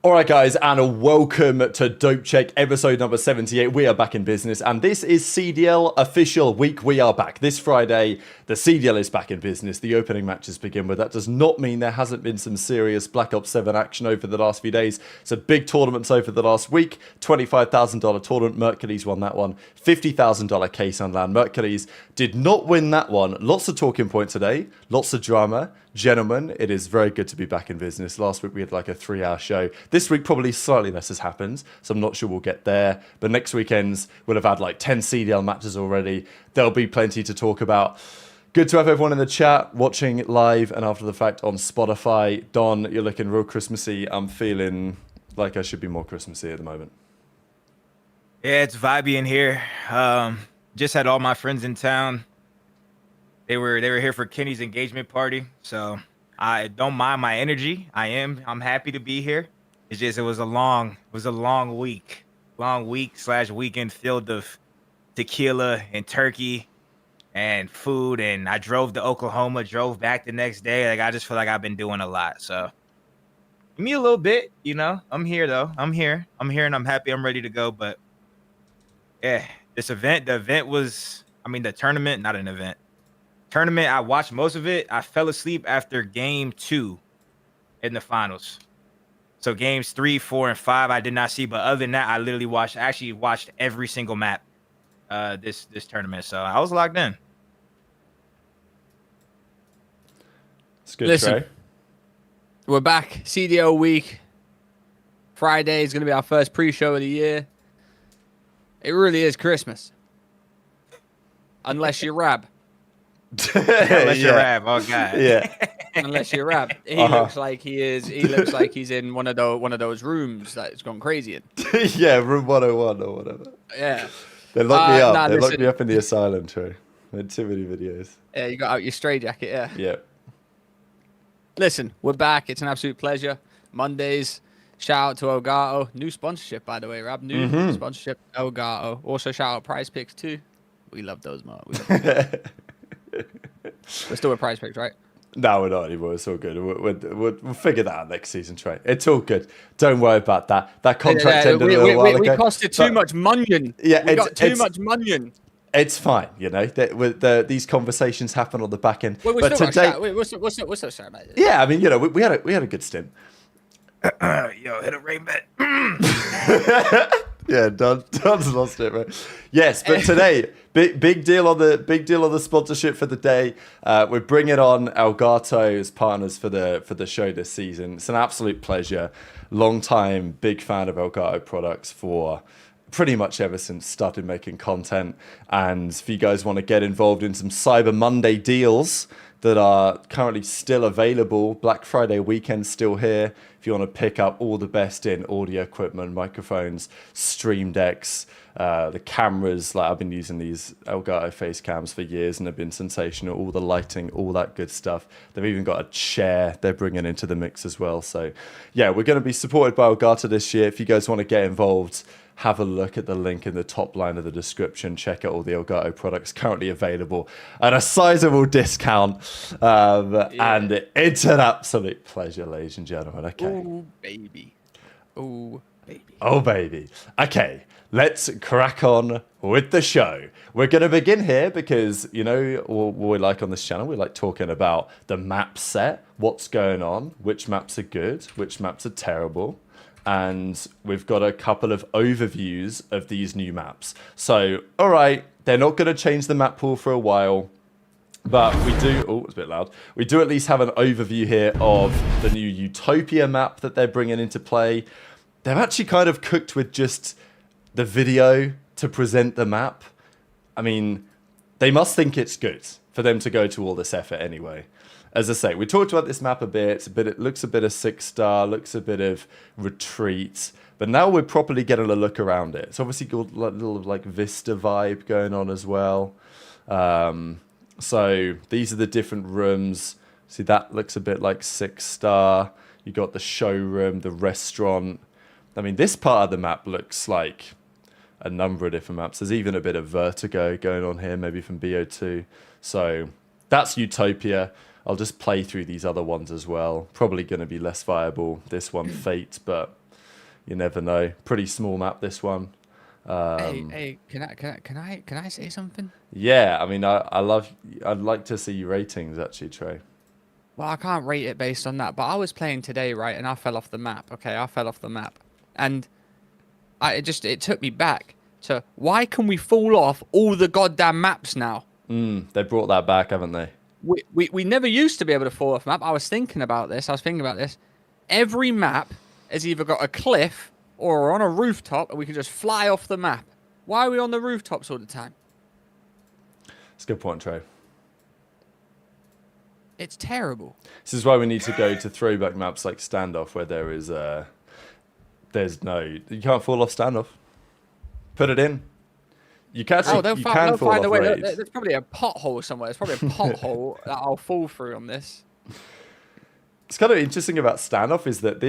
All right, guys, and welcome to Dope Check episode number 78. We are back in business, and this is CDL official week. We are back this Friday. The CDL is back in business. The opening matches begin with. That does not mean there hasn't been some serious Black Ops 7 action over the last few days. Some big tournaments over the last week. $25,000 tournament. Mercules won that one. $50,000 Kaysan land. Mercules did not win that one. Lots of talking points today. Lots of drama. Gentlemen, it is very good to be back in business. Last week we had like a 3-hour show. This week probably slightly less has happened, so I'm not sure we'll get there. But next weekends we'll have had like 10 CDL matches already. There'll be plenty to talk about. Good to have everyone in the chat, watching live and after the fact on Spotify. Don, you're looking real Christmassy. I'm feeling like I should be more Christmassy at the moment. Yeah, it's vibey in here. Just had all my friends in town. They were here for Kenny's engagement party, so I don't mind my energy. I'm happy to be here. It's just it was a long week / weekend filled of tequila and turkey and food, and I drove to Oklahoma, drove back the next day. Like I just feel like I've been doing a lot. So give me a little bit, you know. I'm here though. I'm here, and I'm happy. I'm ready to go. But yeah, the event was, the tournament, not an event. Tournament, I watched most of it. I fell asleep after game 2 in the finals. So games 3, 4, and 5, I did not see. But other than that, I literally watched every single map this tournament. So I was locked in. It's good, Listen, Trey. We're back. CDL week. Friday is going to be our first pre-show of the year. It really is Christmas. Unless you're Rab. Unless you're Rab, oh god. Yeah. Unless you're Rab, he looks like he is. He looks like he's in one of those rooms that it's gone crazy in. Yeah, room 101 or whatever. Yeah. They locked me up. They listen. locked me up in the asylum, Trey. I had too many videos. Yeah, you got out your stray jacket. Yeah. Yeah. Listen, we're back. It's an absolute pleasure. Mondays. Shout out to Elgato. New sponsorship, by the way, Rab. New sponsorship, Elgato. Also shout out Prize Picks too. We love those, Mark. We're still with Prize Picks, right? No, we're not anymore. It's all good. We'll figure that out next season, Trey. It's all good. Don't worry about that. That contract ended a little while ago. We costed too much munion. Yeah, we got too much munion. It's fine, you know. These conversations happen on the back end. Wait, but today, what's so sad about it? yeah, I mean, you know, we had a good stint. Yo, hit a rain bet. Yeah, Don's lost it, right? Yes, but today, big deal on the sponsorship for the day. We're bringing on Elgato as partners for the show this season. It's an absolute pleasure. Long time big fan of Elgato products for pretty much ever since started making content. And if you guys want to get involved in some Cyber Monday deals that are currently still available, Black Friday weekend still here. If you want to pick up all the best in audio equipment, microphones, stream decks, the cameras, like I've been using these Elgato face cams for years and they've been sensational. All the lighting, all that good stuff. They've even got a chair they're bringing into the mix as well. So yeah, we're going to be supported by Elgato this year. If you guys want to get involved, have a look at the link in the top line of the description. Check out all the Elgato products currently available at a sizable discount. And it's an absolute pleasure, ladies and gentlemen. Okay. Oh, baby. Oh, baby. Oh, baby. Okay, let's crack on with the show. We're going to begin here because, you know, what we like on this channel, we like talking about the map set, what's going on, which maps are good, which maps are terrible. And we've got a couple of overviews of these new maps. So, all right, they're not going to change the map pool for a while, but we do, oh, it's a bit loud. We do at least have an overview here of the new Utopia map that they're bringing into play. They've actually kind of cooked with just the video to present the map. I mean, they must think it's good for them to go to all this effort anyway. As I say, we talked about this map a bit. It looks a bit of 6-star, looks a bit of retreat. But now we're properly getting a look around it. It's obviously got a little like Vista vibe going on as well. So these are the different rooms. See, that looks a bit like 6-star. You got the showroom, the restaurant. I mean, this part of the map looks like a number of different maps. There's even a bit of Vertigo going on here, maybe from BO2. So that's Utopia. I'll just play through these other ones as well. Probably going to be less viable. This one, Fate, but You never know. Pretty small map, this one. Hey, can I say something? Yeah, I mean, I'd like to see your ratings, actually, Trey. Well, I can't rate it based on that, but I was playing today, right, and I fell off the map. Okay, I fell off the map, and it took me back to why can we fall off all the goddamn maps now? They brought that back, haven't they? We never used to be able to fall off map. I was thinking about this. Every map has either got a cliff or we're on a rooftop, and we can just fly off the map. Why are we on the rooftops all the time? It's a good point, Trey. It's terrible. This is why we need to go to throwback maps like Standoff, where there's you can't fall off Standoff. Put it in. You can actually, they'll you can fall find off a way. Raid. There's probably a pothole somewhere. There's probably a pothole that I'll fall through on this. It's kind of interesting about Standoff is that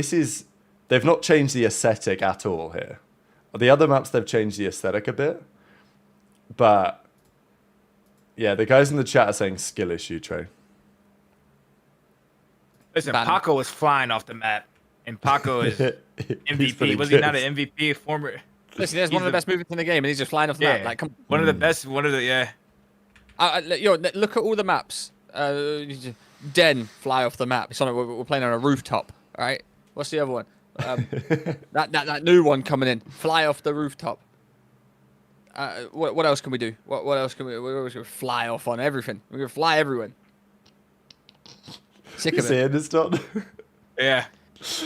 they've not changed the aesthetic at all here. The other maps, they've changed the aesthetic a bit. But, yeah, the guys in the chat are saying skill issue, Trey. Listen, Paco was flying off the map, and Paco is MVP. Was he not an MVP? Former. Listen, he's one of the best movements in the game, and he's just flying off the map. Like, come on. One of the best. One of the look at all the maps. Den fly off the map. It's on. We're playing on a rooftop. All right. What's the other one? That new one coming in. Fly off the rooftop. What else can we do? What else can we? We're gonna fly off on everything. We're gonna fly everywhere. Sick of it. This done? Yeah.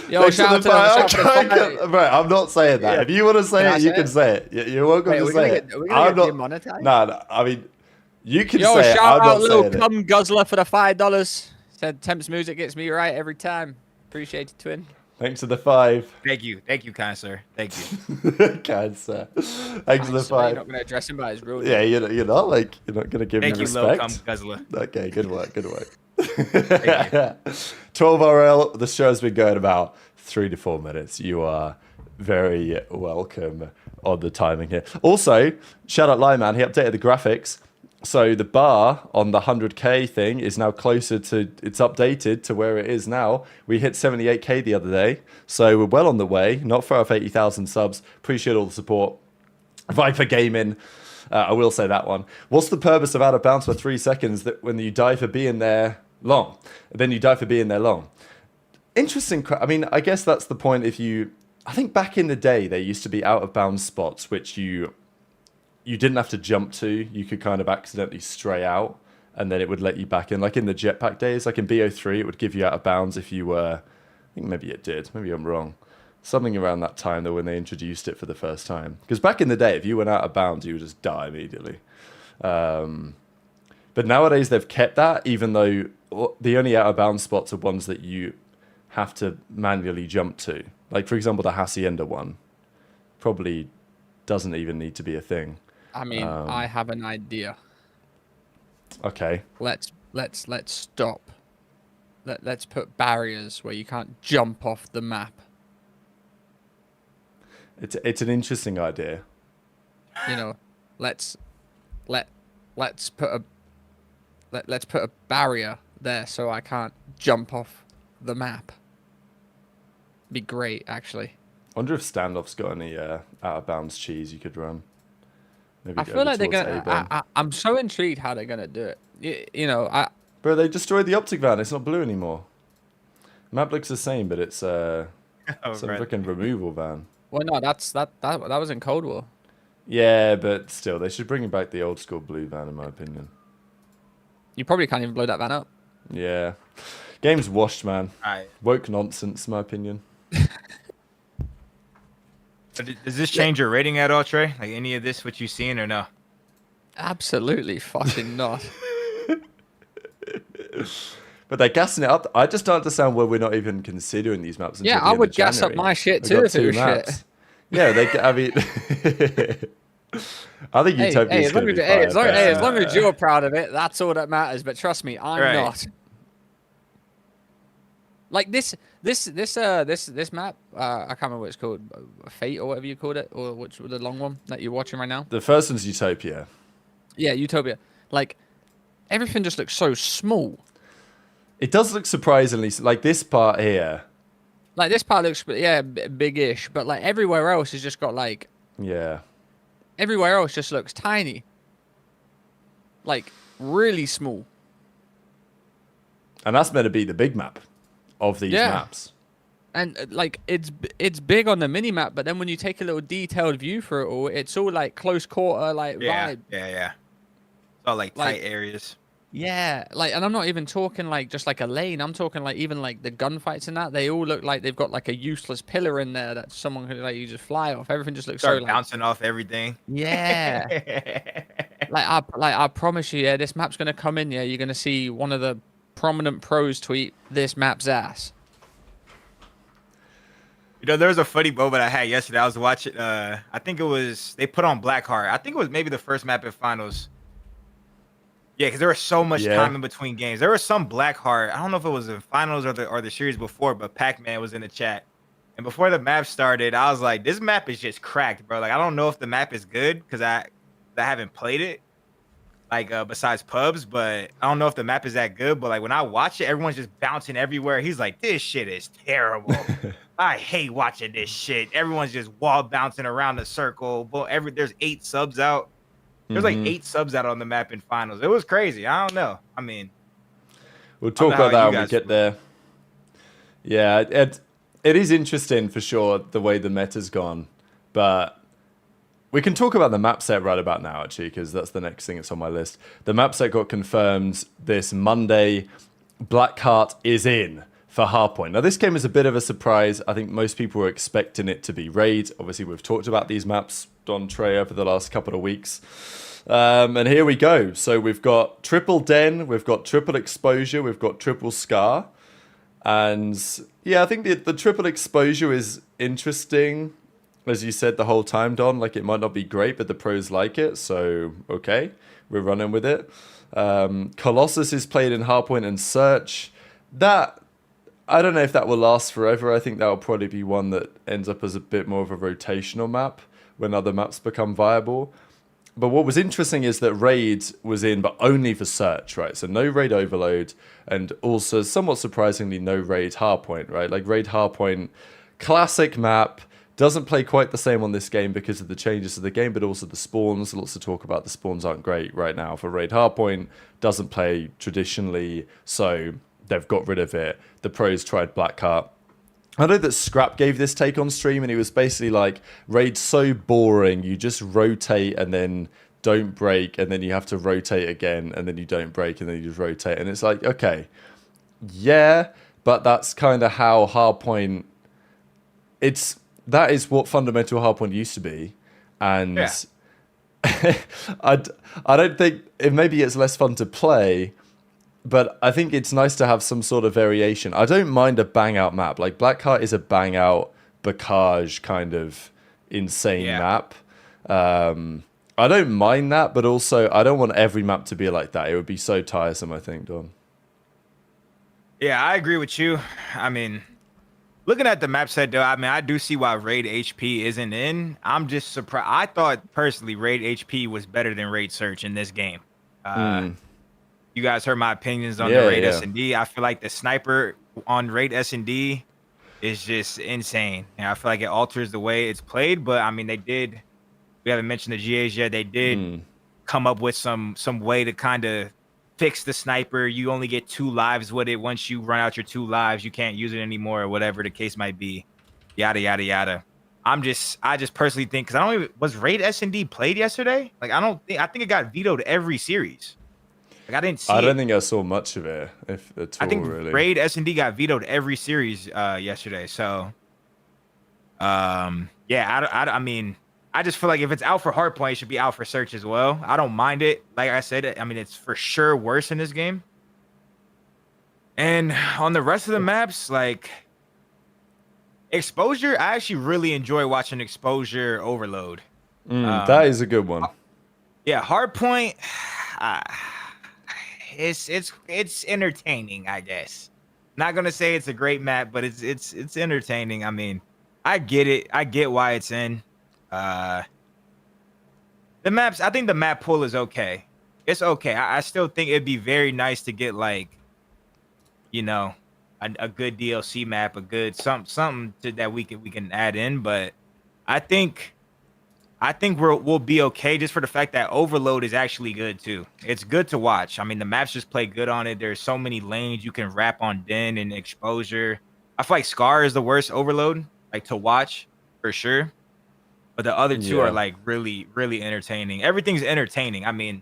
Yo, shout out to Right, I'm not saying that. Yeah. If you want to say it, you can say it. You're welcome to say it. I'm not demonetized. No, I mean, you can Yo, say it. shout I'm out not little saying cum guzzler for the $5. Said Temps music gets me right every time. Appreciate it, twin. Thanks for the 5. Thank you, kind sir. Thank you. Kind sir. Thanks for the 5. You're not gonna address him by his real name. Yeah, you're not gonna give Thank me you, respect. little cum guzzler. Okay, good work. 12 RL, the show's been going about 3 to 4 minutes. You are very welcome on the timing here. Also, shout out Lyman, he updated the graphics. So the bar on the 100K thing is now closer to, it's updated to where it is now. We hit 78K the other day. So we're well on the way, not far off 80,000 subs. Appreciate all the support. Viper Gaming. I will say that one. What's the purpose of out of bounds for 3 seconds that when you die for being there long? Then you die for being there long. Interesting. I mean, I guess that's the point. I think back in the day, there used to be out of bounds spots which you didn't have to jump to. You could kind of accidentally stray out and then it would let you back in. Like in the jetpack days, like in BO3, it would give you out of bounds if you were, I think maybe it did. Maybe I'm wrong. Something around that time though when they introduced it for the first time. Because back in the day, if you went out of bounds, you would just die immediately. But nowadays they've kept that, even though the only out of bounds spots are ones that you have to manually jump to. Like for example, the Hacienda one probably doesn't even need to be a thing. I mean, I have an idea. Okay. Let's stop. Let's put barriers where you can't jump off the map. It's an interesting idea. You know, let's put a barrier there so I can't jump off the map. Be great, actually. I wonder if Standoff's got any out of bounds cheese you could run. Maybe I feel like they're gonna. I'm so intrigued how they're gonna do it. You know, Bro, they destroyed the OpTic van. It's not blue anymore. Map looks the same, but it's some freaking removal van. Well, no, that was in Cold War. Yeah, but still, they should bring back the old school blue van, in my opinion. You probably can't even blow that van up. Yeah, game's washed, man. Right. Woke nonsense, in my opinion. Does this change your rating at all, Trey? Like any of this, what you've seen or no? Absolutely fucking not. But they're gassing it up. I just don't understand why we're not even considering these maps. Yeah, I would gas up my shit too if it was shit. Yeah, I mean, I think Utopia's going to be as long as you're proud of it, that's all that matters. But trust me, I'm not. Like this map, I can't remember what it's called, Fate or whatever you called it, or which the long one that you're watching right now. The first one's Utopia. Yeah, Utopia. Like everything just looks so small. It does look surprisingly like this part here. Like this part looks, yeah, big-ish, but like everywhere else has just got like Yeah. everywhere else just looks tiny, like really small. And that's meant to be the big map of these Yeah. maps. And like it's big on the mini map, but then when you take a little detailed view for it all, it's all like close quarter, like Yeah, vibe. yeah. It's all like Like tight areas. yeah, like, and I'm not even talking like just like a lane. I'm talking like even like the gunfights and that. They all look like they've got like a useless pillar in there that someone could like you just fly off. Everything just looks so Start like bouncing off everything. yeah. I promise you, yeah, this map's gonna come in. Yeah, you're gonna see one of the prominent pros tweet this map's ass. You know, there was a funny moment I had yesterday. I was watching. I think it was they put on Blackheart. I think it was maybe the first map in finals. Yeah, because there was so much Yeah. time in between games. There was some Blackheart. I don't know if it was in finals or the series before, but Pac-Man was in the chat. And before the map started, I was like, "This map is just cracked, bro. Like, I don't know if the map is good because I haven't played it, like besides pubs, but I don't know if the map is that good. But like when I watch it, everyone's just bouncing everywhere. He's like, "This shit is terrible. I hate watching this shit. Everyone's just wall bouncing around the circle. But there's 8 subs out. There's like 8 subs out on the map in finals. It was crazy. I don't know. I mean, We'll I don't talk know about how that you when we guys get feel. there. Yeah, it is interesting for sure the way the meta's gone, but we can talk about the map set right about now actually because that's the next thing that's on my list. The map set got confirmed this Monday. Blackheart is in for Hardpoint. Now this game is a bit of a surprise. I think most people were expecting it to be Raid. Obviously we've talked about these maps, Don Trey, over the last couple of weeks. And here we go. So we've got triple Den, we've got triple exposure, we've got triple scar. And yeah, I think the triple exposure is interesting. As you said the whole time, Don, like it might not be great, but the pros like it. So, okay, we're running with it. Colossus is played in Hardpoint and Search. That, I don't know if that will last forever. I think that will probably be one that ends up as a bit more of a rotational map when other maps become viable. But what was interesting is that Raid was in, but only for Search, right? So no Raid Overload, and also, somewhat surprisingly, no Raid Hardpoint, right? Like Raid Hardpoint, classic map, doesn't play quite the same on this game because of the changes to the game, but also the spawns. Lots to talk about. The spawns aren't great right now for Raid Hardpoint. Doesn't play traditionally, so they've got rid of it. The pros tried Blackheart. I know that Scrap gave this take on stream, and he was basically like, Raid's so boring, you just rotate and then don't break, and then you have to rotate again, and then you don't break, and then you just rotate. And it's like, okay, yeah, but that's kind of how Hardpoint... That is what fundamental Hardpoint used to be. And Yeah. I don't think... Maybe it's less fun to play, but I think it's nice to have some sort of variation. I don't mind a bang-out map. Like, Blackheart is a bang-out, Bocage kind of insane map. I don't mind that, but also I don't want every map to be like that. It would be so tiresome, I think, Don. Yeah, I agree with you. I mean, looking at the map set, though, I mean, I do see why Raid HP isn't in. I'm just surprised. I thought, personally, Raid HP was better than Raid Search in this game. You guys heard my opinions on the Raid S&D. I feel like the sniper on Raid S&D is just insane. And I feel like it alters the way it's played. But, I mean, we haven't mentioned the GAs yet. They did come up with some way to kind of fix the sniper. You only get 2 lives with it. Once you run out your 2 lives, you can't use it anymore, or whatever the case might be. Yada yada yada. I just personally think, because was Raid S&D played yesterday? Like, I think it got vetoed every series. Like, I didn't see I don't think I saw much of it, if at all, I think really. Raid S&D got vetoed every series yesterday. So, yeah, I mean, I just feel like if it's out for Hardpoint, it should be out for Search as well. I don't mind it. Like I said, I mean, it's for sure worse in this game. And on the rest of the maps, like Exposure, I actually really enjoy watching Exposure Overload. That is a good one. Yeah, Hardpoint, it's entertaining, I guess. Not gonna say it's a great map, but it's entertaining. I mean, I get it. I get why it's in. The maps, I think the map pool is okay. It's okay. I still think it'd be very nice to get, like, you know, a good DLC map, a good something that we can add in. But I think we'll be okay just for the fact that Overload is actually good too. It's good to watch. I mean, the maps just play good on it. There's so many lanes you can wrap on Den and Exposure. I feel like Scar is the worst Overload, like to watch for sure. But the other two are like really, really entertaining. Everything's entertaining. I mean,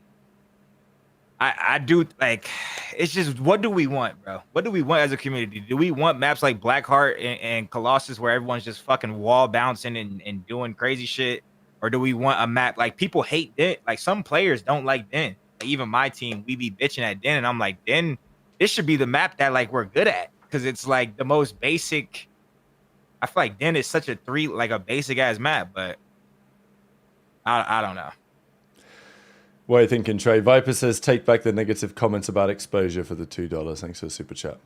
I do like, it's just, what do we want, bro? What do we want as a community? Do we want maps like Blackheart and Colossus where everyone's just fucking wall bouncing and doing crazy shit? Or do we want a map like people hate Den? Like some players don't like Den. Like, even my team, we be bitching at Den, and I'm like, Den, this should be the map that like we're good at, because it's like the most basic. I feel like Den is such a basic ass map, but I don't know. What are you thinking, Trey? Viper says, take back the negative comments about Exposure for the $2. Thanks for the super chat.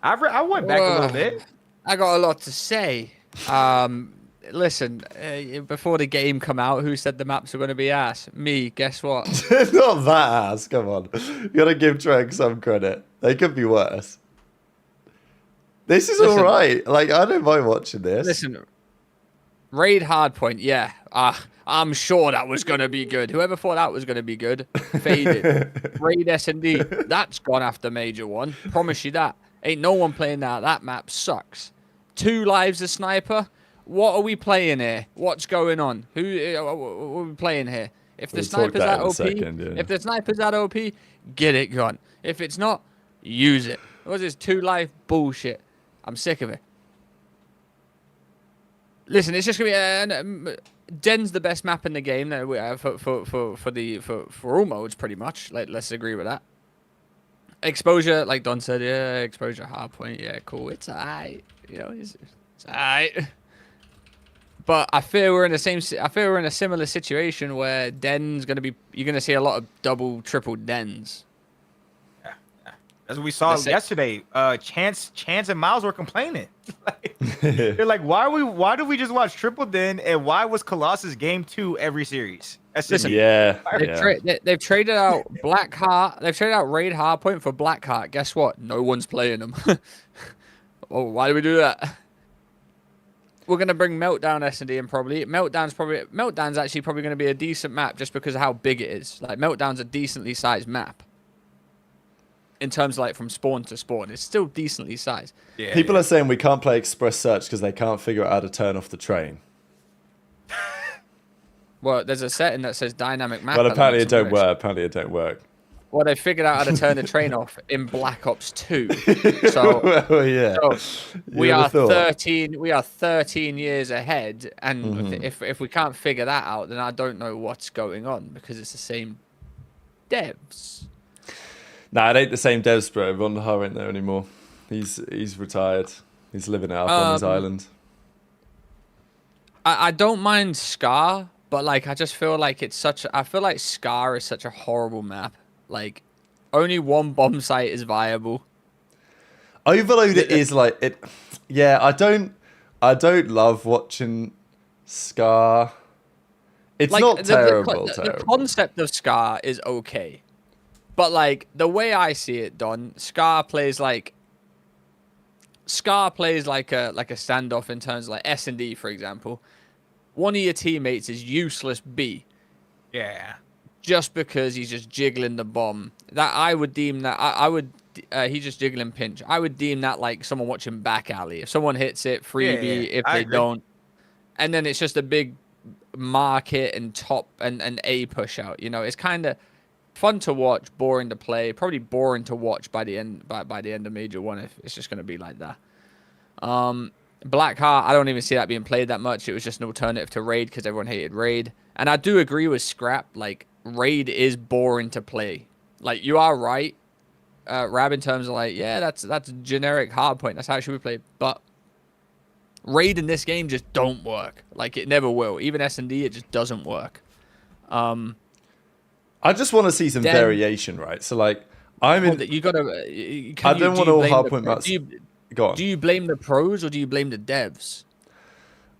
I went back a little bit. I got a lot to say. Listen, before the game come out, who said the maps are going to be ass? Me. Guess what? Not that ass. Come on. You got to give Trey some credit. They could be worse. This is all right. Like, I don't mind watching this. Listen, Raid Hardpoint, yeah. I'm sure that was going to be good. Whoever thought that was going to be good, faded. Raid S&D, that's gone after Major 1. Promise you that. Ain't no one playing that. That map sucks. 2 lives a sniper. What are we playing here? What's going on? What are we playing here? If the sniper's at OP, if the sniper's at OP, get it gone. If it's not, use it. What's this 2 life bullshit? I'm sick of it. Listen, it's just gonna be Den's the best map in the game for all modes, pretty much. Let's agree with that. Exposure, like Don said, yeah, Exposure Hardpoint, yeah, cool. It's alright, you know, it's alright. But I fear we're in a similar situation where Den's you're gonna see a lot of double, triple Dens. As we saw yesterday, Chance and Miles were complaining. They're like, why do we just watch Triple Den, and why was Colossus game 2 every series? Listen, they've traded out Blackheart. They've traded out Raid Hardpoint for Blackheart. Guess what? No one's playing them. Oh, why do we do that? We're gonna bring Meltdown S&D in probably. Meltdown's actually probably gonna be a decent map just because of how big it is. Like Meltdown's a decently sized map. In terms of like from spawn to spawn, it's still decently sized. Yeah, People are saying we can't play Express Search because they can't figure out how to turn off the train. Well, there's a setting that says dynamic map. Well, apparently it don't work. Well, they figured out how to turn the train off in Black Ops 2. So, well, yeah. So we are 13. We are 13 years ahead, and if we can't figure that out, then I don't know what's going on because it's the same devs. Nah, it ain't the same devs, bro. Vonderhaar ain't there anymore. He's retired. He's living it up on his island. I don't mind Scar, but like I just feel like I feel like Scar is such a horrible map. Like only one bomb site is viable. Overload is like it. Yeah, I don't love watching Scar. It's like, not terrible. The concept of Scar is okay. But like the way I see it, Don, Scar plays like a standoff in terms of like S&D, for example. One of your teammates is useless B. Yeah. Just because he's just jiggling the bomb. That I would deem that he's just jiggling pinch. I would deem that like someone watching back alley. If someone hits it, freebie. If they don't, and then it's just a big market and top and A push out. You know, it's kind of fun to watch, boring to play, probably boring to watch by the end of Major 1 if it's just going to be like that. Blackheart, I don't even see that being played that much. It was just an alternative to Raid because everyone hated Raid. And I do agree with Scrap, like Raid is boring to play. Like you are right, Rab, in terms of like, yeah, that's generic hardpoint. That's how it should be played. But Raid in this game just don't work. Like it never will. Even S&D, it just doesn't work. I just want to see some variation, right? So, like, I don't want all hardpoint maps. Go on. Do you blame the pros or do you blame the devs?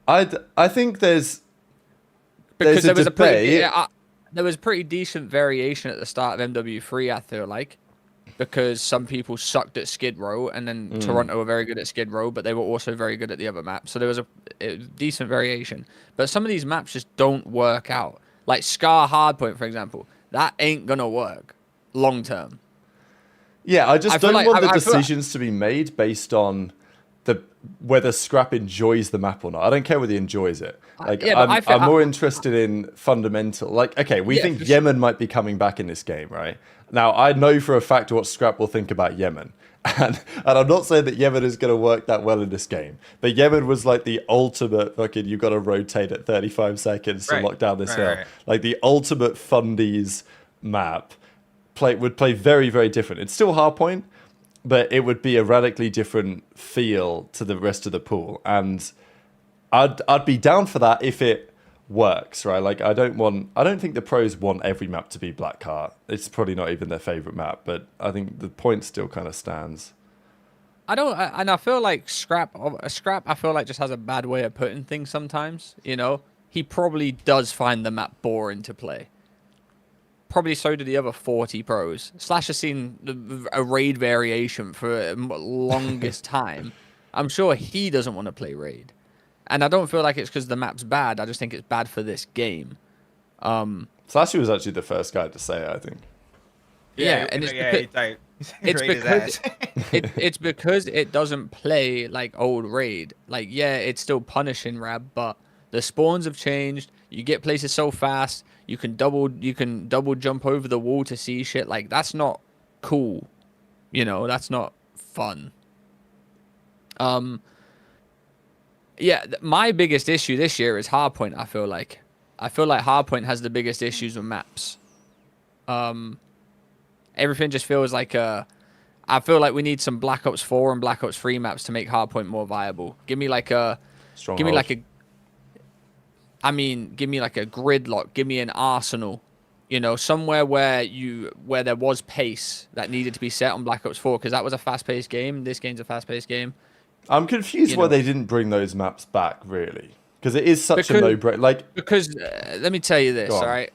I think there's there was pretty decent variation at the start of MW3. I feel like because some people sucked at Skid Row, and then Toronto were very good at Skid Row, but they were also very good at the other maps. So there was a decent variation. But some of these maps just don't work out. Like Scar Hardpoint, for example, that ain't gonna work long term. Yeah, I just don't like, want the I feel like- decisions to be made based on whether Scrap enjoys the map or not. I don't care whether he enjoys it. Like, yeah, but I'm more interested in fundamental. Like, okay, we think Yemen might be coming back in this game, right? Now, I know for a fact what Scrap will think about Yemen. And I'm not saying that Yemen is going to work that well in this game. But Yemen was like the ultimate fucking, you've got to rotate at 35 seconds to lock down this hill. Right. Like the ultimate fundies map would play very, very different. It's still hardpoint, but it would be a radically different feel to the rest of the pool. And I'd be down for that if it works, right? Like I don't think the pros want every map to be Black Heart. It's probably not even their favorite map, but I think the point still kind of stands. I feel like Scrap I feel like just has a bad way of putting things sometimes, you know? He probably does find the map boring to play. Probably so do the other 40 pros. Slash has seen a raid variation for the longest time. I'm sure he doesn't want to play raid. And I don't feel like it's because the map's bad. I just think it's bad for this game. Slashy was actually the first guy to say it, I think. Yeah, and it's because it doesn't play like old raid. Like, yeah, it's still punishing Rab, but the spawns have changed. You get places so fast. You can double jump over the wall to see shit. Like, that's not cool. You know, that's not fun. Yeah, my biggest issue this year is Hardpoint, I feel like. Hardpoint has the biggest issues with maps. Everything just feels like I feel like we need some Black Ops 4 and Black Ops 3 maps to make Hardpoint more viable. Give me like a Gridlock, give me an Arsenal. You know, somewhere where there was pace that needed to be set on Black Ops 4, because that was a fast-paced game. This game's a fast-paced game. I'm confused why they didn't bring those maps back, really. Because it is such a no-brainer. Because, let me tell you this, all right?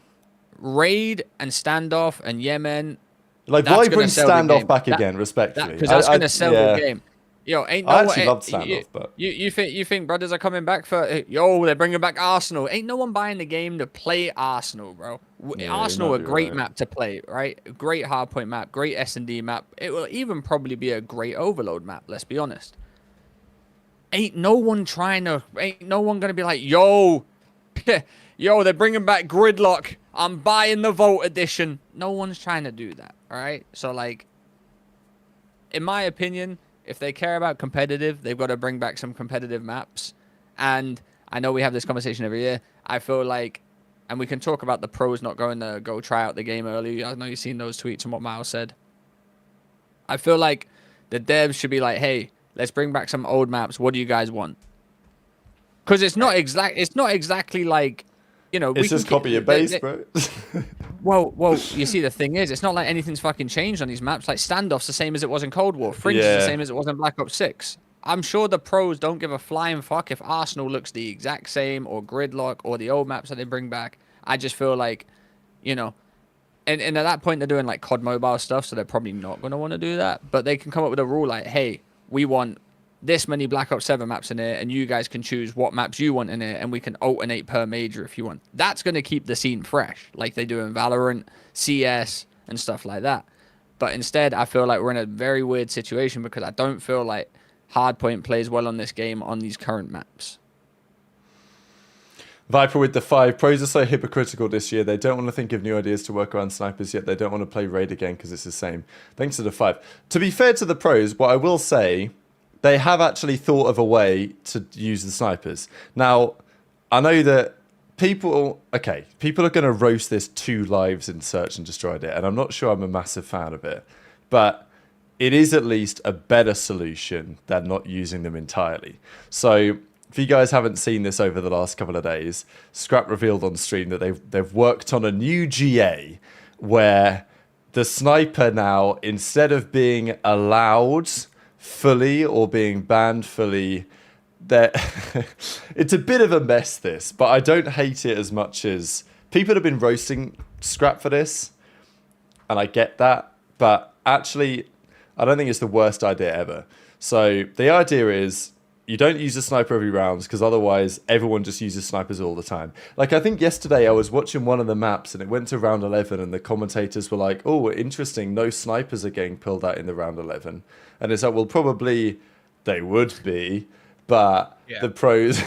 Raid and Standoff and Yemen... Like, why bring Standoff back again, respectfully? Because that's going to sell the game. Yo, ain't no I actually loved Standoff, but... You think brothers are coming back for... Yo, they're bringing back Arsenal. Ain't no one buying the game to play Arsenal, bro. Yeah, Arsenal, a great map to play, right? Great hardpoint map, great S&D map. It will even probably be a great overload map, let's be honest. Ain't no one going to be like, yo, they're bringing back Gridlock. I'm buying the Vault Edition. No one's trying to do that, all right? So, like, in my opinion, if they care about competitive, they've got to bring back some competitive maps. And I know we have this conversation every year. I feel like, and we can talk about the pros not going to go try out the game early. I know you've seen those tweets and what Miles said. I feel like the devs should be like, hey, let's bring back some old maps. What do you guys want? Because it's not exactly like, you know, it's just copy and paste, bro. well, you see, the thing is, it's not like anything's fucking changed on these maps. Like, Standoff's the same as it was in Cold War. Fringe is the same as it was in Black Ops 6. I'm sure the pros don't give a flying fuck if Arsenal looks the exact same, or Gridlock, or the old maps that they bring back. I just feel like, you know, and at that point they're doing like COD Mobile stuff, so they're probably not going to want to do that. But they can come up with a rule like, hey, we want this many Black Ops 7 maps in it, and you guys can choose what maps you want in it, and we can alternate per major if you want. That's going to keep the scene fresh, like they do in Valorant, CS, and stuff like that. But instead, I feel like we're in a very weird situation because I don't feel like Hardpoint plays well on this game on these current maps. Viper with the 5. Pros are so hypocritical this year. They don't want to think of new ideas to work around snipers, yet they don't want to play raid again because it's the same. Thanks to the 5. To be fair to the pros, what I will say, they have actually thought of a way to use the snipers. Now, I know that people are going to roast this 2 lives in Search and Destroyed it, and I'm not sure I'm a massive fan of it, but it is at least a better solution than not using them entirely. So, if you guys haven't seen this over the last couple of days, Scrap revealed on stream that they've worked on a new GA where the sniper now, instead of being allowed fully or being banned fully, it's a bit of a mess, this, but I don't hate it as much as people have been roasting Scrap for this, and I get that, but actually, I don't think it's the worst idea ever. So the idea is you don't use a sniper every round because otherwise everyone just uses snipers all the time. Like I think yesterday I was watching one of the maps and it went to round 11 and the commentators were like, oh, interesting, no snipers are getting pulled out in the round 11. And it's like, well, probably they would be, but the pros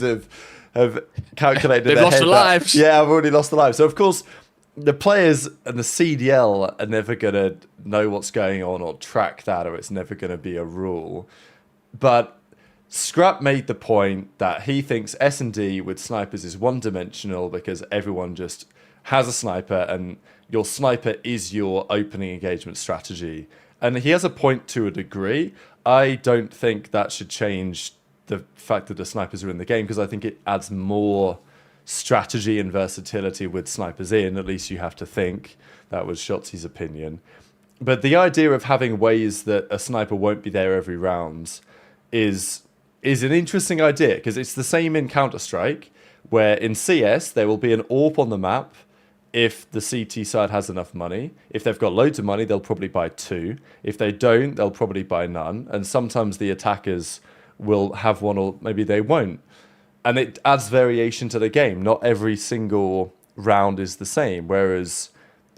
have calculated They've lost their lives. Yeah, I've already lost the lives. So of course the players and the CDL are never going to know what's going on or track that, or it's never going to be a rule. But Scrap made the point that he thinks S&D with snipers is one-dimensional because everyone just has a sniper and your sniper is your opening engagement strategy. And he has a point to a degree. I don't think that should change the fact that the snipers are in the game because I think it adds more strategy and versatility with snipers in. At least you have to think. That was Shotzi's opinion. But the idea of having ways that a sniper won't be there every round is an interesting idea because it's the same in Counter-Strike where in CS there will be an AWP on the map if the CT side has enough money. If they've got loads of money, they'll probably buy 2. If they don't, they'll probably buy none. And sometimes the attackers will have one or maybe they won't. And it adds variation to the game. Not every single round is the same. Whereas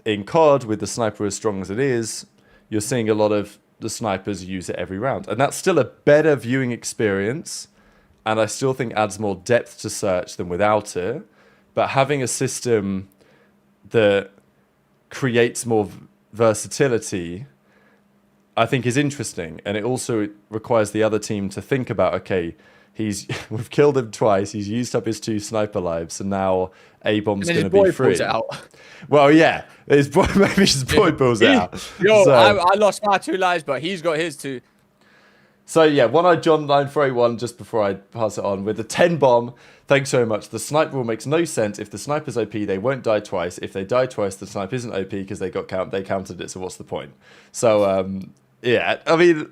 in COD, with the sniper as strong as it is, you're seeing a lot of the snipers use it every round. And that's still a better viewing experience. And I still think adds more depth to search than without it. But having a system that creates more versatility, I think is interesting. And it also requires the other team to think about, okay, we've killed him twice. He's used up his 2 sniper lives, and now A-bomb's going to be free. Well, yeah, maybe his boy pulls it out. Yo, so, I lost my 2 lives, but he's got his 2. So yeah, One-Eyed John 941, just before I pass it on, with the 10 bomb. Thanks very much. The sniper rule makes no sense. If the sniper's OP, they won't die twice. If they die twice, the sniper isn't OP because they counted it. So what's the point? So yeah, I mean,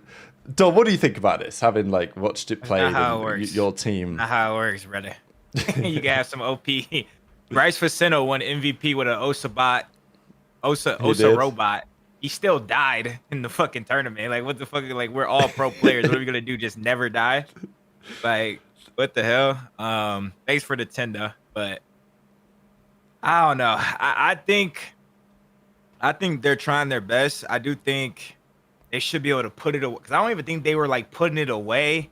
Don, what do you think about this? Having like watched it play and your team. Not how it works, brother. You can have some OP. Bryce Facino won MVP with an Osa robot. He still died in the fucking tournament. Like, what the fuck? Like, we're all pro players. What are we gonna do? Just never die? Like, what the hell? Thanks for the 10 though, but I don't know. I think they're trying their best. I do think they should be able to put it away because I don't even think they were like putting it away.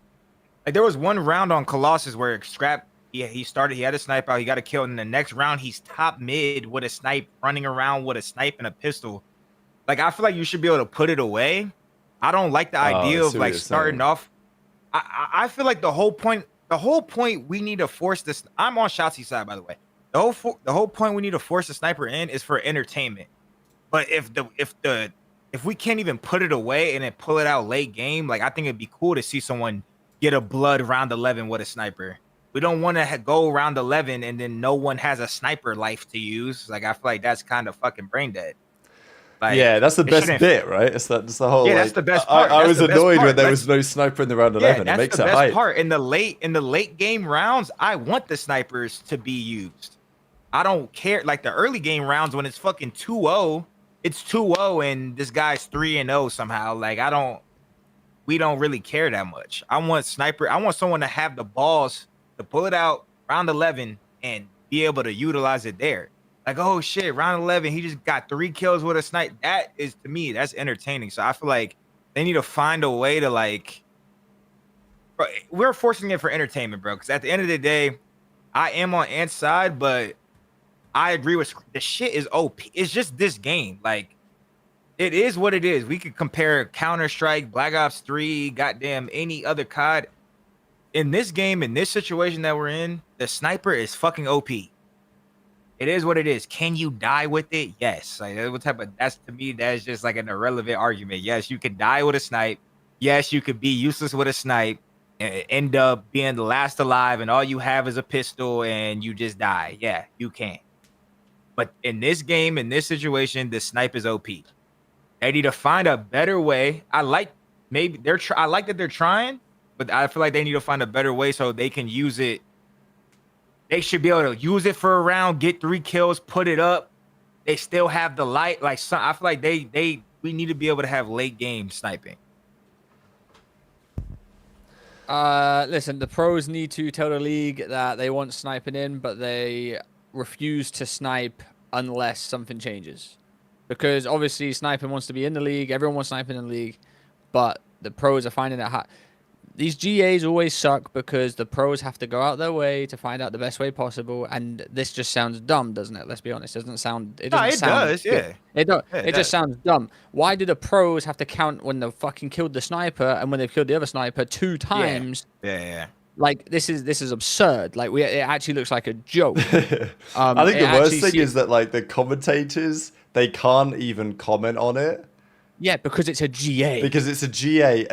Like, there was one round on Colossus where Scrap, he started, he had a snipe out, he got a kill, and in the next round he's top mid with a snipe, running around with a snipe and a pistol. Like, I feel like you should be able to put it away. I don't like the idea of like starting off. I feel like the whole point we need to force this. I'm on Shotzi's side, by the way. The whole point we need to force the sniper in is for entertainment. But if we can't even put it away and then pull it out late game, like, I think it'd be cool to see someone get a blood round 11 with a sniper. We don't want to go round 11 and then no one has a sniper life to use. Like, I feel like that's kind of fucking brain dead. Like, yeah, that's the best bit, right? It's the whole. Yeah, that's the best part. I was annoyed when there was no sniper in the round 11. It makes it hype. That's the best part. In the late game rounds, I want the snipers to be used. I don't care. Like, the early game rounds when it's fucking 2-0, it's 2-0 and this guy's 3-0 somehow. Like, we don't really care that much. I want someone to have the balls to pull it out round 11 and be able to utilize it there. Like, oh shit, round 11, he just got 3 kills with a snipe. That is, to me, that's entertaining. So I feel like they need to find a way to, like, bro, we're forcing it for entertainment, bro. Because at the end of the day, I am on Ant's side, but I agree with the shit is OP. It's just this game. Like, it is what it is. We could compare Counter-Strike, Black Ops 3, goddamn any other COD. In this game, in this situation that we're in, the sniper is fucking OP. It is what it is. Can you die with it? Yes. Like, that's to me, that's just like an irrelevant argument. Yes, you can die with a snipe. Yes, you could be useless with a snipe and end up being the last alive and all you have is a pistol and you just die. Yeah, you can. But in this game, in this situation, the snipe is OP. They need to find a better way. I like that they're trying, but I feel like they need to find a better way so they can use it. They should be able to use it for a round, get 3 kills, put it up. They still have the light. Like, I feel like we we need to be able to have late game sniping? Listen, the pros need to tell the league that they want sniping in, but they refuse to snipe unless something changes. Because obviously sniping wants to be in the league, everyone wants sniping in the league, but the pros are finding it hard. These GAs always suck because the pros have to go out their way to find out the best way possible, and this just sounds dumb, doesn't it? Let's be honest. It doesn't sound. It doesn't sound does, good. yeah. It don't. Yeah, it just sounds dumb. Why do the pros have to count when they fucking killed the sniper and when they've killed the other sniper 2 times? Yeah. Like this is absurd. Like it actually looks like a joke. I think the worst thing is that like the commentators, they can't even comment on it. Yeah, because it's a GA. Because it's a GA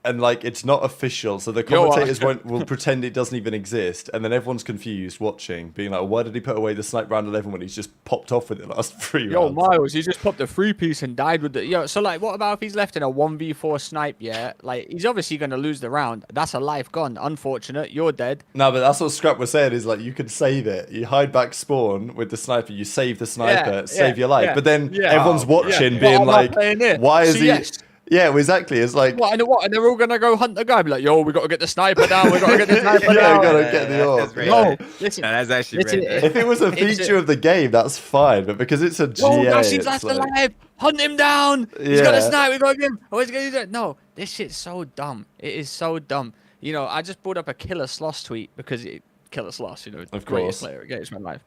and like it's not official, so the commentators will pretend it doesn't even exist, and then everyone's confused watching, being like, "Why did he put away the snipe round 11 when he's just popped off with it last 3 rounds?" Miles, he just popped a 3-piece and died with it. So like, what about if he's left in a 1v4 snipe? Yeah, like he's obviously going to lose the round. That's a life gone. Unfortunate, you're dead. No, but that's what Scrap was saying, is like you can save it. You hide back spawn with the sniper, you save the sniper, save your life. But then everyone's watching, being like, "Why is he?" Yeah, well, exactly. It's like what? And they're all gonna go hunt the guy. Be like, "Yo, we got to get the sniper down. We got to get the sniper down. Yeah, we gotta get the orb." No, listen, that's actually if it was a feature of the game, that's fine. But because it's a GA, Dashy's last alive. Hunt him down. He's got a snipe. We got him. Oh, he's gonna do that. No, this shit's so dumb. It is so dumb. You know, I just brought up a Killer Sloss tweet because Killer Sloss, of greatest course, player at Games Man Live.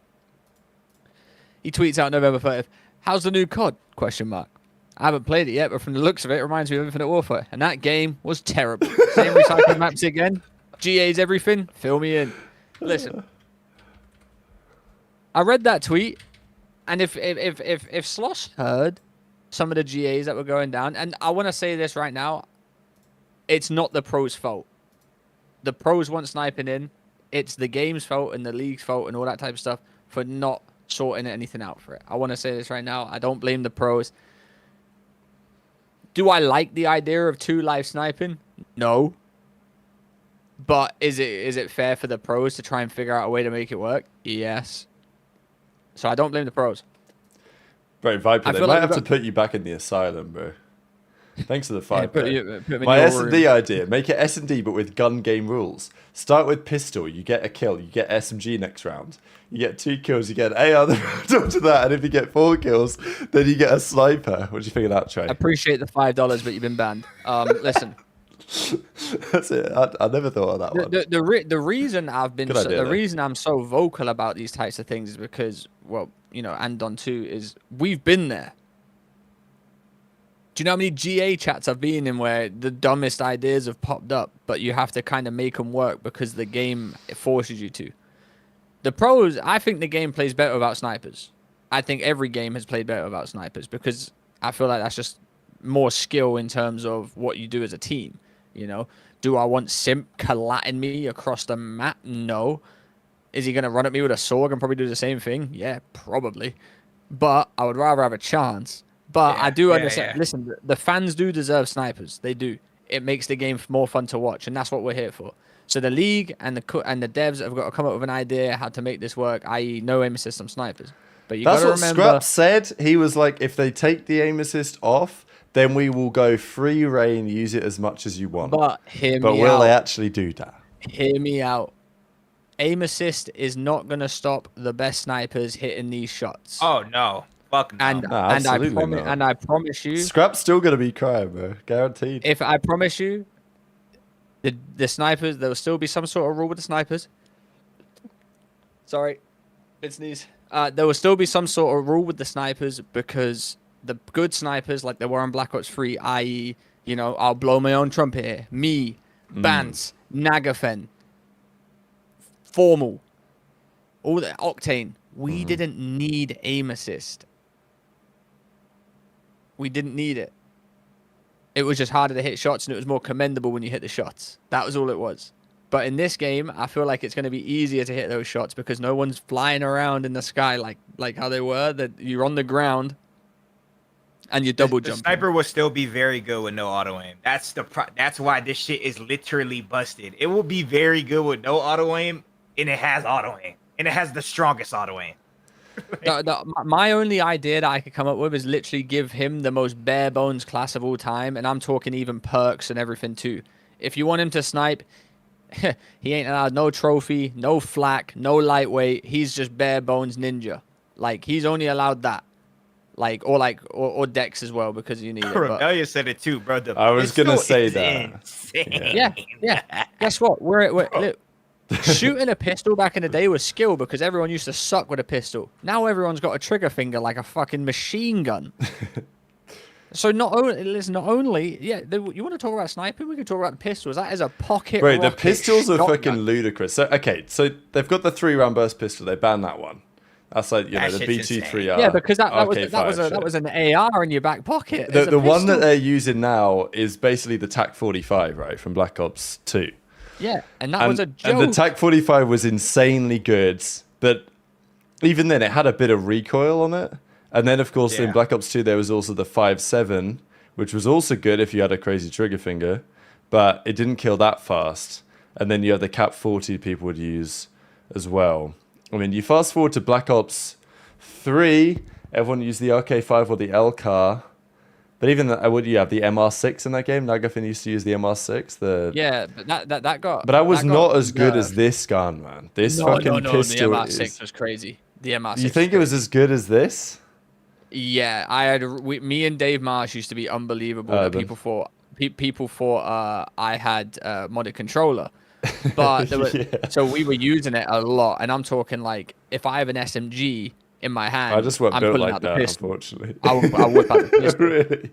He tweets out November 30th. How's the new COD? Question mark. I haven't played it yet, but from the looks of it, it reminds me of Infinite Warfare. And that game was terrible. Same recycling maps again. GA's everything. Fill me in. Listen. I read that tweet, and if Sloss heard some of the GAs that were going down, and I want to say this right now, it's not the pros' fault. The pros want sniping in. It's the game's fault and the league's fault and all that type of stuff for not sorting anything out for it. I want to say this right now. I don't blame the pros. Do I like the idea of 2 live sniping? No. But is it fair for the pros to try and figure out a way to make it work? Yes. So I don't blame the pros. Bro, Viper, they might have to put you back in the asylum, bro. Thanks for the 5. My S&D idea: make it S&D but with gun game rules. Start with pistol, you get a kill, you get SMG next round. You get 2 kills, you get an AR the round after that, and if you get 4 kills, then you get a sniper. What do you think of that, Trey? I appreciate the $5, but you've been banned. Listen. That's it. I never thought of that one. The reason I've been reason I'm so vocal about these types of things is because, well, you know, Andon too, is we've been there. Do you know how many GA chats I've been in where the dumbest ideas have popped up, but you have to kind of make them work because the game forces you to? The pros, I think the game plays better without snipers. I think every game has played better without snipers because I feel like that's just more skill in terms of what you do as a team. You know, do I want Simp collating me across the map? No. Is he going to run at me with a sword and probably do the same thing? Yeah, probably. But I would rather have a chance. But I do understand. Yeah. Listen, the fans do deserve snipers. They do. It makes the game more fun to watch, and that's what we're here for. So the league and the devs have got to come up with an idea how to make this work, i.e. no aim assist on snipers. But you got to remember... That's what Scrap said. He was like, if they take the aim assist off, then we will go free reign, use it as much as you want. But will they actually do that? Hear me out. Aim assist is not going to stop the best snipers hitting these shots. Oh, no. Fuck no. And I promise you... Scrap's still going to be crying, bro. Guaranteed. If I promise you, the snipers, there will still be some sort of rule with the snipers. Sorry. Bit sneeze. There will still be some sort of rule with the snipers because the good snipers, like there were on Black Ops 3, i.e., you know, I'll blow my own trumpet here. Me, Bance, Nagafen, Formal, all the Octane. We didn't need aim assist. We didn't need it. It was just harder to hit shots, and it was more commendable when you hit the shots. That was all it was. But in this game, I feel like it's going to be easier to hit those shots because no one's flying around in the sky like how they were. That you're on the ground and you double jump. The sniper will still be very good with no auto aim. That's why this shit is literally busted. It will be very good with no auto aim, and it has auto aim, and it has the strongest auto aim. My only idea that I could come up with is literally give him the most bare bones class of all time, and I'm talking even perks and everything too. If you want him to snipe, he ain't allowed no trophy, no flak, no lightweight. He's just bare bones ninja. Like he's only allowed that. Or Dex as well because you need it. Rebellion said it too, bro. I was gonna say that. Insane. Yeah. Guess what? Look, shooting a pistol back in the day was skill because everyone used to suck with a pistol. Now everyone's got a trigger finger like a fucking machine gun. So you want to talk about sniping? We can talk about the pistols. That is a pocket. Right, the pistols are shotgun. fucking ludicrous. So so they've got the 3-round burst pistol. They banned that one. That's like That the shit's B23R. Yeah, because that RK5 was an AR in your back pocket. The one that they're using now is basically the TAC 45, right, from Black Ops 2. Yeah, and that was a joke. And the TAC 45 was insanely good, but even then it had a bit of recoil on it. And then, of course, in Black Ops 2, there was also the 5.7, which was also good if you had a crazy trigger finger, but it didn't kill that fast. And then you had the Cap 40 people would use as well. I mean, you fast forward to Black Ops 3, everyone used the RK5 or the L car. But even what do you have? The MR6 in that game? Nagafin used to use the MR6. But that got. But that was not as good as this gun, man. This fucking pistol. The MR6 was crazy. The MR6. You think it was as good as this? Yeah, me and Dave Marsh used to be unbelievable. People thought I had modded controller. But so we were using it a lot, and I'm talking like if I have an SMG in my hand, I just weren't built like that, unfortunately. I'll whip out the pistol. Really?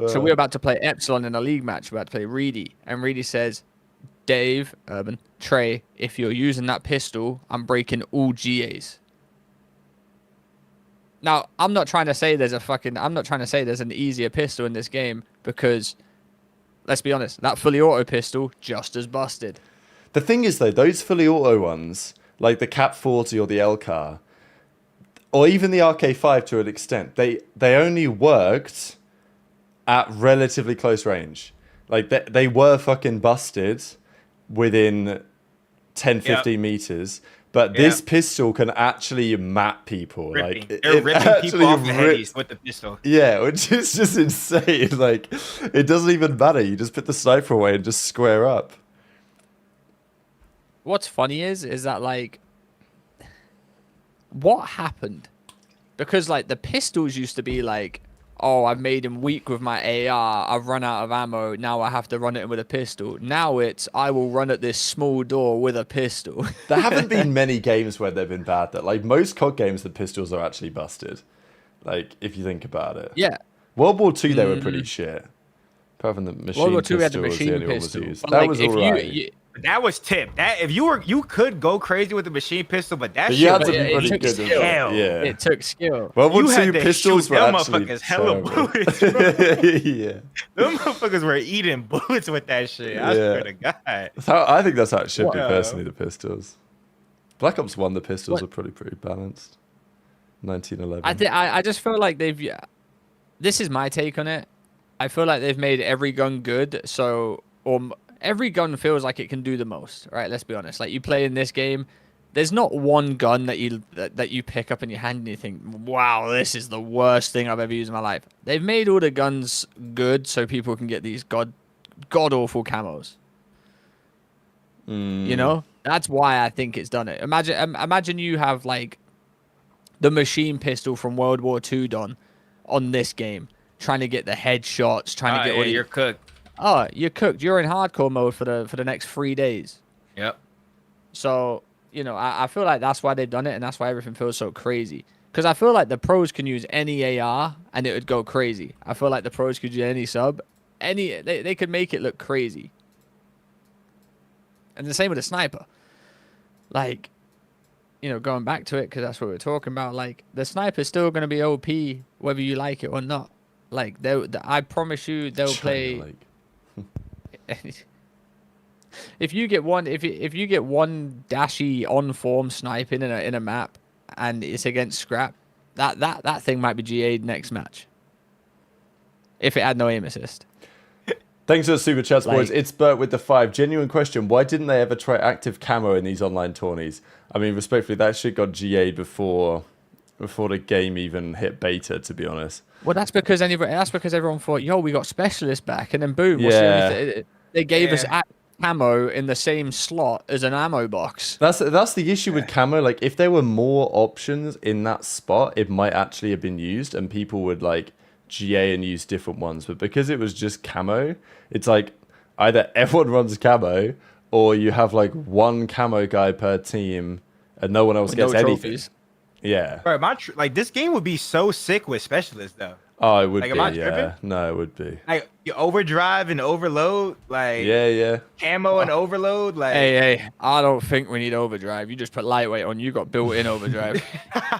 So we're about to play Epsilon in a league match. We're about to play Reedy, and Reedy says, "Dave, Urban, Trey, if you're using that pistol, I'm breaking all GAs." Now, I'm not trying to say there's an easier pistol in this game because, let's be honest, that fully auto pistol just as busted. The thing is, though, those fully auto ones, like the Cap 40 or the L car, or even the RK5 to an extent, they only worked at relatively close range. Like, they were fucking busted within 10, 15 meters. But this pistol can actually map people. Ripping. Like They're ripping people off the headies with the pistol. Yeah, which is just insane. Like, it doesn't even matter. You just put the sniper away and just square up. What's funny is that, like, what happened? Because, like, the pistols used to be like, oh, I've made him weak with my AR. I've run out of ammo. Now I have to run it with a pistol. Now it's, I will run at this small door with a pistol. There haven't been many games where they've been bad. That like most COD games, the pistols are actually busted. Like, if you think about it. Yeah. World War II, they were pretty shit. Apart from the machine World War II, we had the pistol was the machine only one was pistol. used. But, That like, was if alright. That was tip. That if you could go crazy with the machine pistol, but that But shit you had to was be pretty good. skill. Yeah. It took skill. World War You had II to pistols shoot were them actually motherfuckers hella terrible. bullets, bro. Yeah. Them motherfuckers were eating bullets with that shit. I swear to God. I think that's how it should be, Wow. personally, the pistols. Black Ops 1, the pistols are pretty balanced. 1911. I just feel like they've... This is my take on it. I feel like they've made every gun good, every gun feels like it can do the most, right? Let's be honest. Like, you play in this game, there's not one gun that you pick up in your hand and you think, wow, this is the worst thing I've ever used in my life. They've made all the guns good so people can get these god-awful camos. You know? That's why I think it's done it. Imagine you have, like, the machine pistol from World War II done on this game, trying to get the headshots, trying to get all you're cooked. Oh, you're cooked. You're in hardcore mode for the next 3 days. Yep. So, you know, I feel like that's why they've done it, and that's why everything feels so crazy. Because I feel like the pros can use any AR, and it would go crazy. I feel like the pros could use any sub. They could make it look crazy. And the same with a sniper. Like, you know, going back to it, because that's what we're talking about, like, the sniper's still going to be OP, whether you like it or not. Like, I promise you, they'll play... If you get one Dashy on form sniping in a map and it's against Scrap, that thing might be GA'd next match. If it had no aim assist. Thanks for the super chats, boys. It's Bert with the 5. Genuine question: why didn't they ever try active camo in these online tourneys? I mean, respectfully, that shit got GA'd before before the game even hit beta, to be honest. Well, that's because everyone thought, yo, we got specialists back, and then boom, Yeah. they gave us camo in the same slot as an ammo box. That's the issue with camo. Like, if there were more options in that spot, it might actually have been used, and people would like GA and use different ones. But because it was just camo, it's like either everyone runs camo, or you have like one camo guy per team, and no one else gets anything. Trophies. Yeah. Bro, like this game would be so sick with specialists though. Oh, it would Like, be. am I Yeah. tripping? No, it would be. Like you overdrive and overload, like Yeah. camo and overload, like Hey, I don't think we need overdrive. You just put lightweight on. You got built-in overdrive.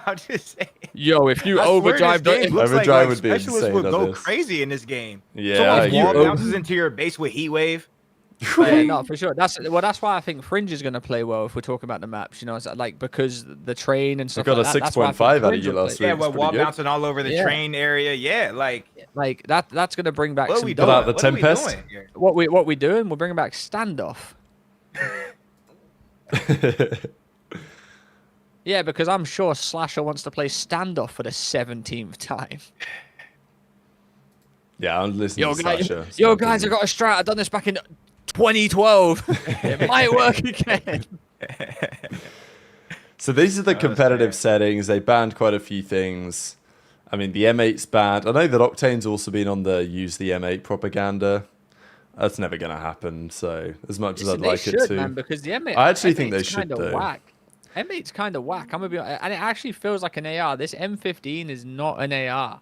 I'm just saying. Yo, if you I swear overdrive, this game looks Overdrive like would be specialists insane would on go this. crazy in this game. Yeah, Someone I wall agree. bounces into your base with heat wave. yeah, no, for sure. That's why I think Fringe is going to play well if we're talking about the maps. You know, it's like because the train and stuff. got like a that, that's why I 6.5 think out of Fringe you will last play. week. Yeah, It's well, pretty wall good. bouncing all over the Yeah. train area. Yeah, Like that's going to bring back what are some we dope. doing? About the What are we Tempest? doing here? What we doing? We're bringing back standoff. Yeah, because I'm sure Slasher wants to play standoff for the 17th time. Yeah, I'm listening Yo, to guys, Slasher. yo, guys, I got a strat. I done this back in 2012. It might work again. So these are the Oh, competitive that's settings. They banned quite a few things. I mean, the M8's banned. I know that Octane's also been on the use the M8 propaganda. That's never going to happen. So as much as I'd They like should, it to. man, because the M8. I actually think they M8's should kinda do. Whack. M8's kind of whack. I'm gonna be, and it actually feels like an AR. This M15 is not an AR.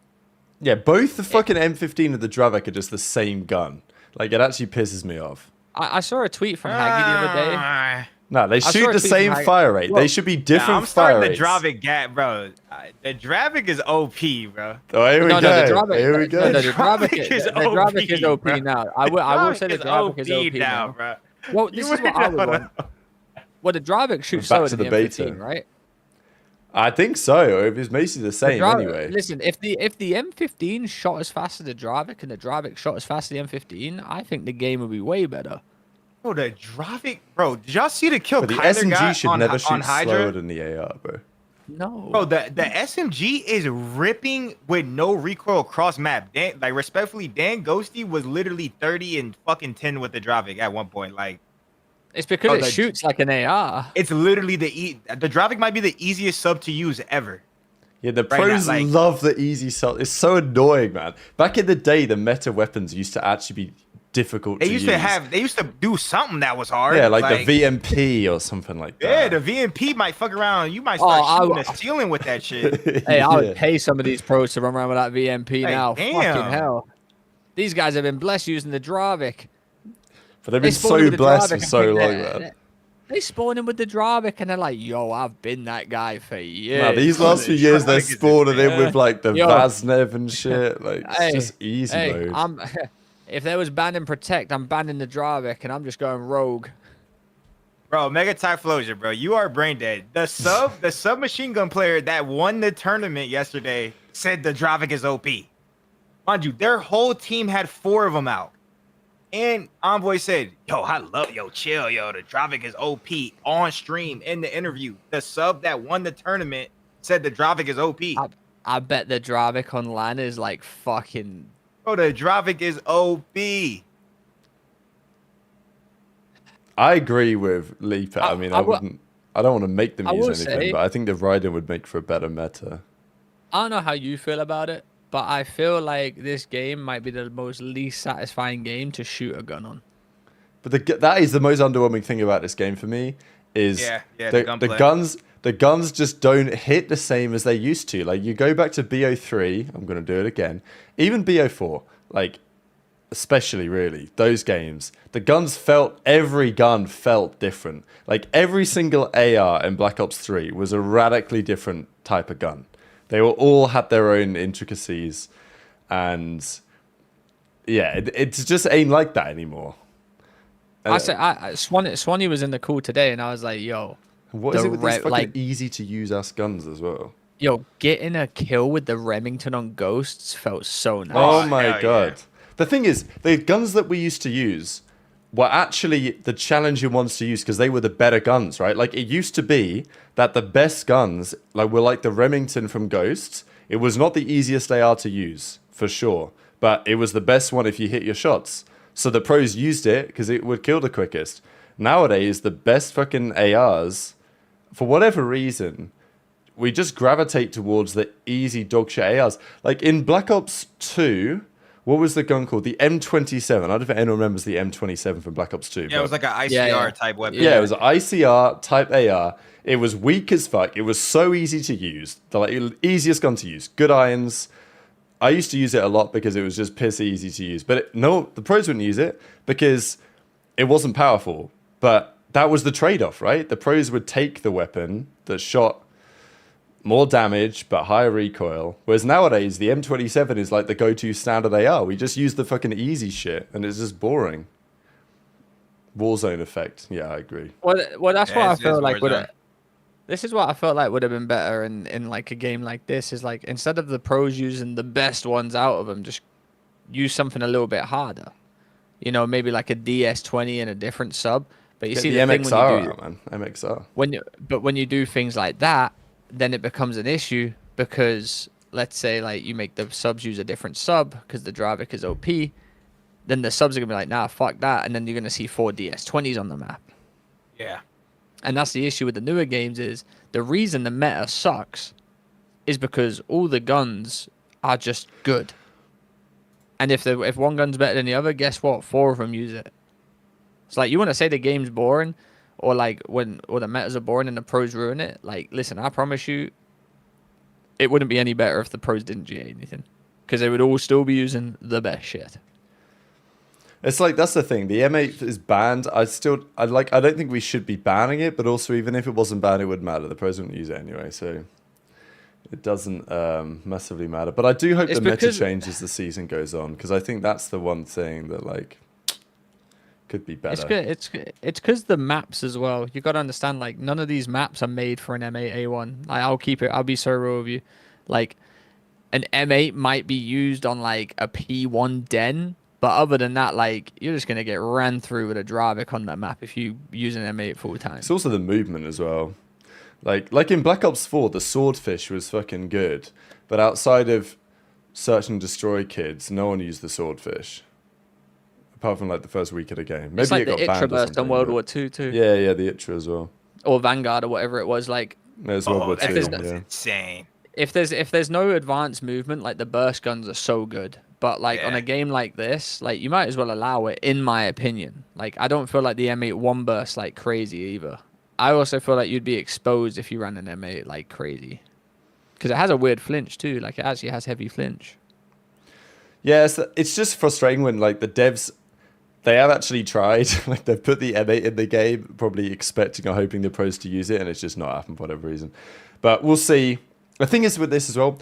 Yeah, both the fucking M15 and the Dravik are just the same gun. Like, it actually pisses me off. I saw a tweet from Haggy the other day. No, they saw shoot a the tweet same from Hag- fire rate. Well, They should be Nah, different I'm fire starting the rates. Dravik gap, bro. The Dravik is OP, bro. Oh, here we No, go. the Dravik, Here we go. No, the Dravik is, The the Dravik is OP bro. now. I will say the Dravik is OP now, now. bro. Well, this is what I would want. Well, the Dravik shoots Back slower to than the the beta. M15, right? I think so. It was basically the same anyway. Listen, if the M15 shot as fast as the Dravik and the Dravik shot as fast as the M15, I think the game would be way better. Bro, the Dravik, bro. Did y'all see the kill But the Kyler got SMG should on, never on shoot Hydra? slower than the AR, bro. No. Bro, the SMG is ripping with no recoil cross map. Dan, like respectfully, Dan Ghosty was literally 30 and fucking 10 with the Dravik at one point. Like It's because Oh, it the- shoots like an AR. it's literally the Dravik might be the easiest sub to use ever. Yeah, the Right now, pros like- love the easy salt. It's so annoying, man. Back in the day, the meta weapons used to actually be difficult They to used use. they used to do something that was hard. Yeah, like the VMP or something like Yeah, that. the VMP might fuck around. You might Oh, start I- shooting the ceiling with that shit. Hey, I would Yeah. pay some of these pros to run around with that VMP Hey, now. damn. Fucking hell. These guys have been blessed using the Dravik. But they've They been spawn so with the blessed Dravik for and so think long, they're- man. They spawn in with the Dravik and they're like, yo, I've been that guy for years. Nah, these last few the years, they're Dravik is spawning in insane. with like the Yo. Vaznev and shit. Like, it's Hey, just easy hey, mode. if there was ban and protect, I'm banning the Dravik and I'm just going rogue. Bro, Mega Typhlosion, bro. You are brain dead. The submachine gun player that won the tournament yesterday said the Dravik is OP. Mind you, their whole team had 4 of them out. And Envoy said, chill, yo. The Dravik is OP on stream in the interview. The sub that won the tournament said the Dravik is OP. I bet the Dravik online is like fucking. Bro, the Dravik is OP. I agree with Leaper. I mean, I will- wouldn't. I don't want to make them I use will anything, say- but I think the Raiden would make for a better meta. I don't know how you feel about it, but I feel like this game might be the most least satisfying game to shoot a gun on. But that is the most underwhelming thing about this game for me is Yeah, the the gunplay. guns just don't hit the same as they used to. Like, you go back to BO3, I'm going to do it again, even BO4, like, especially really, those games, every gun felt different. Like, every single AR in Black Ops 3 was a radically different type of gun. They all had their own intricacies, and yeah, it's just ain't like that anymore. Swanee was in the call today, and I was like, "Yo, What is the it with these fucking like- easy to use ass guns as well? yo, getting a kill with the Remington on Ghosts felt so nice." Oh Oh, my hell god. yeah. The thing is, the guns that we used to use were actually the challenging ones to use because they were the better guns, right? Like, it used to be that the best guns were like the Remington from Ghosts. It was not the easiest AR to use, for sure, but it was the best one if you hit your shots. So the pros used it because it would kill the quickest. Nowadays, the best fucking ARs, for whatever reason, we just gravitate towards the easy dogshit ARs. Like in Black Ops 2, what was the gun called? The M27. I don't know if anyone remembers the M27 from Black Ops 2. Yeah, it was like an ICR type weapon. Yeah, it was an ICR type AR. It was weak as fuck. It was so easy to use. The easiest gun to use. Good irons. I used to use it a lot because it was just piss easy to use. But the pros wouldn't use it because it wasn't powerful. But that was the trade-off, right? The pros would take the weapon that shot more damage but higher recoil. Whereas nowadays, the M27 is like the go-to standard AR. We just use the fucking easy shit, and it's just boring. Warzone effect. Yeah, I agree. Well, that's what I feel like this is what I felt like would have been better in like a game like this, is like, instead of the pros using the best ones out of them, just use something a little bit harder. You know, maybe like a DS20 in a different sub. But you see the thing MXR when you do, out, man. MXR. When you do things like that, then it becomes an issue because let's say like you make the subs use a different sub because the Dravik is OP, then the subs are gonna be like, nah, fuck that, and then you're gonna see 4 DS20s on the map. Yeah. And that's the issue with the newer games, is the reason the meta sucks is because all the guns are just good. And if one gun's better than the other, guess what? 4 of them use it. It's like, you want to say the game's boring, or like or the metas are boring and the pros ruin it. Like, listen, I promise you, it wouldn't be any better if the pros didn't GA anything, because they would all still be using the best shit. It's like, that's the thing. The M8 is banned. I don't think we should be banning it, but also even if it wasn't banned, it wouldn't matter. The pros wouldn't use it anyway, so it doesn't massively matter. But I do hope the meta changes as the season goes on, because I think that's the one thing that like could be better. It's because the maps as well. You got to understand, like, none of these maps are made for an M8A1. I'll be so real with you. Like, an M8 might be used on like a P1 den, but other than that, like, you're just gonna get ran through with a Dravik on that map if you use an M8 full time. It's also the movement as well. Like in Black Ops 4, the swordfish was fucking good, but outside of search and destroy kids, no one used the swordfish. Apart from like the first week of the game. Maybe it's like it got the banned Itra burst on World War II too. Yeah, the Itra as well. Or Vanguard or whatever it was. Like, there's World War II. That's insane. If there's no advanced movement, like, the burst guns are so good. But like on a game like this, like, you might as well allow it, in my opinion. Like, I don't feel like the M8 one burst like crazy either. I also feel like you'd be exposed if you ran an M8 like crazy, because it has a weird flinch too. Like, it actually has heavy flinch. Yeah, it's just frustrating when like the devs, they have actually tried. Like, they've put the M8 in the game, probably expecting or hoping the pros to use it, and it's just not happened for whatever reason. But we'll see. The thing is with this as well,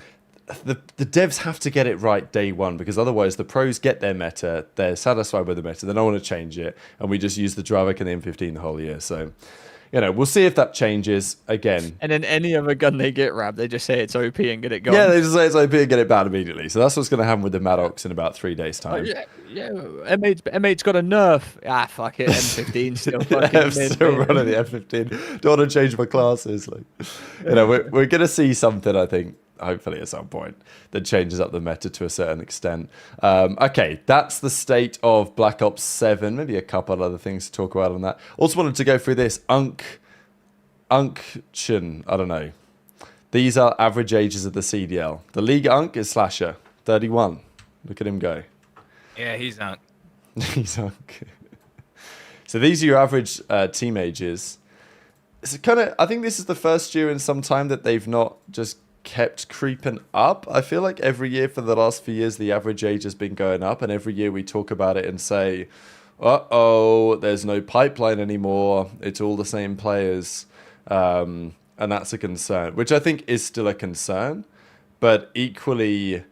the devs have to get it right day one, because otherwise the pros get their meta, they're satisfied with the meta, they don't want to change it, and we just use the Dravik and the M15 the whole year. So, you know, we'll see if that changes again. And then any other gun they get, Rab, they just say it's OP and get it going. Yeah, they just say it's OP and get it banned immediately. So that's what's going to happen with the Maddox in about 3 days' time. Oh, yeah. M8's got a nerf. Ah, fuck it. M15 still fucking I'm still running the M15. Don't want to change my classes. Like, you know, we're going to see something, I think, hopefully at some point, that changes up the meta to a certain extent. Okay, that's the state of Black Ops 7. Maybe a couple of other things to talk about on that. Also wanted to go through this. Unction, I don't know. These are average ages of the CDL. The League Unk is Slasher, 31. Look at him go. Yeah, he's Unk. He's Unk. So these are your average team ages. It's kind of, I think this is the first year in some time that they've not just kept creeping up. I feel like every year for the last few years, the average age has been going up, and every year we talk about it and say, uh-oh, there's no pipeline anymore. It's all the same players. And that's a concern, which I think is still a concern, but equally,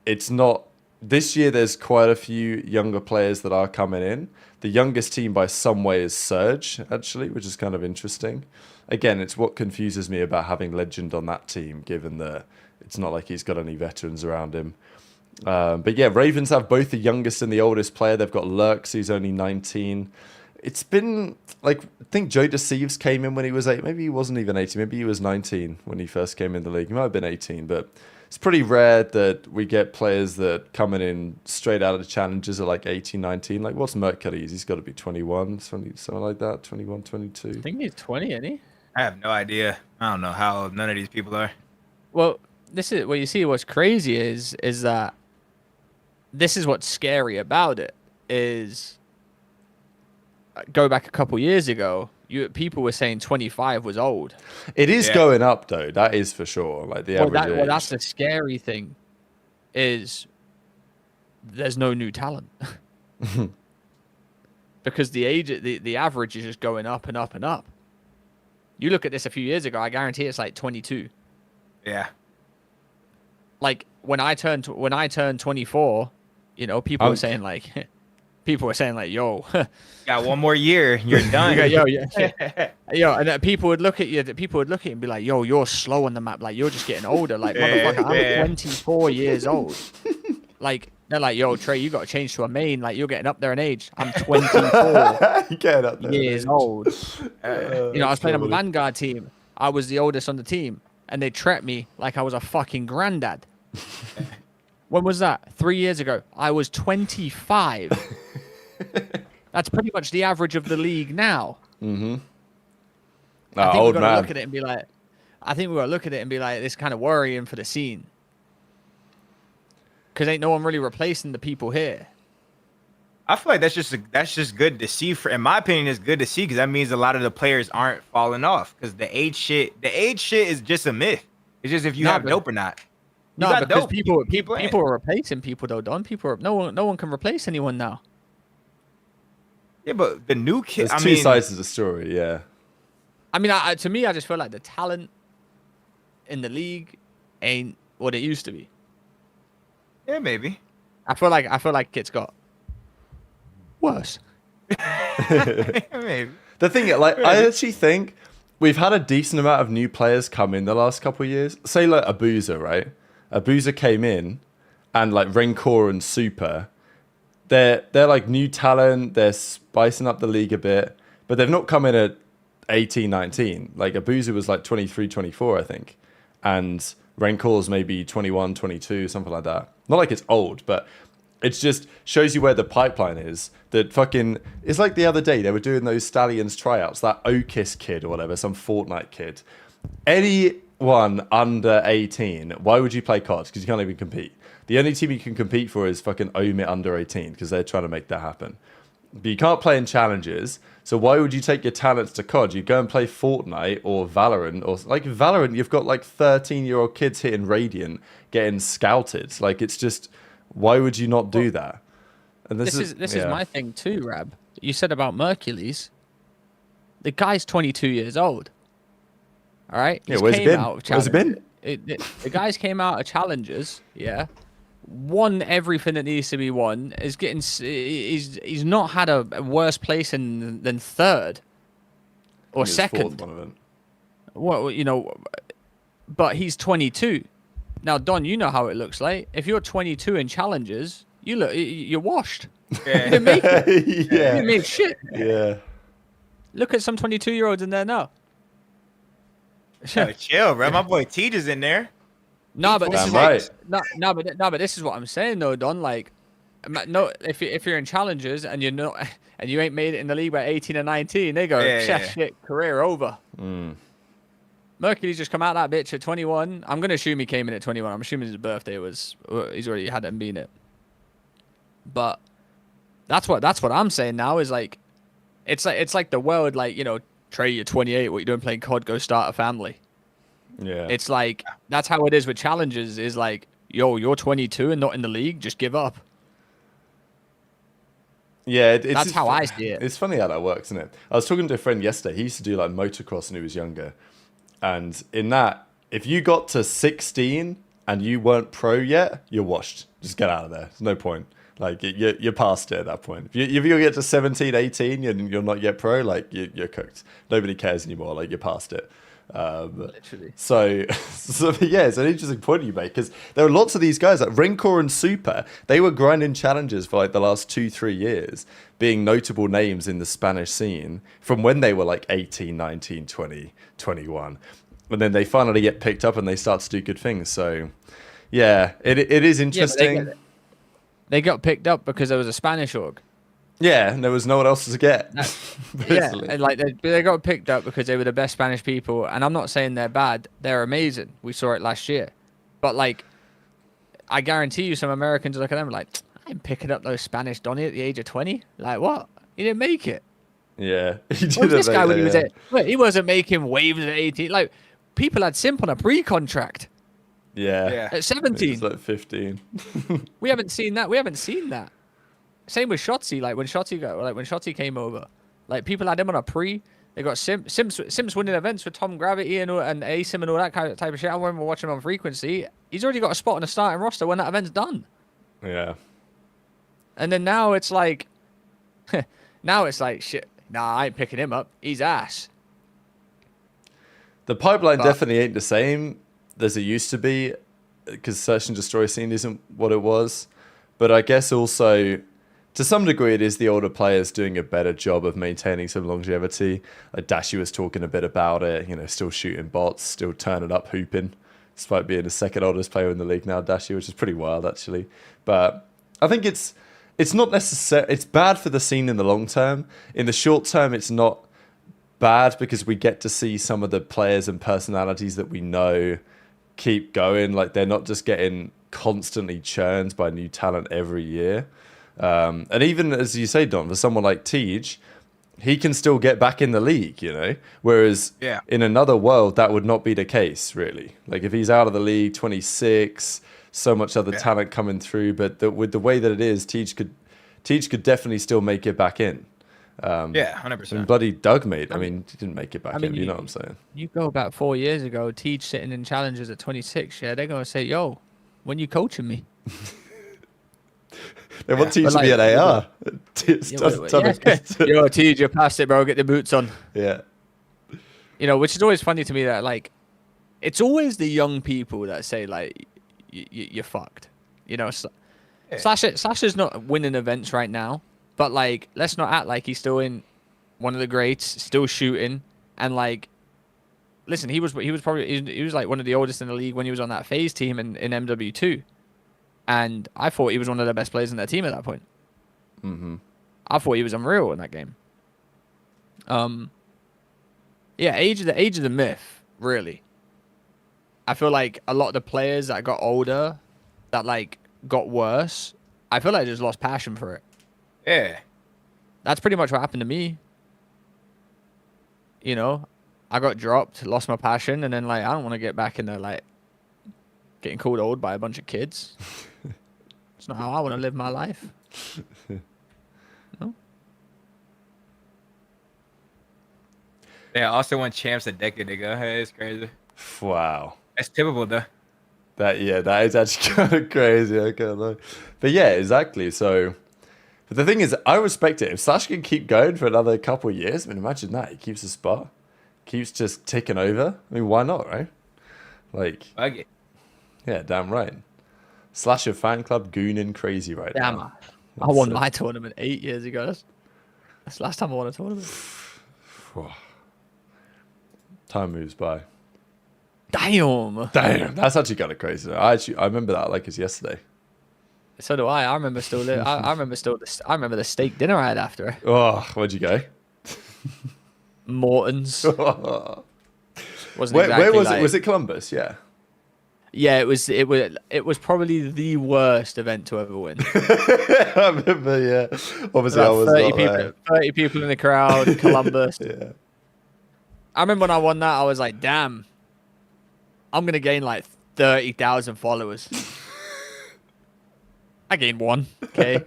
it's not. This year, there's quite a few younger players that are coming in. The youngest team by some way is Surge, actually, which is kind of interesting. Again, it's what confuses me about having Legend on that team, given that it's not like he's got any veterans around him. But yeah, Ravens have both the youngest and the oldest player. They've got Lurks, who's only 19. It's been like, I think Joe Deceives came in when he was 8. Maybe he wasn't even 18. Maybe he was 19 when he first came in the league. He might have been 18, but it's pretty rare that we get players that coming in straight out of the challenges are like 18, 19. Like, what's Mercury's? He's got to be 21, something like that. 21, 22. I think he's 20, isn't he? I have no idea. I don't know how old none of these people are. Well, this is what you see. What's crazy is that this is what's scary about it. Is go back a couple years ago, people were saying 25 was old. It is going up though. That is for sure. Like the average age. Well, that's the scary thing. Is there's no new talent because the average is just going up and up and up. You look at this a few years ago, I guarantee it's like 22. Yeah. Like when I turned 24, you know, people were saying like, yo, got one more year, you're done. yo, and people would look at you. People would look at you and be like, yo, you're slow on the map. Like you're just getting older. Like motherfucker, I'm 24 years old. Like they're like, yo, Trey, you got to change to a main. Like you're getting up there in age. I'm 24 years old. You know, I was playing on a Vanguard team. I was the oldest on the team, and they treat me like I was a fucking granddad. When was that? 3 years ago. I was 25. That's pretty much the average of the league now. Mm-hmm. I think we've got to look at it and be like, this kind of worrying for the scene. Because ain't no one really replacing the people here. I feel like that's just good to see. In my opinion, it's good to see because that means a lot of the players aren't falling off. Because the age shit is just a myth. It's just if you have dope or not. No, because people are replacing people though. No one can replace anyone now. Yeah, but the new kids. There's two sides of the story. Yeah. I mean, to me, I just feel like the talent in the league ain't what it used to be. Yeah, maybe. I feel like it's got worse. Maybe. The thing, like, I actually think we've had a decent amount of new players come in the last couple of years. Say like Abuza, right? Abuza came in, and like Rancor and Super, they're like new talent. They're spicing up the league a bit, but they've not come in at 18, 19. Like Abuza was like 23, 24, I think, and Rancor's maybe 21, 22, something like that. Not like it's old, but it just shows you where the pipeline is. That fucking, it's like the other day they were doing those Stallions tryouts. That Okis kid or whatever, some Fortnite kid. Anyone under 18, why would you play COD? Because you can't even compete. The only team you can compete for is fucking Omit under 18 because they're trying to make that happen. But you can't play in challenges, so why would you take your talents to COD? You go and play Fortnite or Valorant, or like Valorant, you've got like 13-year-old kids hitting Radiant, getting scouted. Like it's just, why would you not do that? And this is my thing too, Rab. You said about Mercules. The guy's 22 years old. All right. Yeah, where's it been? Where's it been? The guys came out of challenges. Yeah. Won everything that needs to be won. He's not had a worse place than third or second. One of them. Well, you know, but he's 22. Now, Don, you know how it looks like. If you're 22 in challenges, you're washed. Yeah. You didn't make it. Yeah. You didn't make shit. Yeah. Look at some 22-year-olds in there now. Chill, bro. My boy Tejas in there. No, but this is right. but this is what I'm saying though, Don. Like, no, if you're in challenges and you're not, and you ain't made it in the league by 18 or 19, they go, shit, career over. Mercury's just come out that bitch at 21. I'm gonna assume he came in at 21. I'm assuming his birthday was he's already had it and been it. But that's what I'm saying now is like, it's like the world, like, you know, Trey, you're 28. What you doing playing COD? Go start a family. Yeah. It's like, that's how it is with challenges, is like, yo, you're 22 and not in the league, just give up. Yeah, that's how I see it. It's funny how that works, isn't it? I was talking to a friend yesterday. He used to do like motocross when he was younger. And in that, if you got to 16 and you weren't pro yet, you're washed. Just get out of there. There's no point. Like, you're past it at that point. If you get to 17, 18 and you're not yet pro, like, you're cooked. Nobody cares anymore. Like, you're past it. Literally. So yeah, it's an interesting point you make because there are lots of these guys like Rincor and Super. They were grinding challenges for like the last 2-3 years, being notable names in the Spanish scene from when they were like 18, 19, 20, 21. And then they finally get picked up and they start to do good things. So yeah, it is interesting. Yeah, they got picked up because there was a Spanish org. Yeah, and there was no one else to get. Yeah, and like they got picked up because they were the best Spanish people, and I'm not saying they're bad; they're amazing. We saw it last year, but like, I guarantee you, some Americans look at them like, "I'm picking up those Spanish Donny at the age of 20. Like, what? He didn't make it." Yeah, he What was did this guy when he was he wasn't making waves at 18. Like, people had Simp on a pre-contract. Yeah. At 17. It's like 15. We haven't seen that. We haven't seen that. Same with Shotzi. Like when Shotzi came over, like people had him on a pre. They got Simps winning events with Tom Gravity and ASIM and all that kind of type of shit. I remember watching him on Frequency. He's already got a spot on the starting roster when that event's done. Yeah. And then now it's like, shit. Nah, I ain't picking him up. He's ass. The pipeline definitely ain't the same as it used to be because Search and Destroy scene isn't what it was. But I guess also, to some degree, it is the older players doing a better job of maintaining some longevity. Like Dashy was talking a bit about it, you know, still shooting bots, still turning up, hooping, despite being the second oldest player in the league now, Dashy, which is pretty wild, actually. But I think it's not necessary. It's bad for the scene in the long term. In the short term, it's not bad because we get to see some of the players and personalities that we know keep going. Like they're not just getting constantly churned by new talent every year. And even as you say, Don, for someone like Tej, he can still get back in the league, you know? Whereas in another world, that would not be the case, really. Like if he's out of the league, 26, so much other talent coming through. But with the way that it is, Tej could definitely still make it back in. 100%. And bloody Doug made. I mean, he didn't make it back in. You know what I'm saying? You go about 4 years ago, Tej sitting in challenges at 26. Yeah, they're gonna say, "Yo, when you coaching me?" They want Tej to be an AR. Yo, Tej, you're past it, bro. Get the boots on. Yeah. You know, which is always funny to me that like, it's always the young people that say like, "You're fucked." You know, Slasher's not winning events right now. But like, let's not act like he's still in one of the greats, still shooting, and like, listen, he was like one of the oldest in the league when he was on that FaZe team in MW2, and I thought he was one of the best players in their team at that point. Mm-hmm. I thought he was unreal in that game. Yeah, age of the myth, really. I feel like a lot of the players that got older, that like got worse, I feel like they just lost passion for it. Yeah. That's pretty much what happened to me. You know, I got dropped, lost my passion, and then like I don't want to get back into like getting called old by a bunch of kids. It's not how I want to live my life. No. Yeah, Austin won champs a decade ago. Hey, it's crazy. Wow. That's typical though. That is actually kind of crazy. I can't lie. But yeah, exactly. So. But the thing is, I respect it. If Slash can keep going for another couple of years, I mean, imagine that. He keeps his spot. Keeps just ticking over. I mean, why not, right? Like, Okay. Yeah, damn right. Slasher fan club gooning crazy right now. Damn, I won my tournament 8 years ago. That's the last time I won a tournament. Time moves by. Damn, that's actually kind of crazy. I remember that like it's yesterday. So do I. I remember I remember the steak dinner I had after. Oh, where'd you go? Morton's. Where was it? Was it Columbus? Yeah. Yeah, it was probably the worst event to ever win. I remember, yeah. Obviously, I was 30 people in the crowd, Columbus. Yeah. I remember when I won that, I was like, damn, I'm going to gain like 30,000 followers. I gained 1, okay?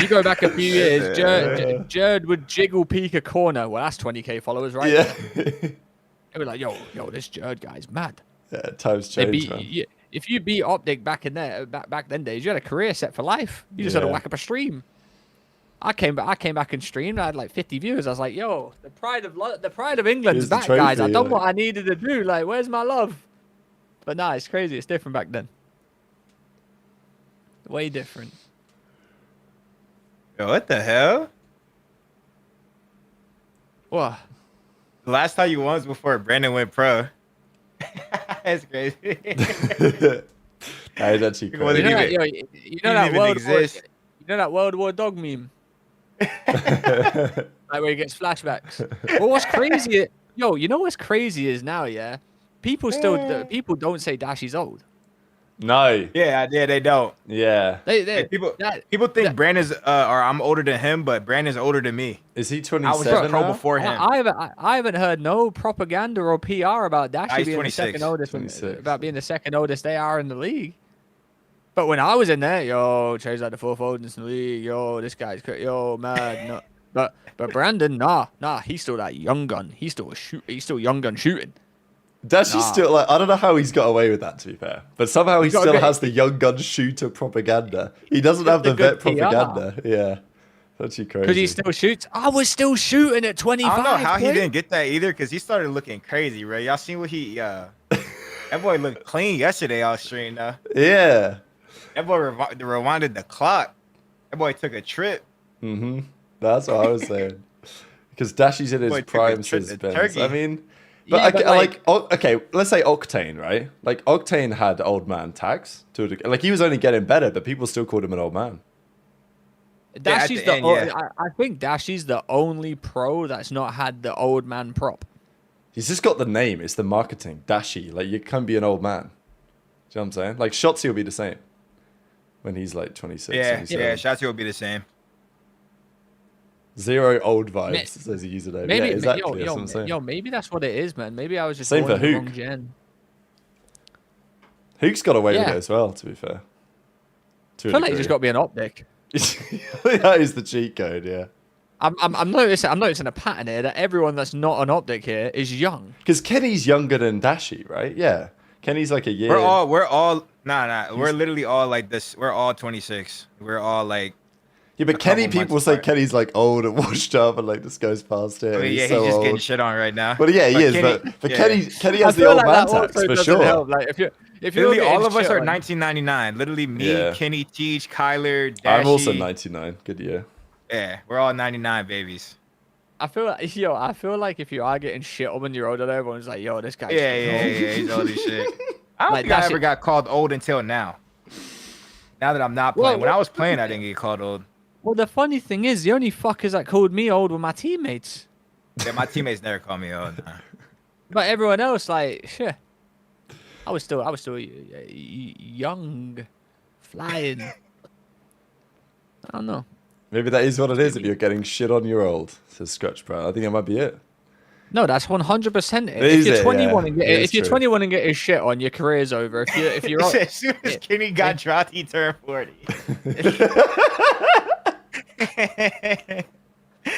You go back a few years, Jerd would jiggle peek a corner. Well, that's 20k followers, right? Yeah. They'd be like, yo, this Jerd guy's mad. Yeah, times change, man. If you beat OpTic back then days, you had a career set for life. You just had to whack up a stream. I came back and streamed. I had like 50 viewers. I was like, yo, the pride of England's Here's the back, guys. I trophy, done like- what I needed to do. Like, where's my love? But nah, it's crazy. It's different back then. Way different. Yo, what the hell? What? The last time you won was before Brandon went pro. That's crazy. That is actually Well, crazy. You know didn't that, even- yo, you didn't know that even World War, exist. you know that World War dog meme? Like where he gets flashbacks. Well, what's crazy? Yo, you know what's crazy is now, yeah? People don't say Dashy's old. No. Yeah, they don't. Yeah. They Hey, people think that- Brandon's or I'm older than him, but Brandon's older than me. Is he I was 27 pro now? before him. I haven't heard no propaganda or PR about Dashy He's being the 26. second oldest, 26. about being the second oldest they are in the league. But when I was in there, yo, Trey's like the fourth oldest in the league. Yo, this guy's yo mad. No. But Brandon, nah, he's still that young gun. He's still young gun shooting. Dashy's Nah. still like, I don't know how he's got away with that, to be fair. But somehow he He's got a still great- has the young gun shooter propaganda. He doesn't have the The good vet PR. propaganda. Yeah. That's actually crazy. Because he still shoots. I was still shooting at 25. I don't know how he kid. didn't get that either, because he started looking crazy, bro. Y'all seen what he that boy looked clean yesterday on stream though. Yeah. That boy rewinded the clock. That boy took a trip. Mm-hmm. That's what I was saying. Because Dashy's in his Boy took a prime trip since to Benz. Turkey. I mean, but, Yeah, but okay, let's say Octane, right? Like Octane had old man tags to a degree. Like he was only getting better, but people still called him an old man. Dashy's the end, yeah. I think Dashy's the only pro that's not had the old man prop. He's just got the name. It's the marketing. Dashy. Like you can be an old man. Do you know what I'm saying? Like Shotzi will be the same when he's like 26. Yeah, 27. Shotzi will be the same. Zero old vibes, says the username. Maybe, yeah, exactly. That's what I'm saying. yo, maybe that's what it is, man. Maybe I was just Same born for in the wrong Hook. gen. Hook's got away with Yeah. it as well, to be fair. To I a feel like you degree. just got to be an OpTic. That is the cheat code, yeah. I'm noticing a pattern here that everyone that's not an OpTic here is young. Because Kenny's younger than Dashy, right? Yeah. Kenny's like a year. We're all we're literally all like this. We're all 26. We're all like Yeah, but a Kenny, couple people months say apart. Kenny's like old and washed up and like this goes past it. I mean, he's yeah, so he's just old. getting shit on right now. But yeah, he But is. Kenny- But yeah. Kenny I has the feel old like man that tax also for doesn't sure. help. Like if you're Literally, all getting of us shit are on- 1999. Literally, me, Yeah. Kenny, Teach, Kyler, Dashy. I'm also 99. Good year. Yeah, we're all 99 babies. I feel like if you are getting shit on when you're older, everyone's like, yo, this guy's Yeah, old. he's old as shit. I don't Like, think I that ever shit- got called old until now. Now that I'm not playing. When I was playing, I didn't get called old. Well, the funny thing is, the only fuckers that called me old were my teammates. Yeah, my teammates never called me old. Nah. But everyone else, like, shit. I was still young, flying. I don't know. Maybe that is what it is if you're getting shit on, you're old, says Scratch Bro. I think that might be it. No, that's 100% it. Is If you're it? 21 Yeah, and it is if you're true. 21 and getting shit on, your career's over. If you're old, As soon as Kenny got dropped, he turned 40.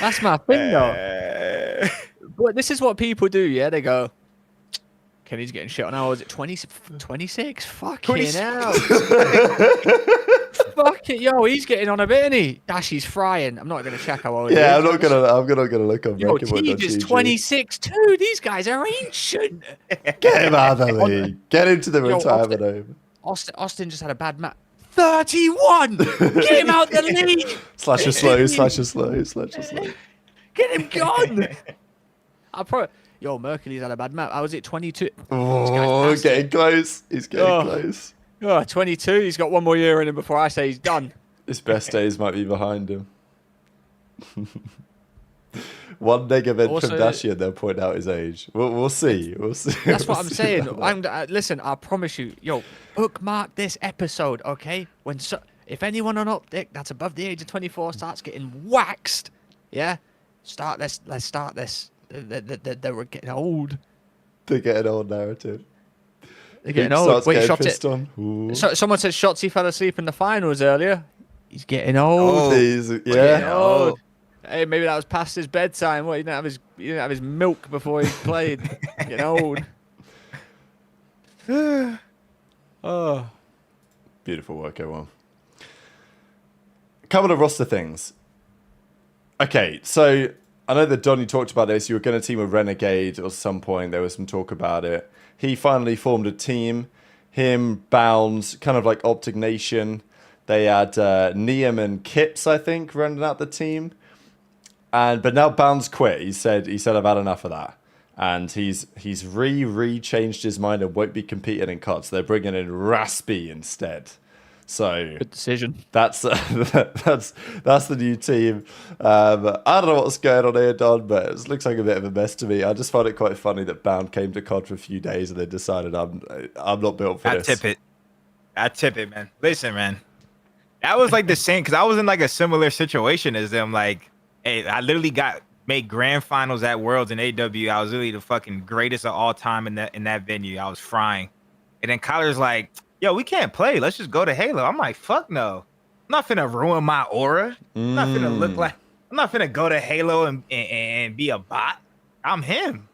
that's my thing though. But this is what people do, yeah? They go, Kenny's getting shit on. How was it? 26? Fucking hell. Fuck it, yo, he's getting on a bit, isn't he? Dashy's frying. I'm not going to check how old he Yeah, is. I'm not gonna look on Yo, Breaking Teej is 26 too. These guys are ancient. Get him out of the league. Get him to the Yo, retirement home. Austin just had a bad map. 31! Get him out the league! Slash a slow, slash a slow, slash a slow. Get him gone! Yo, Mercury's had a bad map. How was it? 22? Oh, nasty. getting close. He's getting Oh. close. Oh, 22. He's got one more year in him before I say he's done. His best days might be behind him. One neg event Also- from Dashy and they'll point out his age. We'll see. We'll see. That's We'll what I'm see saying. about that. Listen, I promise you. Yo, bookmark this episode, okay? If anyone on OpTic that's above the age of 24 starts getting waxed, yeah? Let's start this. They were getting old. They're getting old narrative. They're getting Luke old. starts Wait, getting Shotzi. pissed on. Ooh. So, someone said Shotzi fell asleep in the finals earlier. He's getting old. These- Getting yeah. old. Hey, maybe that was past his bedtime. What, he didn't have his milk before he played. Getting old. Oh. Beautiful work, everyone. A couple of roster things. Okay, so I know that Don, you talked about this. You were going to team with Renegade at some point. There was some talk about it. He finally formed a team. Him, Bounds, kind of like OpTic Nation. They had Neum and Kips, I think, running out the team. But now Bounds quit. He said I've had enough of that. And he's changed his mind and won't be competing in COD. So they're bringing in Raspy instead. So Good decision. that's the new team. I don't know what's going on here, Don, but it looks like a bit of a mess to me. I just found it quite funny that Bound came to COD for a few days and then decided I'm not built for this. I tip it, man. Listen, man, that was like the same because I was in like a similar situation as them. Like, hey, I literally made grand finals at Worlds in AW. I was really the fucking greatest of all time in that venue. I was frying, and then Kyler's like, yo, we can't play. Let's just go to Halo. I'm like, fuck no. I'm not finna ruin my aura. I'm not finna go to Halo and be a bot. I'm him.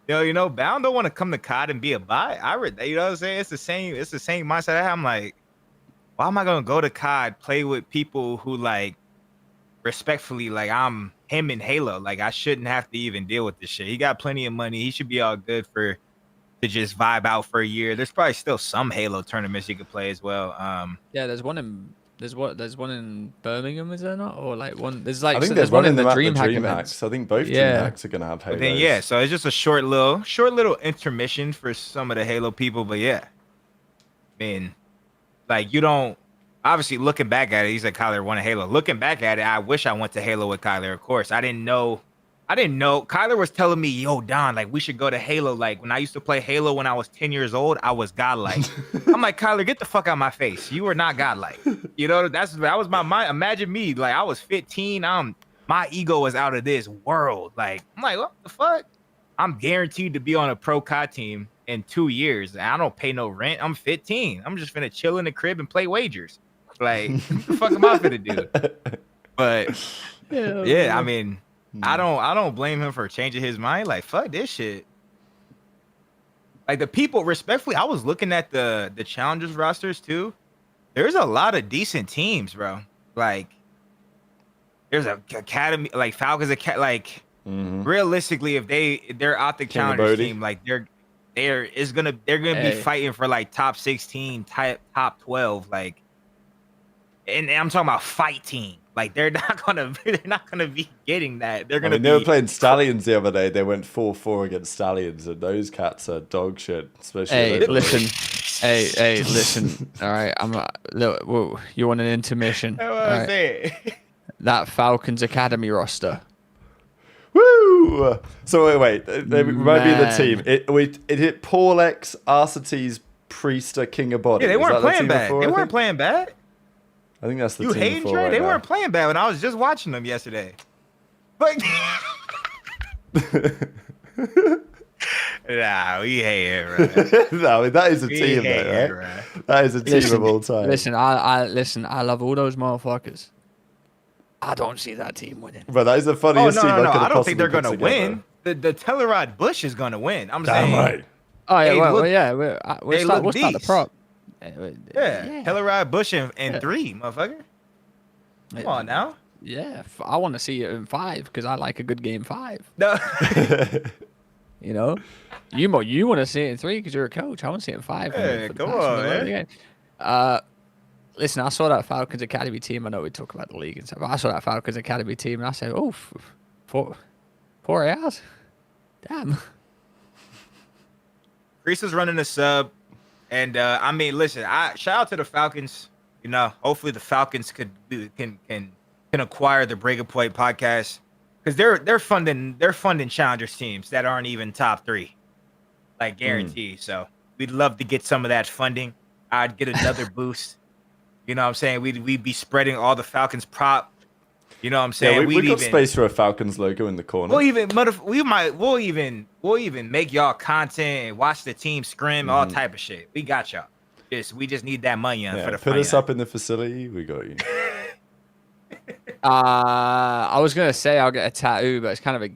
You know, Bound don't want to come to COD and be a bot. You know what I'm saying? It's the same mindset I have. I'm like, why am I gonna go to COD, play with people who like respectfully, like I'm him in Halo. Like I shouldn't have to even deal with this shit. He got plenty of money. He should be all good to just vibe out for a year. There's probably still some Halo tournaments you could play as well. Yeah, there's one in Birmingham, is there not? Or like one there's like I think there's one in the the Dream Hack Dream events. Hacks. I think both Dream Hacks are gonna have Halos. But then so it's just a short little intermission for some of the Halo people. But yeah, I mean, like you don't obviously looking back at it, he said Kyler won a Halo. Looking back at it, I wish I went to Halo with Kyler. Of course, I didn't know. Kyler was telling me, yo, Don, like we should go to Halo. Like when I used to play Halo when I was 10 years old, I was godlike. I'm like, Kyler, get the fuck out of my face. You were not godlike. You know, that was my mind. Imagine me, like I was 15. My ego was out of this world. Like, I'm like, what the fuck? I'm guaranteed to be on a pro COD team in 2 years. And I don't pay no rent. I'm 15. I'm just finna chill in the crib and play wagers. Like, what the fuck am I finna do? But yeah, I mean, I don't blame him for changing his mind. Like, fuck this shit. Like the people, respectfully, I was looking at the challengers rosters too. There's a lot of decent teams, bro. Like, there's a academy, like Falcons, realistically, if they're out the challengers team, like they're gonna be fighting for like top 16, top 12, like, and I'm talking about fight team. Like they're not gonna be getting that. They're gonna. They were playing Stallions the other day. They went 4-4 against Stallions, and those cats are dog shit. Especially listen. Hey, listen. All right, whoa, you want an intermission? That's what I'm saying. That Falcons Academy roster. Woo! So wait. They remind me of the team. It hit Paul X, Arcetes, Priester, King of Body. Yeah, they weren't playing bad. They weren't playing bad. I think that's the team. You hating Trey? Right they now. weren't playing bad when I was just watching them yesterday. But nah, we hate it, bro. No, that is a team, though, right? That is a team of all time. Listen, I love all those motherfuckers. I don't see that team winning. But that is the funniest team I don't think they're gonna win. The Tellerrod Bush is gonna win. I'm saying. Right. Oh yeah, we'll start the prop. Yeah. Tellerod Bush in 3, motherfucker. Come on now. Yeah, I want to see it in 5 because I like a good game 5. No. You know, you want to see it in 3 because you're a coach. I want to see it in 5. Hey, come on, man. Listen, I saw that Falcons Academy team. I know we talk about the league and stuff, but I saw that Falcons Academy team and I said, oh, 4 hours? Damn. Chris is running a sub. And I mean, listen, shout out to the Falcons. You know, hopefully the Falcons can acquire the Breaker Point podcast because they're funding challengers teams that aren't even top 3, like guaranteed. So we'd love to get some of that funding. I'd get another boost. You know what I'm saying? We'd be spreading all the Falcons prop. You know what I'm saying? Yeah, we got space for a Falcons logo in the corner. We'll even make y'all content and watch the team scrim, all type of shit. We got y'all. We just need that money for the put us up in the facility. We got you. I was gonna say I'll get a tattoo, but it's kind of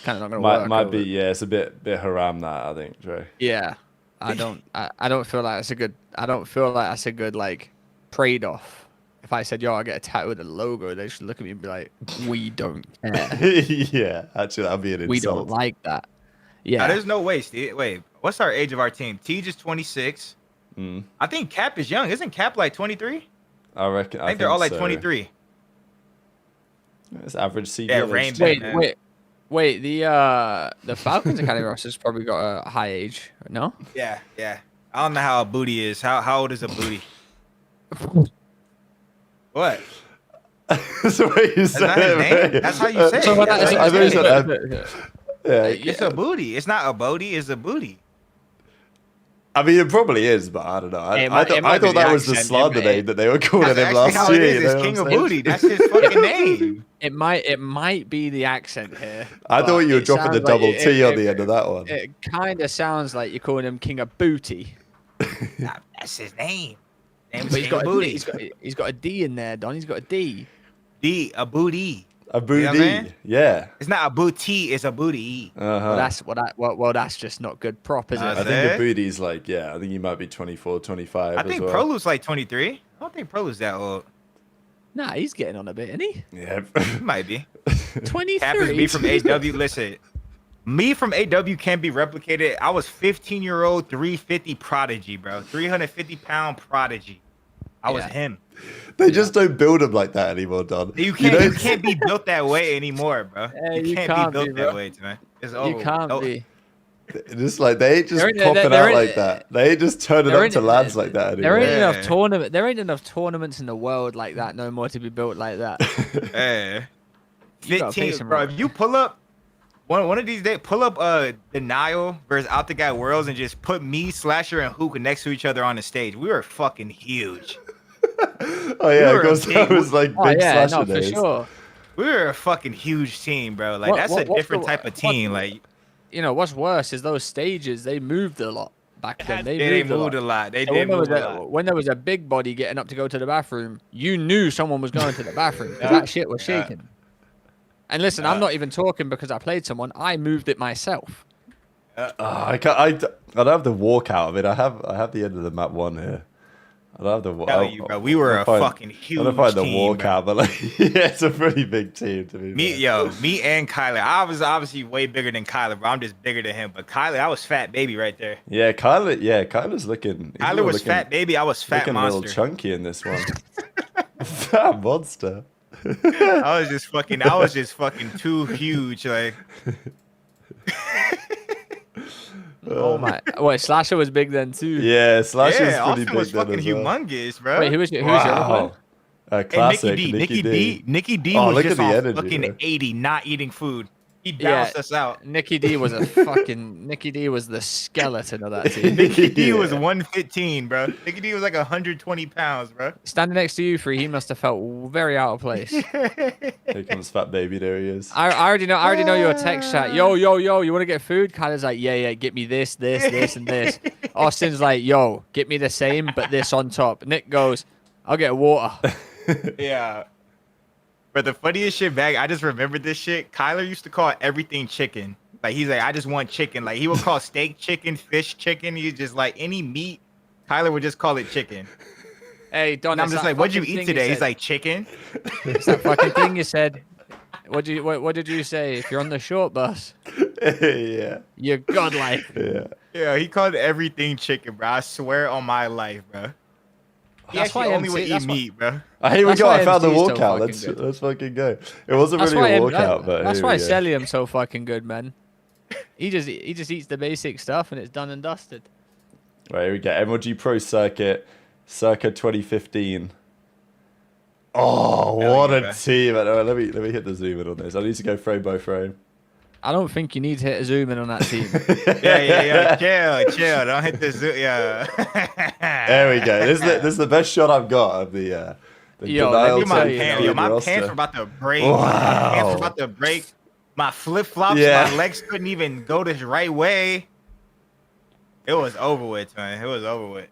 not gonna work. Might be, yeah. It's a bit haram that I think, Trey. Yeah, I don't feel like that's a good. I don't feel like that's a good like trade off. if I said, yo, I get a tattoo with a logo, they should look at me and be like, we don't care. Yeah, actually, that'd be an insult. We don't like that. Yeah. There's no way, Steve. Wait, what's our age of our team? Tej is 26. I think Cap is young. Isn't Cap like 23? I reckon. I think they're all like so. 23. It's average CDL. Yeah, Rain Wait. The Falcons Academy roster's probably got a high age, no? Yeah. I don't know how a booty is. How old is a booty? What? That's the way you Is say that his it. name? Mate. That's how you say it. So what That's that- how I you thought you say said it. that. Yeah, It's a booty. It's not a booty. It's a booty. I mean, it probably is, but I don't know. I might thought be the that was the accent, slander name that they were calling That's him actually how last it year. is. you know It's what King I'm of saying? Booty. That's his fucking name. It might be the accent here. I thought you were it dropping the sounds like double T on the end of that one. It kind of sounds like you're calling him King of Booty. Nah, that's his name. Name's But he's King got, of a, Booty. he's got a D in there, Don. He's got a D. A booty. A booty. You know what I mean? Yeah. It's not a booty. It's a booty. Uh-huh. That's just not good prop, is it? I think Fair. a booty's like, yeah, I think you might be 24, 25 I as think well. Prolu's like 23. I don't think Prolu's that old. Nah, he's getting on a bit, isn't he? Yeah. He might be. 23. Cap is me from AW. Listen, me from AW can't be replicated. I was 15-year-old 350 prodigy, bro. 350-pound prodigy. I was Yeah. him. They just don't build them like that anymore, Don. You know- can't be built that way anymore, bro. You you can't can't be built be, that bro. way, man. It's over. You can't Oh, be. Just like they ain't just They're in- popping they're out in- like that. They ain't just turning they're up in- to lads like that There anymore. ain't Yeah. enough tournament. There ain't enough tournaments in the world like that no more to be built like that. Yeah. You gotta pay 15, some bro. rent. If you pull up one of these days, pull up Denial versus OpTic Worlds and just put me, Slasher, and Hook next to each other on the stage. We were fucking huge. Oh yeah, We were of course a that big- was like Oh big yeah, slasher no, for days. sure. We were a fucking huge team, bro. Like that's a what's different the- type of what- team. Like You know what's worse is those stages. They moved a lot back then. they moved a lot. They So did move a a, lot. when there was a big body getting up to go to the bathroom, you knew someone was going to the bathroom because that shit was Yeah. shaking. And listen, I'm not even talking because I played someone. I moved it myself. I can't. I don't have the walkout of it. I have the end of the map one here. I don't have the. Tell you, bro, we were a fucking huge I don't find the team, bro. walkout, but like, yeah, it's a pretty big team to me. Me and Kyler. I was obviously way bigger than Kyler, but I'm just bigger than him. But Kyler, I was fat baby right there. Yeah, Kyler. Yeah, Kyler's looking. he's Kyler was looking, fat baby. I was fat looking a monster. little chunky in this one. Fat monster. I was just fucking too huge. Like Oh my! Wait, Slasher was big then too. Yeah, Slash is yeah, pretty Austin big was then fucking as well. humongous, bro. Wait, who's your other player? And Classic Nikki D. Nikki D Oh, was look at just the on energy, fucking bro. 80, not eating food. He Yeah. bounced us out. Nikki D was a fucking Nikki D was the skeleton of that team. Nikki D was Yeah. 115, bro. Nikki D was like 120 pounds, bro. Standing next to you three, he must have felt very out of place. Here comes Fat Baby. There he is. I already know your text chat. Yo, you want to get food? Kyler's like, yeah, get me this, and this. Austin's like, yo, get me the same, but this on top. Nick goes, I'll get water. Yeah. But the funniest shit back, I just remembered this shit. Kyler used to call everything chicken. Like he's like, I just want chicken. Like he would call steak chicken, fish chicken. He's just like any meat. Kyler would just call it chicken. Hey, Don, And I'm it's just that like, what'd you fucking eat thing today? He's said. like, chicken. It's that fucking thing you said. What did you say? If you're on the short bus, Yeah. you're godlike. Yeah. Yeah, he called everything chicken, bro. I swear on my life, bro. He That's actually why only would MC eat that's why- meat, bro. Here we That's go. why I found the MC is so walkout. fucking good. Let's fucking go. It wasn't That's really a why walkout, but that's here why we go. Celium's so fucking good, man. He just eats the basic stuff and it's done and dusted. Right, here we go. MLG Pro Circuit, circa 2015. Oh, Hell what yeah, a bro. team! Let me hit the zoom in on this. I need to go frame by frame. I don't think you need to hit a zoom in on that team. Yeah. Chill. Don't hit the zoo. Yeah. There we go. This is the best shot I've got of the Yo, denial let me My tell you, team pants, in yo, the my roster. pants were about to break. Wow. My pants were about to break. My flip flops, Yeah. my legs couldn't even go the right way. It was over with, man. It was over with.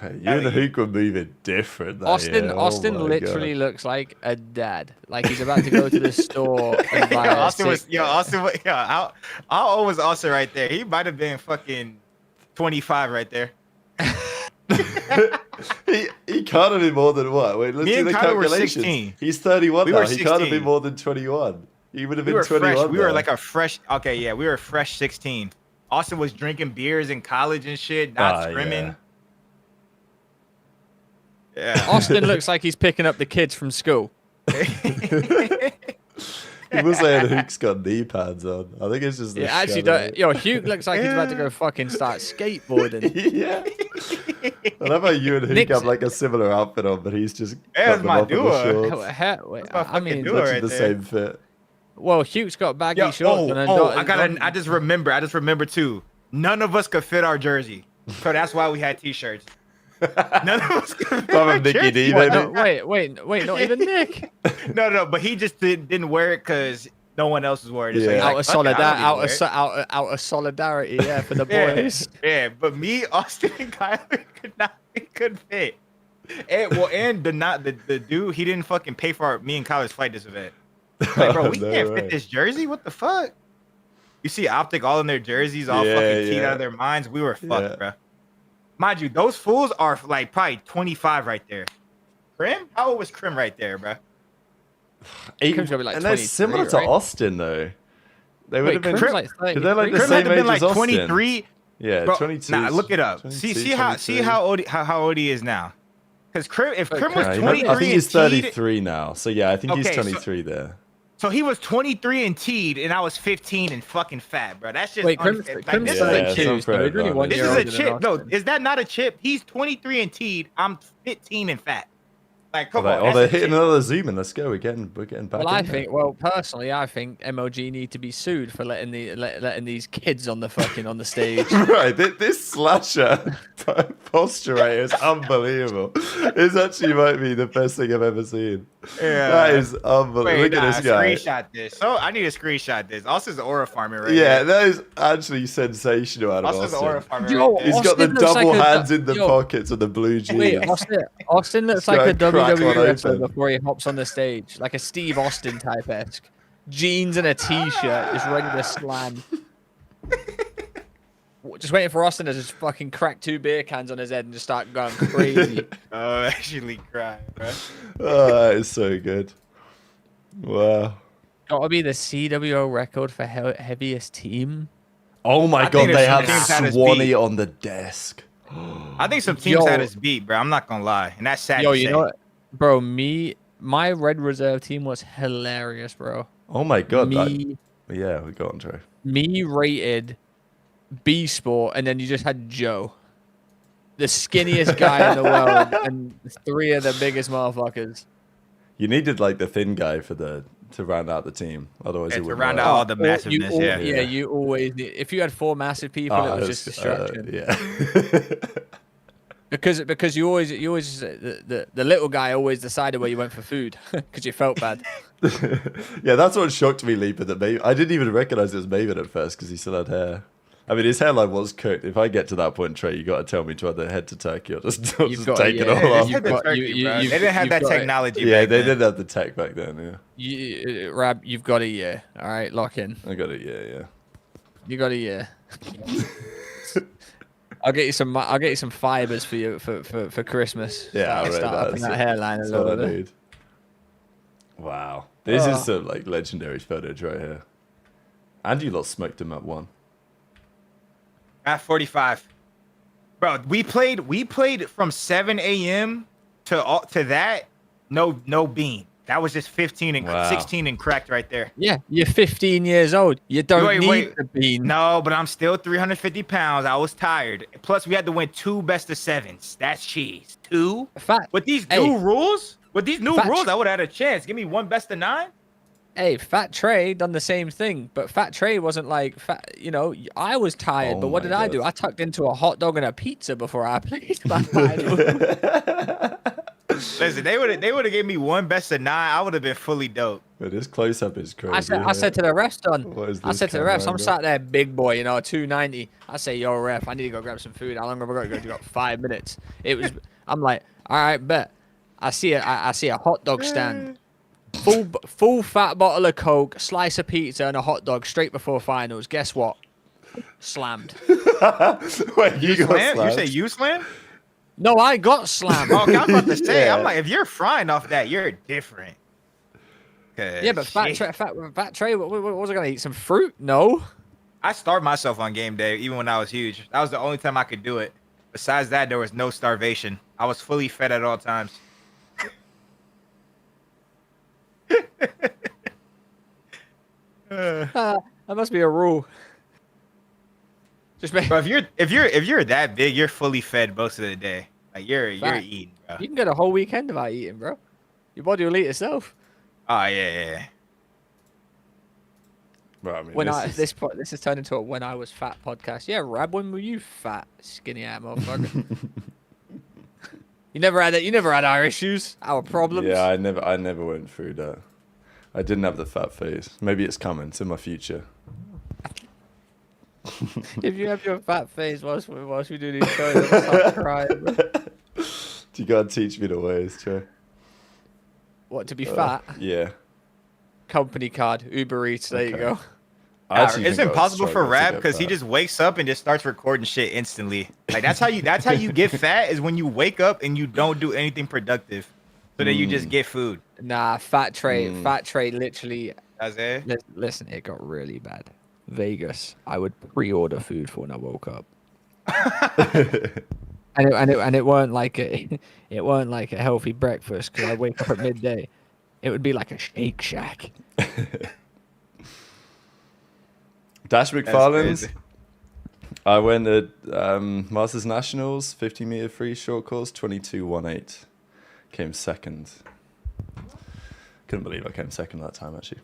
You and the Hook were moving different. That Austin year. Oh Austin my literally God. looks like a dad. Like he's about to go to the store and buy a Austin was, sick- how old was Austin right there? He might have been fucking 25 right there. he can't have been more than what? Wait, let's Me do and the Kyler were calculations. 16. He's 31 We now. were He can't have 16. been more than 21. He would have We been were 21. fresh. We were there. like a fresh. Okay, yeah, we were fresh 16. Austin was drinking beers in college and shit, not scrimming. Yeah. Austin looks like he's picking up the kids from school. He was saying Hook's got knee pads on. I think it's just the Yeah, actually, shadow. yo, Hugh looks like he's about to go fucking start skateboarding. Yeah. I love how you and Hook Nick's- have like a similar outfit on, but he's just That's got them my up in the duo. shorts. Wait, my I fucking mean, duo. Literally right the there. same fit. well, Hugh's got baggy Yo, shorts. and then I just remember too. None of us could fit our jersey, so that's why we had t-shirts. None of us could fit Love our him, Nicky D, jersey. baby. No, wait, not even Nick. No, but he just didn't wear it because no one else was wearing it. So Yeah. he's Out like, of "Fuck it, I don't need to wear it." out of solidarity, yeah, for the Yeah, boys. yeah, but me, Austin, and Kyler couldn't fit. And the dude, he didn't fucking pay for me and Kyler's flight this event. Like, bro, we No can't way. fit this jersey. What the fuck? You see OpTic all in their jerseys, all Yeah, fucking teed yeah. out of their minds. We were fucked, Yeah. bro. Mind you, those fools are like probably 25 right there. Krim? How old was Krim right there, bro? Krim's gotta be like and they're 23, similar to right? Austin, though. They would Wait, have been. Krim's like Did they like the Krim same had to age been like as Austin? 23. Yeah, Bro, 22. nah, look it up. 22, See 23. how old he is now. Because if Krim was Yeah, he 23 might- I think he's and teed, 33 now. So yeah, I think he's Okay, so- 23 there. so he was 23 and teed, and I was 15 and fucking fat, bro. That's just Wait, Krim's unfair. Like, Krim's this still is Yeah, a like it's chip. two, unfair so he's only 1 advantage. This year is older a than chip. No, Austin. is that not a chip? He's 23 and teed. I'm 15 and fat. Like, come on. Oh, that's they're a hitting chip. another zoom in. Let's go. We're getting back. Well, in there. personally, I think MOG need to be sued for letting letting these kids on the fucking on the stage. Right, this slasher posturator is unbelievable. It's actually might be the best thing I've ever seen. Yeah. That is unbelievable. Wait, Look at this guy. Screenshot this. So I need to screenshot this. Austin's aura farming right Yeah, here. that is actually sensational out of Austin's aura Austin. farming Yo, right there. He's got the Austin looks double like a- hands in the yo. pockets of the blue jeans. Wait, Austin looks like a Just gotta crack one WWE wrestler open. before he hops on the stage, like a Steve Austin type esque. Jeans and a t-shirt, just ready to slam. Just waiting for Austin to just fucking crack 2 beer cans on his head and just start going crazy. Oh, actually crying, bro. Oh, that is so good. Wow. Gotta be the CWO record for heaviest team. Oh my I god, think they there's have some teams had us Swanee beat. on the desk. I think some teams Yo. had us beat, bro. I'm not gonna lie, and that's sad. Yo, to you say. know what? Bro, my red reserve team was hilarious, bro. Oh my god. Me We got on, Trey. rated B Sport, and then you just had Joe, the skinniest guy in the world, and 3 of the biggest motherfuckers. You needed like the thin guy to round out the team. Otherwise, Yeah, it to would round out all the massiveness. Yeah. Yeah, you always need. If you had 4 massive people, it was just distraction. Yeah. Because you always the little guy always decided where you went for food because you felt bad. Yeah, that's what shocked me, Leaper. That I didn't even recognize it was Maven at first because he still had hair. I mean, his hairline was cooked. If I get to that point, Trey, you got to tell me to either head to turkey or just take it all off. You've got- Turkey, you- bro. you've- They didn't have you've that got it. technology. Yeah, back they then. didn't have the tech back then. Yeah, Rab, you've got a year. All right, lock in. I got it. Yeah. You got a year. I'll get you some fibers for you for Christmas. Yeah, Start right, upping that hairline a that's little what I bit. need. Wow, this Oh. is some like legendary footage right here. And you lot smoked him at 1. At 45, bro. We played from 7 a.m. to that. No bean. That was just 15 and Wow. 16 and cracked right there. Yeah, you're 15 years old. You don't Wait, need wait. the bean. No, but I'm still 350 pounds. I was tired. Plus, we had to win 2 best of 7s. That's cheese. 2. Fat. With these Hey. new rules, Fat- I would have had a chance. Give me 1 best of 9. Hey, Fat Trey done the same thing, but Fat Trey wasn't like fat. You know, I was tired, Oh but what my did I God. do? I tucked into a hot dog and a pizza before I played my final. Listen, they would have gave me 1 best of 9. I would have been fully dope. But this close up is crazy. I said to the refs, son. What is I this said to the camera refs, I'm angle? sat there, big boy, 290. I say, yo, ref, I need to go grab some food. How long have I got to go? You got 5 minutes. I'm like, all right, bet. I see a hot dog stand. Full fat bottle of Coke, slice of pizza, and a hot dog straight before finals. Guess what? Slammed. Wait, you got Slam? You slammed? say you slam? No, I got slammed. Oh, okay, I'm about to say, Yeah. I'm like, if you're frying off that, you're different. Yeah, but fat tray. What was I gonna eat? Some fruit? No. I starved myself on game day, even when I was huge. That was the only time I could do it. Besides that, there was no starvation. I was fully fed at all times. That must be a rule. Just make. But if you're that big, you're fully fed most of the day. Like you're Fact. eating, bro. You can get a whole weekend without eating, bro. Your body will eat itself. Oh yeah. Well, I mean, When this this has turned into a when I was fat podcast. Yeah, Rab, when were you fat, skinny ass motherfucker? You never had our issues, our problems. Yeah, I never went through that. I didn't have the fat phase. Maybe it's coming. It's in my future. If you have your fat phase whilst we do these shows, I'm gonna start crying, bro. You gotta teach me the ways, Joe. What, to be fat? Yeah. Company card, Uber Eats. There you Okay. go. I actually It's think I would impossible for struggle to Rap get because he fat. just wakes up and just starts recording shit instantly. Like that's how you get fat is when you wake up and you don't do anything productive, so that you just get food. Nah, fat trade literally. That's it. Listen, it got really bad. Vegas, I would pre-order food for when I woke up. and it weren't like a healthy breakfast because I wake up at midday. It would be like a Shake Shack. Dash McFarlane's. crazy. I went at Masters Nationals, 50-meter free short course, 22.18. Came second. Couldn't believe I came second that time, actually.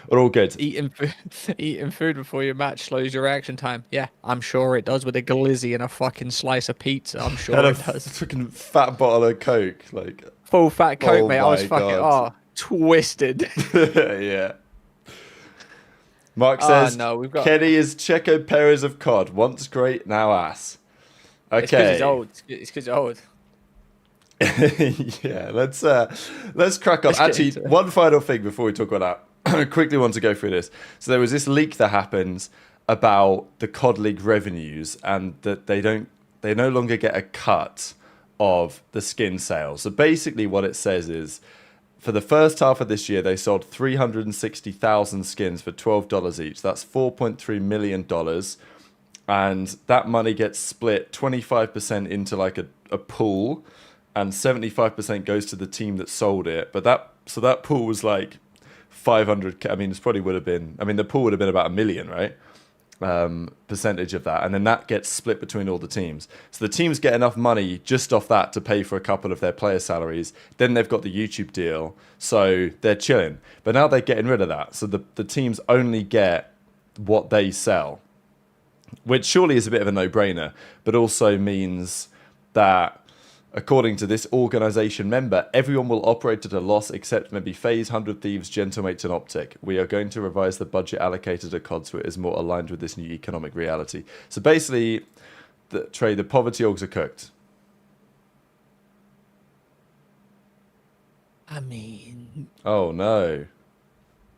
But all good. Eating food before your match slows your reaction time. Yeah, I'm sure it does with a glizzy and a fucking slice of pizza. I'm sure Had a it does. fucking fat bottle of Coke. Like, Full fat Coke, Oh mate. I was my fucking God. twisted. yeah. Mark says, no, we've got. Kenny is Checo Perez of COD. Once great, now ass. It's because Okay. he's old. It's because he's old. Yeah, let's crack on. Let's get Actually, into it. one final thing before we talk about that. I quickly want to go through this. So there was this leak that happens about the COD League revenues and that they no longer get a cut of the skin sales. So basically what it says is for the first half of this year, they sold 360,000 skins for $12 each. That's $4.3 million. And that money gets split 25% into like a pool, and 75% goes to the team that sold it. But that pool was like 500. I mean, this probably would have been. I mean, the pool would have been about $1 million, right? Percentage of that, and then that gets split between all the teams. So the teams get enough money just off that to pay for a couple of their player salaries. Then they've got the YouTube deal, so they're chilling. But now they're getting rid of that, so the teams only get what they sell, which surely is a bit of a no-brainer, but also means that, according to this organization member, everyone will operate at a loss except maybe FaZe, 100 Thieves, Gentlemates, and OpTic. We are going to revise the budget allocated to COD so it is more aligned with this new economic reality. So basically, the poverty orgs are cooked. I mean, Oh no.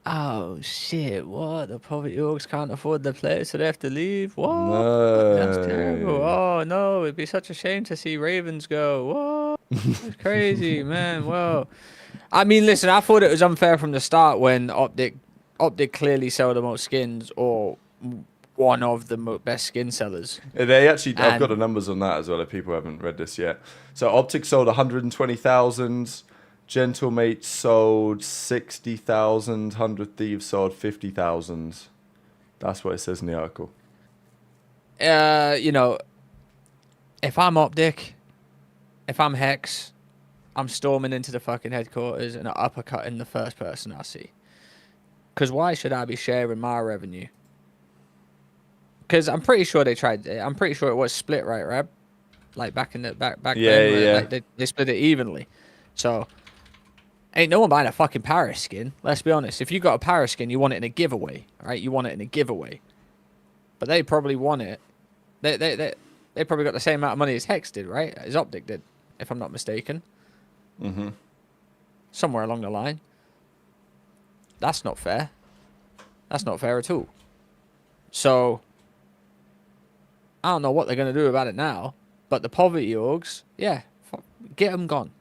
oh shit! What, the poverty orgs can't afford the players, so they have to leave. What? No. That's terrible. Oh no, it'd be such a shame to see Ravens go. What? That's crazy, man. Well, I mean, listen, I thought it was unfair from the start when OpTic clearly sell the most skins, or one of the best skin sellers. They actually, I've got And- the numbers on that as well if people haven't read this yet. So OpTic sold 120,000, Gentlemates sold 60,000, 100 Thieves sold 50,000. That's what it says in the article. You know, if I'm OpTic, if I'm Hex, I'm storming into the fucking headquarters and uppercutting the first person I see. Because why should I be sharing my revenue? Because I'm pretty sure they tried. I'm pretty sure it was split, right, Rab? Like back in the back Yeah, then, where, yeah. like, they split it evenly. So ain't no one buying a fucking Paris skin. Let's be honest. If you got a Paris skin, you want it in a giveaway, right? You want it in a giveaway. But they probably want it. They probably got the same amount of money as Hex did, right? As OpTic did, if I'm not mistaken. Mm-hmm. Somewhere along the line. That's not fair. That's not fair at all. So I don't know what they're gonna do about it now. But the poverty orgs, yeah, get them gone.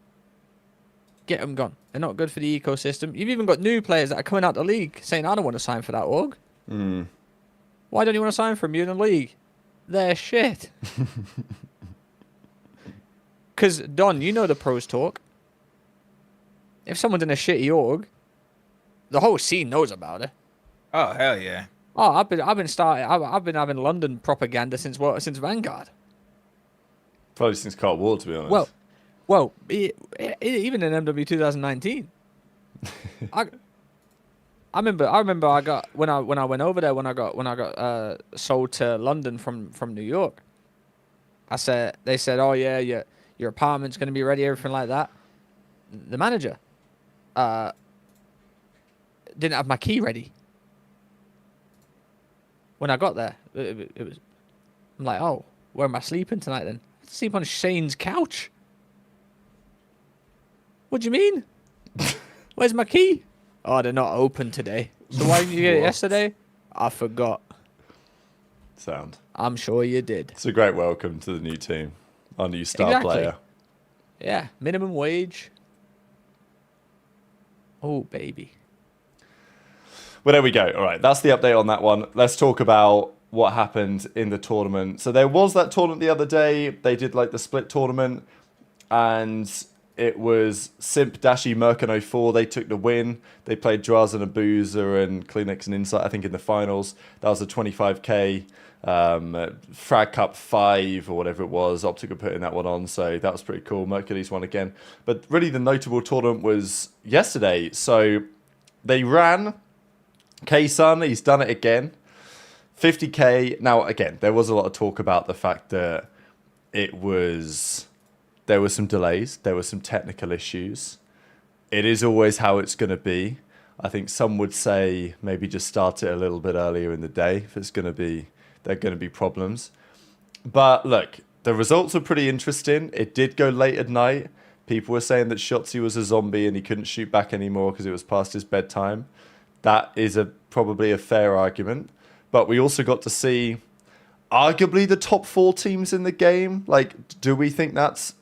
Get them gone. They're not good for the ecosystem. You've even got new players that are coming out the league saying, I don't want to sign for that org. Why don't you want to sign for them? You're in the league. They're shit. Because, Don, you know the pros talk. If someone's in a shitty org, the whole scene knows about it. Oh, hell yeah. Oh, I've been having London propaganda since Vanguard. Probably since Cold War, to be honest. Well, even in MW 2019. I remember I got when I went over there when I got sold to London from New York. They said, oh yeah, your apartment's gonna be ready, everything like that. The manager didn't have my key ready when I got there. It was I'm like, oh, where am I sleeping tonight then? I sleep on Shane's couch. What do you mean? Where's my key? Oh, they're not open today. So why didn't you get it yesterday? I forgot. Sound. I'm sure you did. It's a great welcome to the new team. Our new star player. Yeah, minimum wage. Oh, baby. Well, there we go. All right, that's the update on that one. Let's talk about what happened in the tournament. So there was that tournament the other day. They did like the split tournament, and it was Simp, Dashy, Merkin 04. They took the win. They played Drazen and Boozer and Kleenex and Insight, I think, in the finals. That was a 25k Frag Cup 5 or whatever it was. OpTic were putting that one on, so that was pretty cool. Mercury's won again. But really the notable tournament was yesterday. So they ran Kaysan, he's done it again. 50k. Now, again, there was a lot of talk about the fact that there were some delays. There were some technical issues. It is always how it's going to be. I think some would say maybe just start it a little bit earlier in the day if it's going to be, there are going to be problems. But look, the results were pretty interesting. It did go late at night. People were saying that Shotzi was a zombie and he couldn't shoot back anymore because it was past his bedtime. That is probably a fair argument. But we also got to see arguably the top 4 teams in the game. Like, do we think that's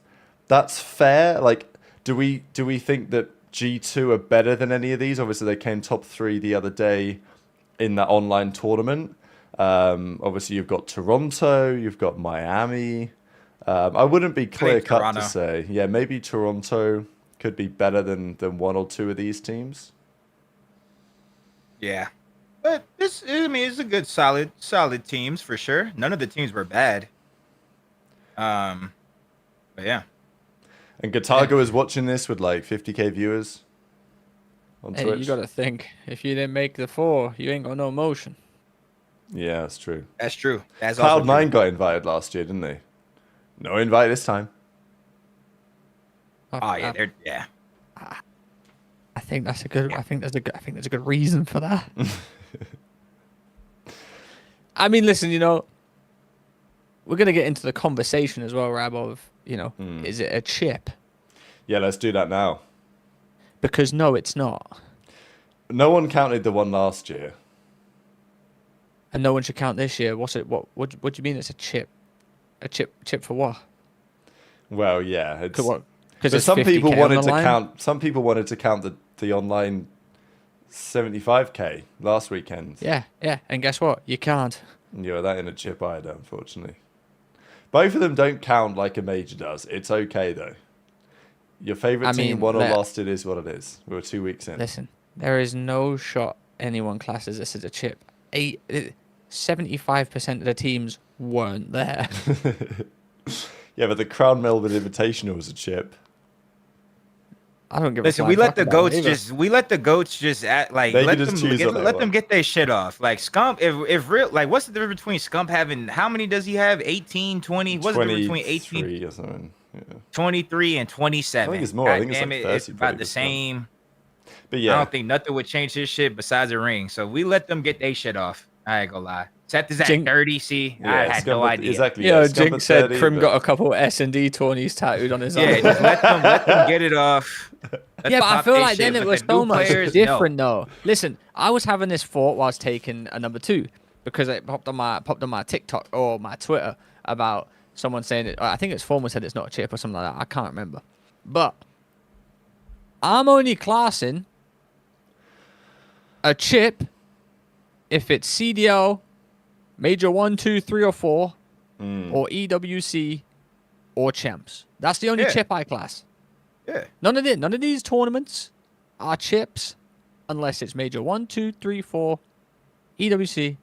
fair? Like, do we think that G2 are better than any of these? Obviously, they came top 3 the other day in that online tournament. Obviously, you've got Toronto, you've got Miami. I wouldn't be clear-cut to say. Yeah, maybe Toronto could be better than 1 or 2 of these teams. Yeah. But it's a good, solid teams for sure. None of the teams were bad. But yeah. And Gatago is watching this with like 50k viewers on Twitch. You got to think, if you didn't make the 4, you ain't got no motion. Yeah, that's true. That's true. That's Cloud9 got invited last year, didn't they? No invite this time. Oh yeah, yeah. I think that's a good. I think there's a good reason for that. I mean, listen, we're gonna get into the conversation as well, Rab, of is it a chip? Yeah, let's do that now. Because no, it's not. No one counted the one last year. And no one should count this year. What's it? What do you mean it's a chip? A chip for what? Well, yeah, it's because some people wanted to count. Some people wanted to count the online 75k last weekend. Yeah, and guess what? You can't. Yeah, that in a chip either, unfortunately. Both of them don't count like a major does. It's okay though. Your favorite team won or lost. It is what it is. We were 2 weeks in. Listen, there is no shot anyone classes this as a chip. 75% of the teams weren't there. Yeah, but the Crown Melbourne Invitational was a chip. I don't give a Listen, we let the goats just act like let them get their shit off. Like Scump, if real, like what's the difference between Scump having, how many does he have? 18, 20? What's the difference between 18 or something? Yeah. 23 and 27? I think it's more. I think it's like 30. It's about the same. But yeah, I don't think nothing would change his shit besides a ring. So we let them get their shit off. I ain't gonna lie. Seth is at 30. See, yeah, I had no idea. Exactly. Yeah, Jinx said Krim got a couple S&D tourneys tattooed on his arm. Yeah, just let them get it off. Yeah, but I feel like then it was so much different though. Listen, I was having this thought whilst taking a number 2 because it popped on my TikTok or my Twitter about someone saying it. I think it's Formal said it's not a chip or something like that. I can't remember. But I'm only classing a chip if it's CDL, Major 1, 2, 3, or 4, or EWC, or Champs. That's the only chip I class. Yeah. None of these tournaments are chips unless it's Major 1, 2, 3, 4, EWC,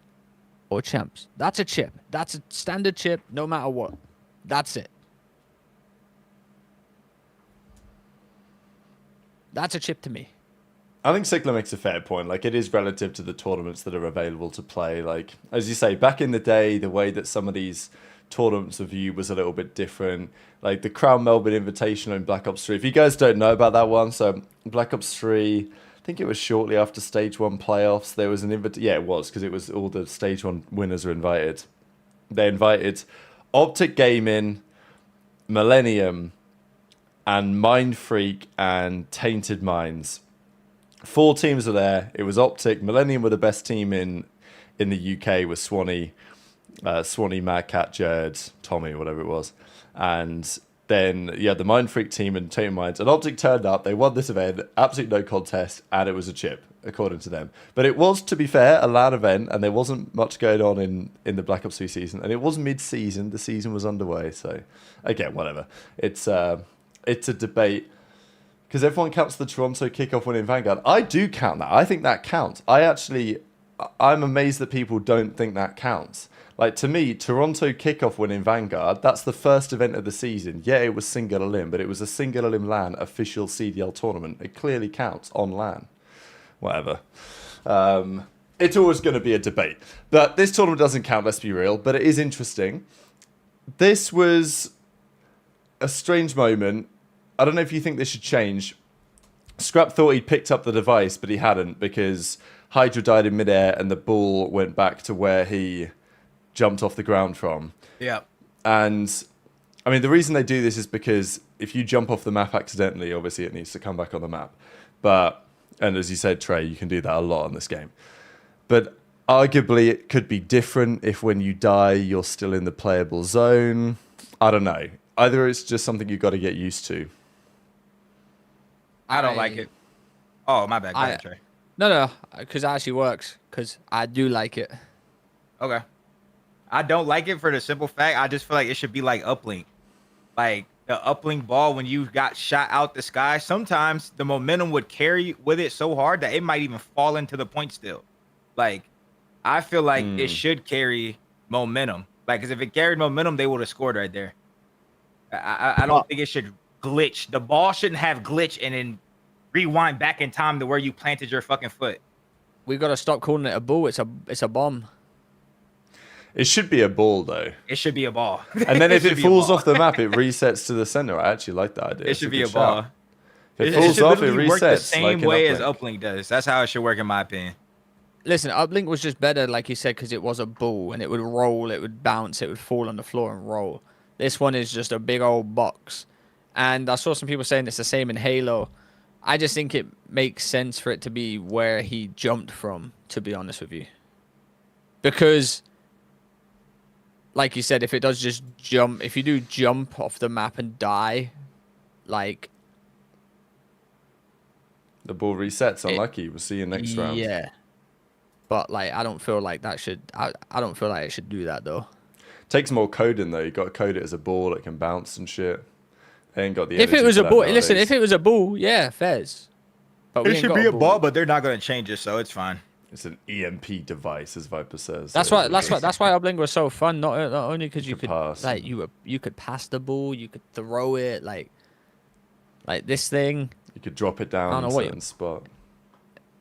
or Champs. That's a chip. That's a standard chip no matter what. That's it. That's a chip to me. I think Sigler makes a fair point. Like, it is relative to the tournaments that are available to play. Like, as you say, back in the day, the way that some of these tournaments are viewed was a little bit different. Like the Crown Melbourne Invitational in Black Ops 3. If you guys don't know about that one, so Black Ops 3, I think it was shortly after Stage 1 playoffs. There was an yeah, it was, because it was all the Stage 1 winners were invited. They invited OpTic Gaming, Millennium, and Mind Freak and Tainted Minds. 4 teams were there. It was OpTic. Millennium were the best team in the UK with Swanee, Mad Cat, Jared, Tommy, whatever it was. And then you had the Mind Freak team and Tainted Minds. And OpTic turned up. They won this event. Absolutely no contest. And it was a chip, according to them. But it was, to be fair, a LAN event. And there wasn't much going on in the Black Ops 3 season. And it was mid-season. The season was underway. So, again, whatever. It's a debate. Because everyone counts the Toronto kickoff win in Vanguard. I do count that. I think that counts. I'm amazed that people don't think that counts. Like, to me, Toronto kickoff win in Vanguard, that's the first event of the season. Yeah, it was single elim, but it was a single elim LAN official CDL tournament. It clearly counts on LAN. Whatever. It's always going to be a debate. But this tournament doesn't count, let's be real. But it is interesting. This was a strange moment. I don't know if you think this should change. Scrap thought he'd picked up the device, but he hadn't, because Hydra died in midair and the ball went back to where he jumped off the ground from. Yeah. And, I mean, the reason they do this is because if you jump off the map accidentally, obviously it needs to come back on the map. But, and as you said, Trey, you can do that a lot in this game. But arguably it could be different if when you die, you're still in the playable zone. I don't know. Either it's just something you've got to get used to. I don't like it. Oh, my bad. Go ahead, Trey. No, because it actually works. Because I do like it. Okay. I don't like it for the simple fact I just feel like it should be like uplink. Like the uplink ball when you got shot out the sky, sometimes the momentum would carry with it so hard that it might even fall into the point still. Like, I feel like it should carry momentum. Like, because if it carried momentum, they would have scored right there. I don't think it should glitch. The ball shouldn't have glitch and then rewind back in time to where you planted your fucking foot. We got to stop calling it a ball. It's a bomb. It should be a ball, though. It should be a ball. And then if it falls off the map, it resets to the center. I actually like that idea. It should be a ball. If it falls off, it resets. Work the same like way as uplink does. That's how it should work, in my opinion. Listen, uplink was just better, like you said, because it was a ball and it would roll, it would bounce, it would fall on the floor and roll. This one is just a big old box. And I saw some people saying it's the same in Halo. I just think it makes sense for it to be where he jumped from, to be honest with you. Because, like you said, if it does just jump, if you do jump off the map and die, like... The ball resets, unlucky. We'll see you next round. Yeah. But, like, I don't feel like that should... I don't feel like it should do that, though. Takes more coding, though. You got to code it as a ball that can bounce and shit. They ain't got the If it was a ball, listen, if it was a ball, yeah, Fez. But it should be a ball, but they're not going to change it, so it's fine. It's an EMP device, as Viper says. That's why uplink was so fun. Not only because you could pass. like you could pass the ball, you could throw it like this thing. You could drop it down in a certain spot.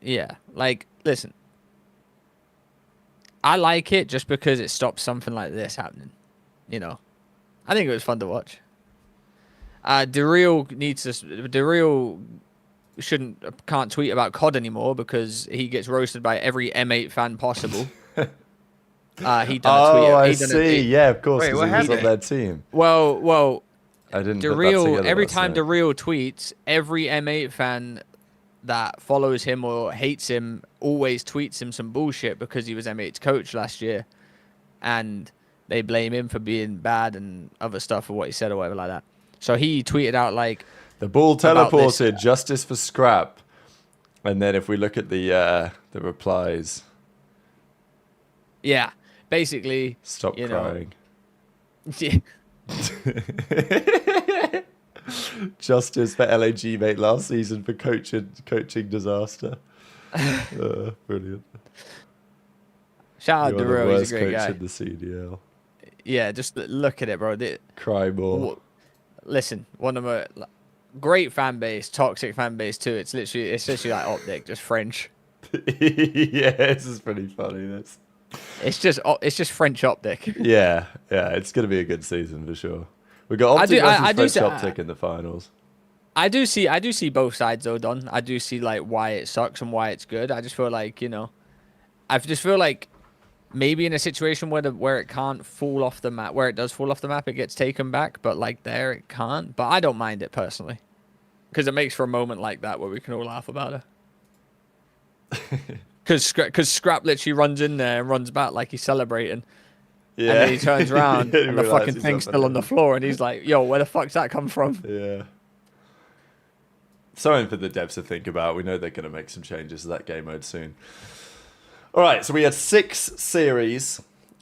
Yeah, like listen, I like it just because it stops something like this happening. You know, I think it was fun to watch. Daryl can't tweet about COD anymore because he gets roasted by every M8 fan possible. He done a tweet. I see. Yeah, of course. Wait, what he's on happened? their team. Well. I didn't. Daryl, every time Daryl tweets, every M8 fan that follows him or hates him always tweets him some bullshit because he was M8's coach last year, and they blame him for being bad and other stuff or what he said or whatever like that. So he tweeted out like, the ball about this. teleported, justice for Scrap. And then if we look at the replies, yeah, basically, stop you know, crying. yeah, Justice for LAG mate last season for coaching disaster. Brilliant. shout out You're the Duro, worst he's a great coach guy. in the CDL. Yeah, just look at it, bro. Cry more. Listen, one of my great fan base, toxic fan base too. It's literally like OpTic, just French. Yeah, this is pretty funny. This. It's just French OpTic. Yeah, it's gonna be a good season for sure. We got OpTic versus French OpTic in the finals. I do see both sides though, Don. I do see like why it sucks and why it's good. I just feel like, you know, I just feel like maybe in a situation where it can't fall off the map, where it does fall off the map, it gets taken back, but like there it can't. But I don't mind it personally, because it makes for a moment like that where we can all laugh about it. Because Scrap literally runs in there and runs back like he's celebrating. Yeah. And then he turns around He and the realizes fucking thing's something. still on the floor, and he's like, "Yo, where the fuck's that come from?" Yeah. Something for the devs to think about. We know they're going to make some changes to that game mode soon. All right, so we had 6 series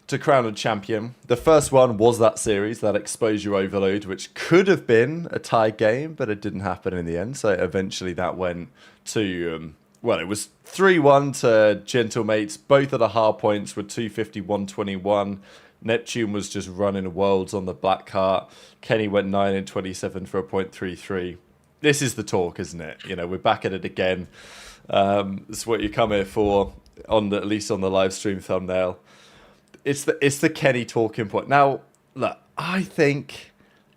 to crown a champion. The first one was that series, that exposure overload, which could have been a tie game, but it didn't happen in the end. So eventually that went to, well, it was 3-1 to Gentlemates. Both of the hard points were 250, 121. Neptune was just running worlds on the black heart. Kenny went 9 and 27 for a .33. This is the talk, isn't it? You know, we're back at it again. It's what you come here for, at least on the live stream thumbnail. It's the Kenny talking point. Now, look, I think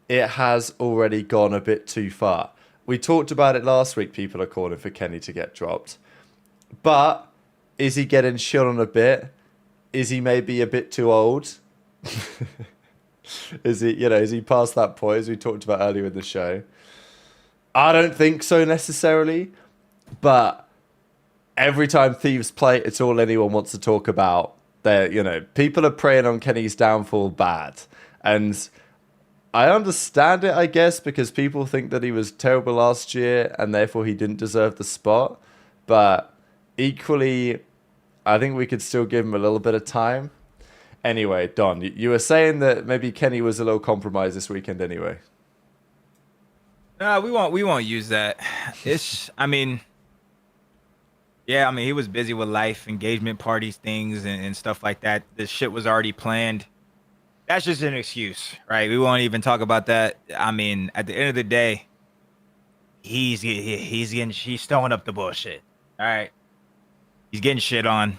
it has already gone a bit too far. We talked about it last week. People are calling for Kenny to get dropped. But is he getting shit on a bit? Is he maybe a bit too old? Is he past that point, as we talked about earlier in the show? I don't think so necessarily, but every time Thieves play, it's all anyone wants to talk about. People are preying on Kenny's downfall bad, and I understand it, I guess, because people think that he was terrible last year and therefore he didn't deserve the spot. But equally, I think we could still give him a little bit of time. Anyway, Don, you were saying that maybe Kenny was a little compromised this weekend anyway. No, we won't use that. He was busy with life, engagement parties, things, and stuff like that. This shit was already planned. That's just an excuse, right? We won't even talk about that. I mean, at the end of the day, he's throwing up the bullshit. All right, he's getting shit on.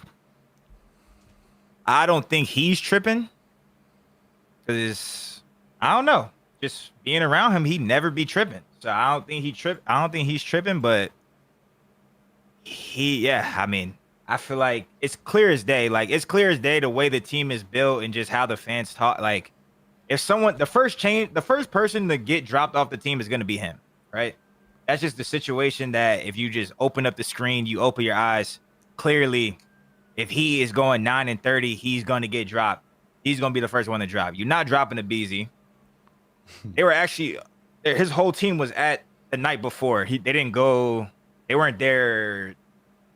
I don't think he's tripping, because I don't know. Just being around him, he'd never be tripping. So I don't think he's tripping, but I feel like it's clear as day. Like, it's clear as day the way the team is built and just how the fans talk. Like, if the first person to get dropped off the team is going to be him, right? That's just the situation that if you just open up the screen, you open your eyes, clearly, if he is going 9 and 30, he's going to get dropped. He's going to be the first one to drop. You're not dropping a BZ. They were actually, his whole team was at the night before. They didn't go, they weren't there,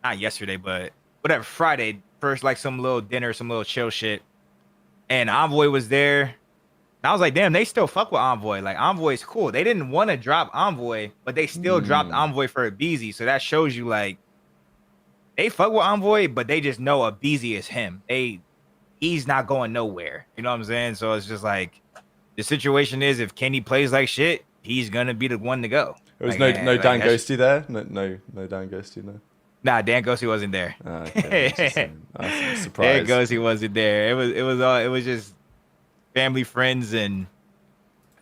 not yesterday, but whatever, Friday, first, like some little dinner, some little chill shit. And Envoy was there. And I was like, damn, they still fuck with Envoy. Like, Envoy's cool. They didn't want to drop Envoy, but they still dropped Envoy for a BZ. So that shows you, like, they fuck with Envoy, but they just know a BZ is him. He's not going nowhere. You know what I'm saying? So it's just like, the situation is, if Kenny plays like shit, he's gonna be the one to go. There was no Dan Ghosty there. No Dan Ghosty, no. Nah, Dan Ghosty wasn't there. Okay, I'm surprised. Dan Ghosty wasn't there. It was just family, friends, and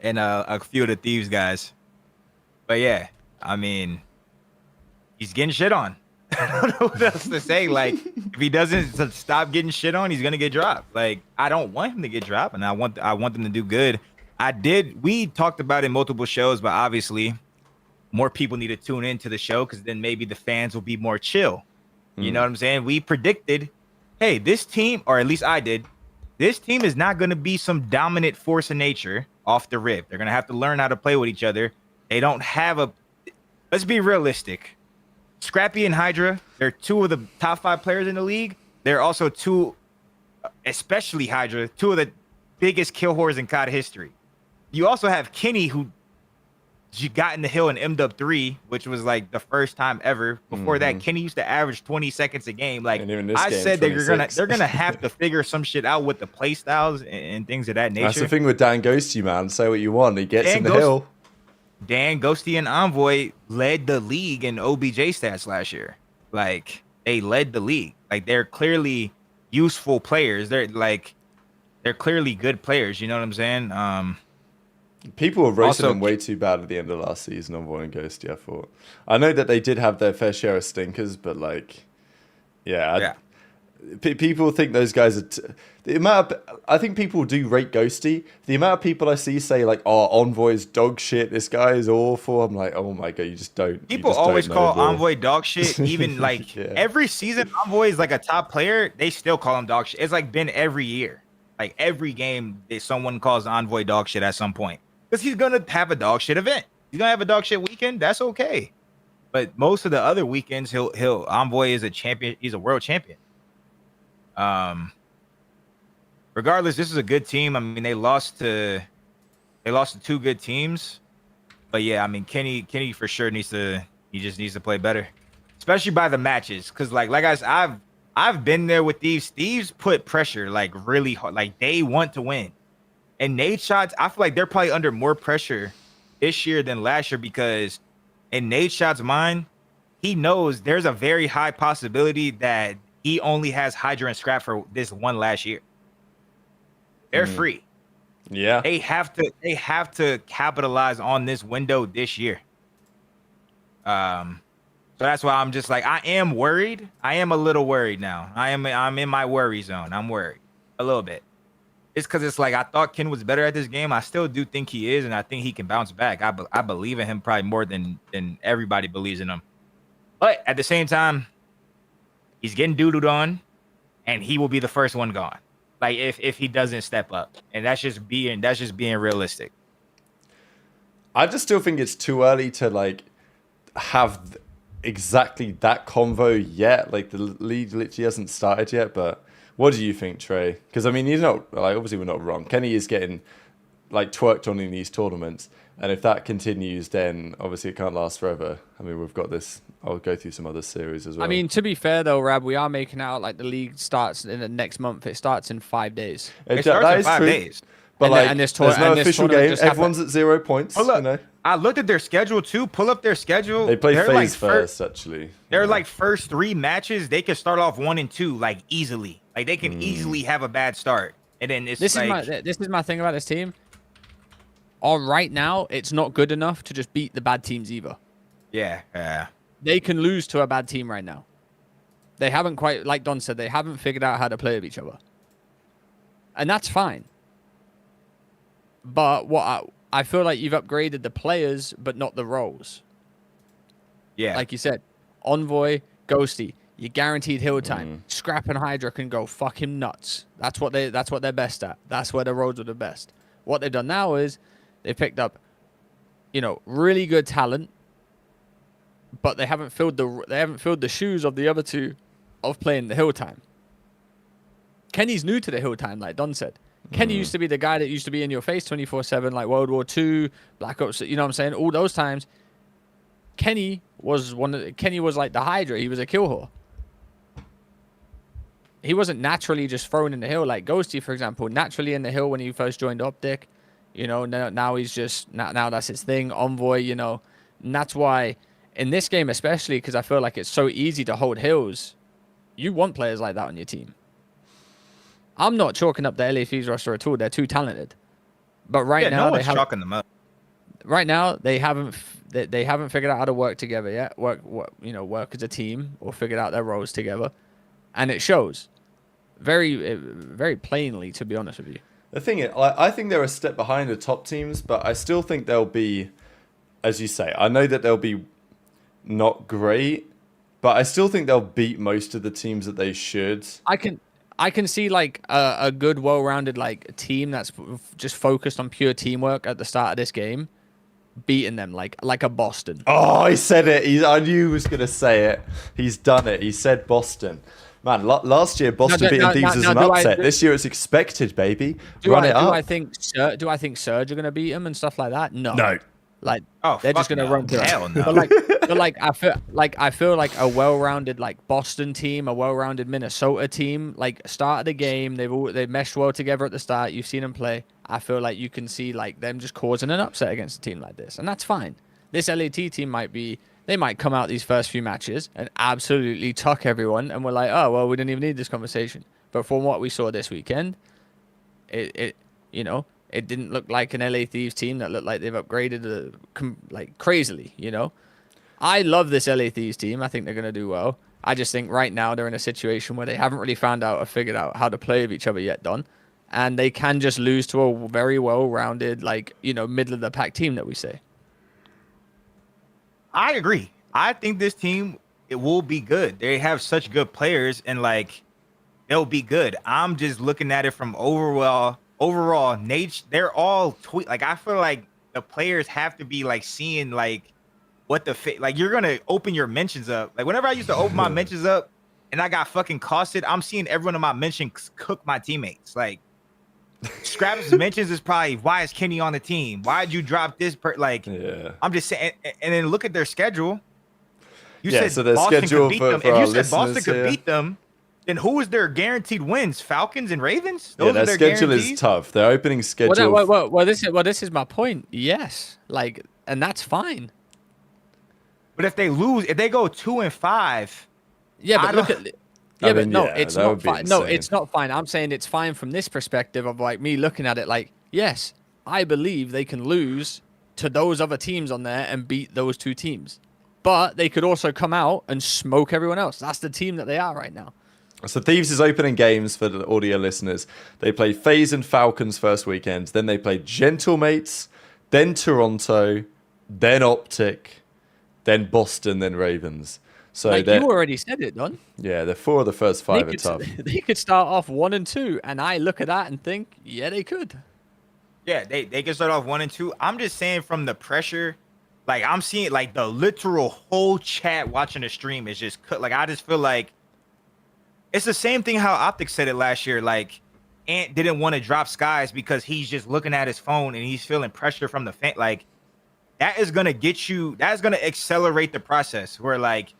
a few of the Thieves guys. But yeah, I mean, he's getting shit on. I don't know what else to say. Like, if he doesn't stop getting shit on, he's gonna get dropped. Like, I don't want him to get dropped, and I want them to do good. We talked about it in multiple shows, but obviously more people need to tune into the show, because then maybe the fans will be more chill. You know what I'm saying? We predicted, hey, this team, or at least I did, this team is not going to be some dominant force of nature off the rip. They're going to have to learn how to play with each other. They don't have a. Let's be realistic. Scrappy and Hydra, they're two of the top 5 players in the league. They're also two, especially Hydra, two of the biggest kill whores in COD history. You also have Kenny, who got in the hill and M'd up 3, which was like the first time ever. Before that, Kenny used to average 20 seconds a game. Like I said, they're gonna have to figure some shit out with the play styles and things of that nature. That's the thing with Dan Ghosty, man. Say what you want, he gets in the hill. Dan Ghosty and Envoy led the league in OBJ stats last year. Like they led the league. Like they're clearly useful players. They're clearly good players. You know what I'm saying? People were roasting them way too bad at the end of last season on Envoy and Ghosty, I thought. I know that they did have their fair share of stinkers, but like, people think those guys are. I think people do rate Ghosty. The amount of people I see say like, "Oh, Envoy's dog shit. This guy is awful." I'm like, "Oh my god, you just don't." People just always don't call Envoy dog shit. Even like every season, Envoy is like a top player. They still call him dog shit. It's like been every year. Like every game, someone calls Envoy dog shit at some point. Because he's gonna have a dog shit event. He's gonna have a dog shit weekend. That's okay. But most of the other weekends, he'll Envoy is a champion. He's a world champion. Regardless, this is a good team. I mean, they lost to 2 good teams. But yeah, I mean, Kenny for sure needs to play better, especially by the matches. Because like guys, I've been there with Thieves. Thieves put pressure like really hard. Like they want to win. And Nate Shots, I feel like they're probably under more pressure this year than last year because in Nate Shots' mind, he knows there's a very high possibility that he only has Hydra and Scrap for this one last year. They're free. Yeah. They have to capitalize on this window this year. So that's why I'm just like, I am worried. I am a little worried now. I'm in my worry zone. I'm worried a little bit. It's because it's like I thought Ken was better at this game. I still do think he is, and I think he can bounce back. I believe in him probably more than everybody believes in him. But at the same time, he's getting doodled on, and he will be the first one gone. Like if he doesn't step up, and that's just being realistic. I just still think it's too early to like have exactly that convo yet. Like the league literally hasn't started yet, but. What do you think, Trey? Because I mean, you're not like obviously we're not wrong. Kenny is getting like twerked on in these tournaments, and if that continues, then obviously it can't last forever. I mean, we've got this. I'll go through some other series as well. I mean, to be fair though, Rab, we are making out like the league starts in the next month. It starts in 5 days. It starts in 5 days. But there's no official game. Everyone's at 0 points. Look, you know? I looked at their schedule too. Pull up their schedule. They play FaZe first, actually. They're like first 3 matches. They can start off 1 and 2 like easily. Like they can easily have a bad start, and then this is my thing about this team. Right now, it's not good enough to just beat the bad teams either. Yeah. They can lose to a bad team right now. They haven't quite, like Don said, they haven't figured out how to play with each other, and that's fine. But I feel like you've upgraded the players, but not the roles. Yeah, like you said, Envoy, Ghosty. You're guaranteed hill time. Scrap and Hydra can go fucking nuts. That's what they're best at. That's where the roads are the best. What they've done now is they've picked up, really good talent, but they haven't filled the shoes of the other two of playing the hill time. Kenny's new to the hill time, like Don said. Kenny used to be the guy that used to be in your face 24/7, like World War II, Black Ops. You know what I'm saying? All those times, Kenny was like the Hydra. He was a kill whore. He wasn't naturally just thrown in the hill like Ghosty, for example. Naturally in the hill when he first joined OpTic, now he's just now that's his thing. Envoy, and that's why in this game especially, because I feel like it's so easy to hold hills. You want players like that on your team. I'm not chalking up the LA FaZe roster at all. They're too talented. But right now, no one's chalking them up. Right now, they haven't figured out how to work together yet. Work as a team or figured out their roles together, and it shows very, very plainly. To be honest with you, the thing is, I think they're a step behind the top teams, but I still think they'll be, as you say, I know that they'll be not great, but I still think they'll beat most of the teams that they should. I can see like a good, well-rounded like team that's just focused on pure teamwork at the start of this game, beating them like a Boston. Oh, he said it. I knew he was going to say it. He's done it. He said Boston. Man, last year Boston beating Thieves was an upset. This year it's expected, baby. Run it up. Do I think Surge are going to beat them and stuff like that? No. No. Like Oh, they're just gonna run through. Hell no. But I feel like a well-rounded like Boston team, a well-rounded Minnesota team. Like start of the game, they've meshed well together at the start. You've seen them play. I feel like you can see like them just causing an upset against a team like this, and that's fine. This LAT team they might come out these first few matches and absolutely tuck everyone, and we're like, oh well, we didn't even need this conversation. But from what we saw this weekend, it didn't look like an LA Thieves team that looked like they've upgraded like crazily, you know? I love this LA Thieves team. I think they're going to do well. I just think right now they're in a situation where they haven't really found out or figured out how to play with each other yet, Don. And they can just lose to a very well-rounded, like, middle-of-the-pack team that we say. I agree. I think this team, it will be good. They have such good players, and, like, they'll be good. I'm just looking at it from overall nature. They're all like, I feel like the players have to be like seeing like what like you're gonna open your mentions up. Like whenever I used to open my mentions up and I got fucking costed, I'm seeing everyone in my mentions cook my teammates. Like Scraps' mentions is probably, why is Kenny on the team? Why'd you drop this like yeah. I'm just saying, and then look at their schedule. You said so their Boston schedule could beat for, them. for if our you said Boston could here. beat them, then who is their guaranteed wins? Falcons and Ravens? Those their schedule guarantees? is tough. Their opening schedule. Well, this is my point. Yes, like, and that's fine. But if they lose, if they go 2-5, yeah, but look at. Yeah, but no, it's not fine. No, insane. it's not fine. I'm saying it's fine from this perspective of like me looking at it like, yes, I believe they can lose to those other teams on there and beat those two teams. But they could also come out and smoke everyone else. That's the team that they are right now. So Thieves is opening games for the audio listeners. They play FaZe and Falcons first weekend. Then they play Gentlemates, then Toronto, then OpTic, then Boston, then Ravens. So like you already said it, Don. Yeah, the 4 of the first 5 are tough. They could start off 1 and 2, and I look at that and think, yeah, they could. Yeah, they can start off 1 and 2. I'm just saying from the pressure, like I'm seeing like the literal whole chat watching the stream is just cut. Like I just feel like it's the same thing how OpTic said it last year. Like Ant didn't want to drop Skies because he's just looking at his phone and he's feeling pressure from the fan. Like that is gonna get you. That's gonna accelerate the process. Where like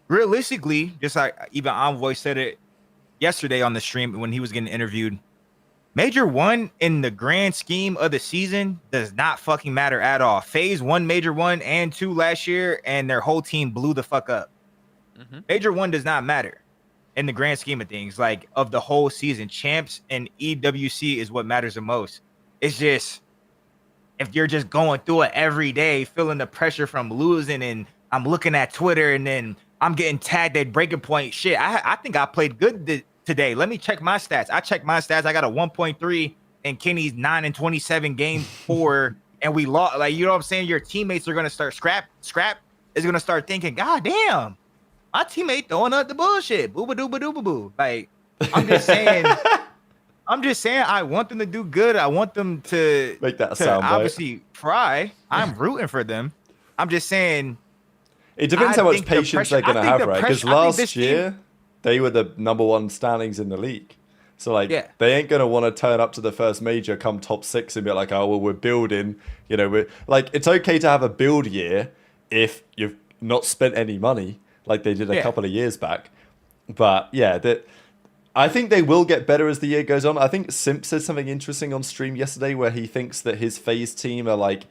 realistically, just like even Envoy said it yesterday on the stream when he was getting interviewed. Major 1 in the grand scheme of the season does not fucking matter at all. FaZe won Major 1 and 2 last year, and their whole team blew the fuck up. Mm-hmm. Major 1 does not matter in the grand scheme of things, like of the whole season. Champs and EWC is what matters the most. It's just if you're just going through it every day, feeling the pressure from losing, and I'm looking at Twitter, and then I'm getting tagged at Breaking Point. Shit, I think I played good today. Let me check my stats. I checked my stats. I got a 1.3 in Kenny's 9-27 game 4, and we lost. Like, you know what I'm saying? Your teammates are gonna start scrap is gonna start thinking, God damn, my teammate throwing up the bullshit. Boo ba doo ba doo ba boo. Like, I'm just saying, I want them to do good. I want them to make that sound obviously fry. I'm rooting for them. I'm just saying. It depends how much patience they're gonna have, right? Because last year they were the #1 standings in the league. So, like, they ain't going to want to turn up to the first major, come top 6 and be like, oh, well, we're building. You know, we're like, it's okay to have a build year if you've not spent any money like they did a couple of years back. But, yeah, I think they will get better as the year goes on. I think Simp said something interesting on stream yesterday where he thinks that his FaZe team are like,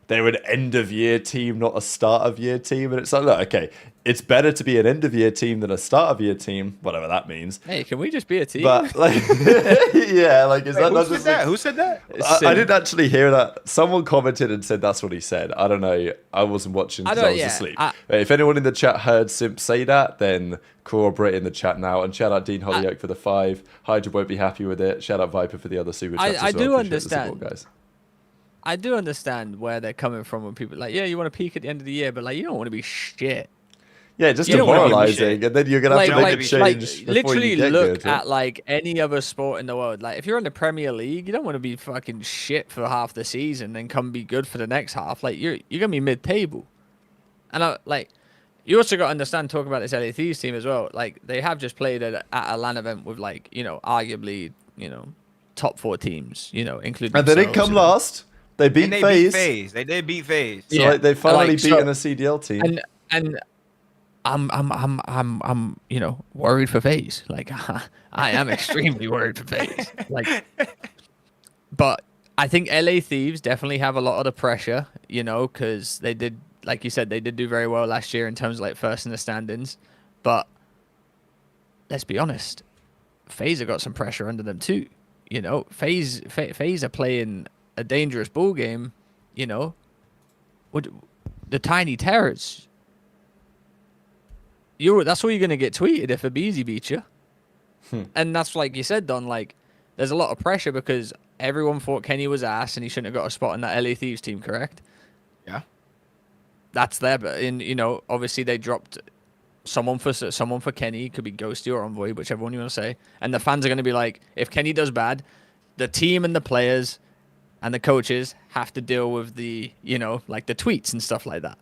they're an end-of-year team, not a start-of-year team. And it's like, look, okay, it's better to be an end-of-year team than a start-of-year team, whatever that means. Hey, can we just be a team? But, like, yeah, like, is that not just... Who said that? I didn't actually hear that. Someone commented and said that's what he said. I don't know. I wasn't watching because I was asleep. If anyone in the chat heard Simp say that, then corroborate in the chat now. And shout out Dean Hollyoak for the 5. Hydra won't be happy with it. Shout out Viper for the other super chats I as well. do Appreciate understand. the support, guys. I do understand where they're coming from when people are like, yeah, you want to peak at the end of the year, but like you don't want to be shit. Yeah, just You don't wanna be demoralizing, and then you're gonna have to make a change before literally you get look good. Right? at like any other sport in the world. Like if you're in the Premier League, you don't want to be fucking shit for half the season and come be good for the next half. Like you're gonna be mid-table. And you also got to understand, talking about this LA Thieves team as well. Like they have just played at a LAN event with like arguably top 4 teams. Including And they didn't come last. They beat FaZe. They did beat FaZe. So like they finally beaten a CDL team. And I'm worried for FaZe. Like I am extremely worried for FaZe. Like, but I think LA Thieves definitely have a lot of the pressure, because they did, like you said, they did do very well last year in terms of like first in the standings. But let's be honest, FaZe have got some pressure under them too. FaZe are playing a dangerous ball game. With the Tiny Terrors. That's all you're gonna get tweeted if a Beezy beats you. And that's like you said, Don. Like, there's a lot of pressure because everyone thought Kenny was ass and he shouldn't have got a spot in that LA Thieves team, correct? Yeah. That's there, but obviously they dropped someone for Kenny. It could be Ghosty or Envoy, whichever one you want to say. And the fans are gonna be like, if Kenny does bad, the team and the players and the coaches have to deal with the like the tweets and stuff like that,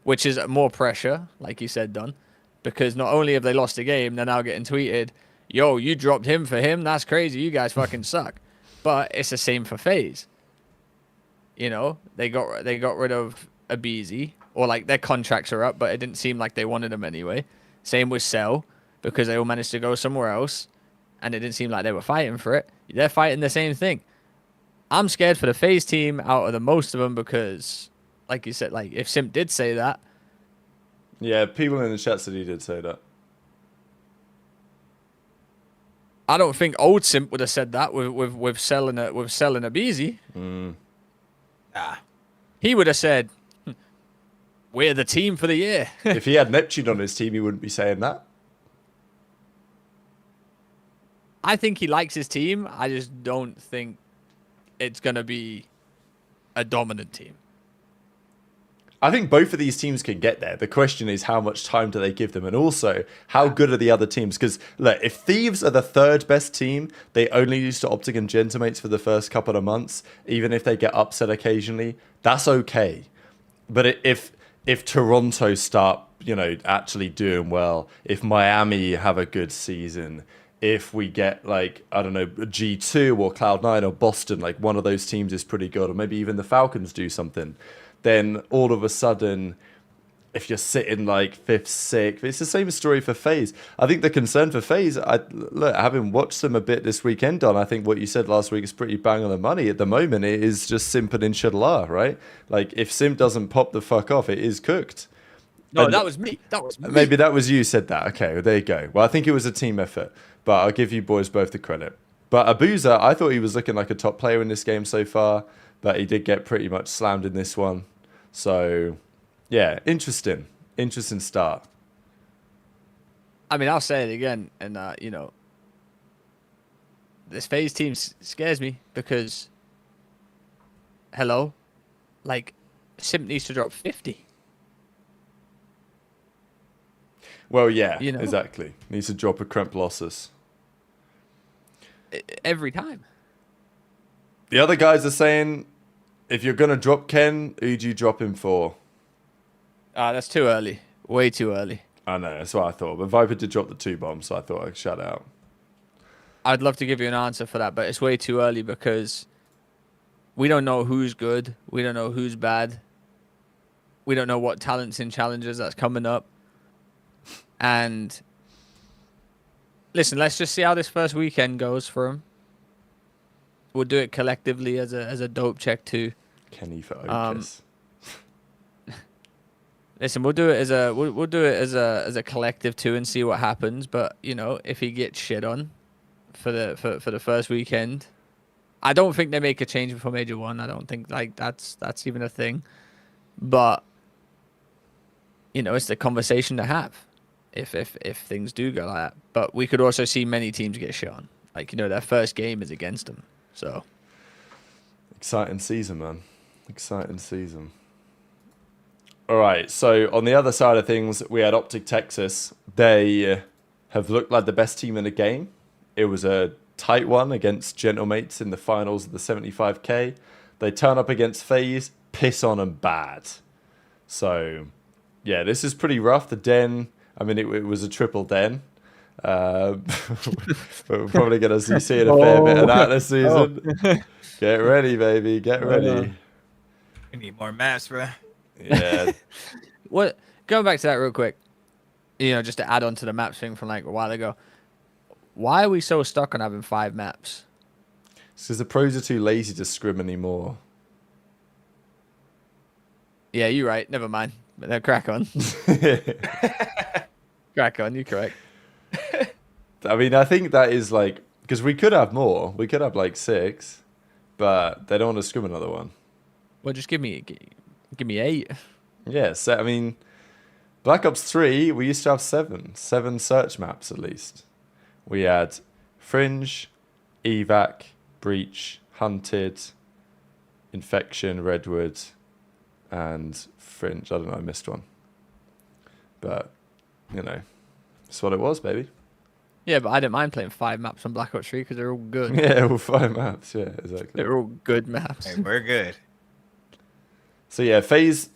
which is more pressure, like you said, Don. Because not only have they lost a game, they're now getting tweeted, yo, you dropped him for him? That's crazy. You guys fucking suck. But it's the same for FaZe. They got rid of Abizi, or like their contracts are up, but it didn't seem like they wanted them anyway. Same with Cell, because they all managed to go somewhere else, and it didn't seem like they were fighting for it. They're fighting the same thing. I'm scared for the FaZe team out of the most of them because, like you said, like if Simp did say that, yeah, people in the chat said he did say that. I don't think old Simp would have said that with selling a Beezy. He would have said, "We're the team for the year." If he had Neptune on his team, he wouldn't be saying that. I think he likes his team. I just don't think it's gonna be a dominant team. I think both of these teams can get there. The question is, how much time do they give them? And also, how good are the other teams? Because, look, if Thieves are the 3rd best team, they only used to OpTic and Gentlemates for the first couple of months. Even if they get upset occasionally, that's okay. But if Toronto start, actually doing well, if Miami have a good season, if we get, like, I don't know, G2 or Cloud9 or Boston, like one of those teams is pretty good, or maybe even the Falcons do something, then all of a sudden, if you're sitting like 5th, 6th, it's the same story for FaZe. I think the concern for FaZe, having watched them a bit this weekend, Don, I think what you said last week is pretty bang on the money. At the moment, it is just Simp and Inshallah, right? Like, if Simp doesn't pop the fuck off, it is cooked. No, that was me. That was me. Maybe that was you said that. Okay, well, there you go. Well, I think it was a team effort, but I'll give you boys both the credit. But Abuza, I thought he was looking like a top player in this game so far, but he did get pretty much slammed in this one. So, yeah, interesting start. I mean, I'll say it again, and this FaZe team scares me because, like, Simp needs to drop 50. Well, yeah, exactly. Needs to drop a crimp losses every time. The other guys are saying, if you're going to drop Ken, who do you drop him for? That's too early. Way too early. I know, that's what I thought. But Viper did drop the 2 bombs, so I thought I'd shout out. I'd love to give you an answer for that, but it's way too early because we don't know who's good. We don't know who's bad. We don't know what talents in challenges that's coming up. And listen, let's just see how this first weekend goes for him. We'll do it collectively as a dope check too. Kenny for Ocus. Listen, we'll do it as a collective too and see what happens. But if he gets shit on for the first weekend, I don't think they make a change before Major 1. I don't think like that's even a thing. But it's the conversation to have if things do go like that. But we could also see many teams get shit on. Like their first game is against them. So exciting season, man. Exciting season. All right. So on the other side of things, we had OpTic Texas. They have looked like the best team in the game. It was a tight one against Gentlemates in the finals of the 75K. They turn up against FaZe, piss on them bad. So, yeah, this is pretty rough. The den, I mean, it was a triple den. But we're probably going to see a fair bit of that this season. Get ready, baby. Get ready. We need more maps, bro. Yeah. What? Going back to that real quick, just to add on to the maps thing from like a while ago. Why are we so stuck on having 5 maps? It's because the pros are too lazy to scrim anymore. Yeah, you're right. Never mind. But then crack on. Crack on. You're correct. I mean, I think that is like, because we could have more. We could have like 6, but they don't want to scrim another one. Well, just give me 8. Yeah, so, I mean, Black Ops 3, we used to have 7 search maps at least. We had Fringe, Evac, Breach, Hunted, Infection, Redwood, and Fringe. I don't know, I missed one. But, that's what it was, baby. Yeah, but I didn't mind playing 5 maps on Black Ops 3 because they're all good. Yeah, all 5 maps, yeah, exactly. They're all good maps. Hey, we're good. So yeah, FaZe,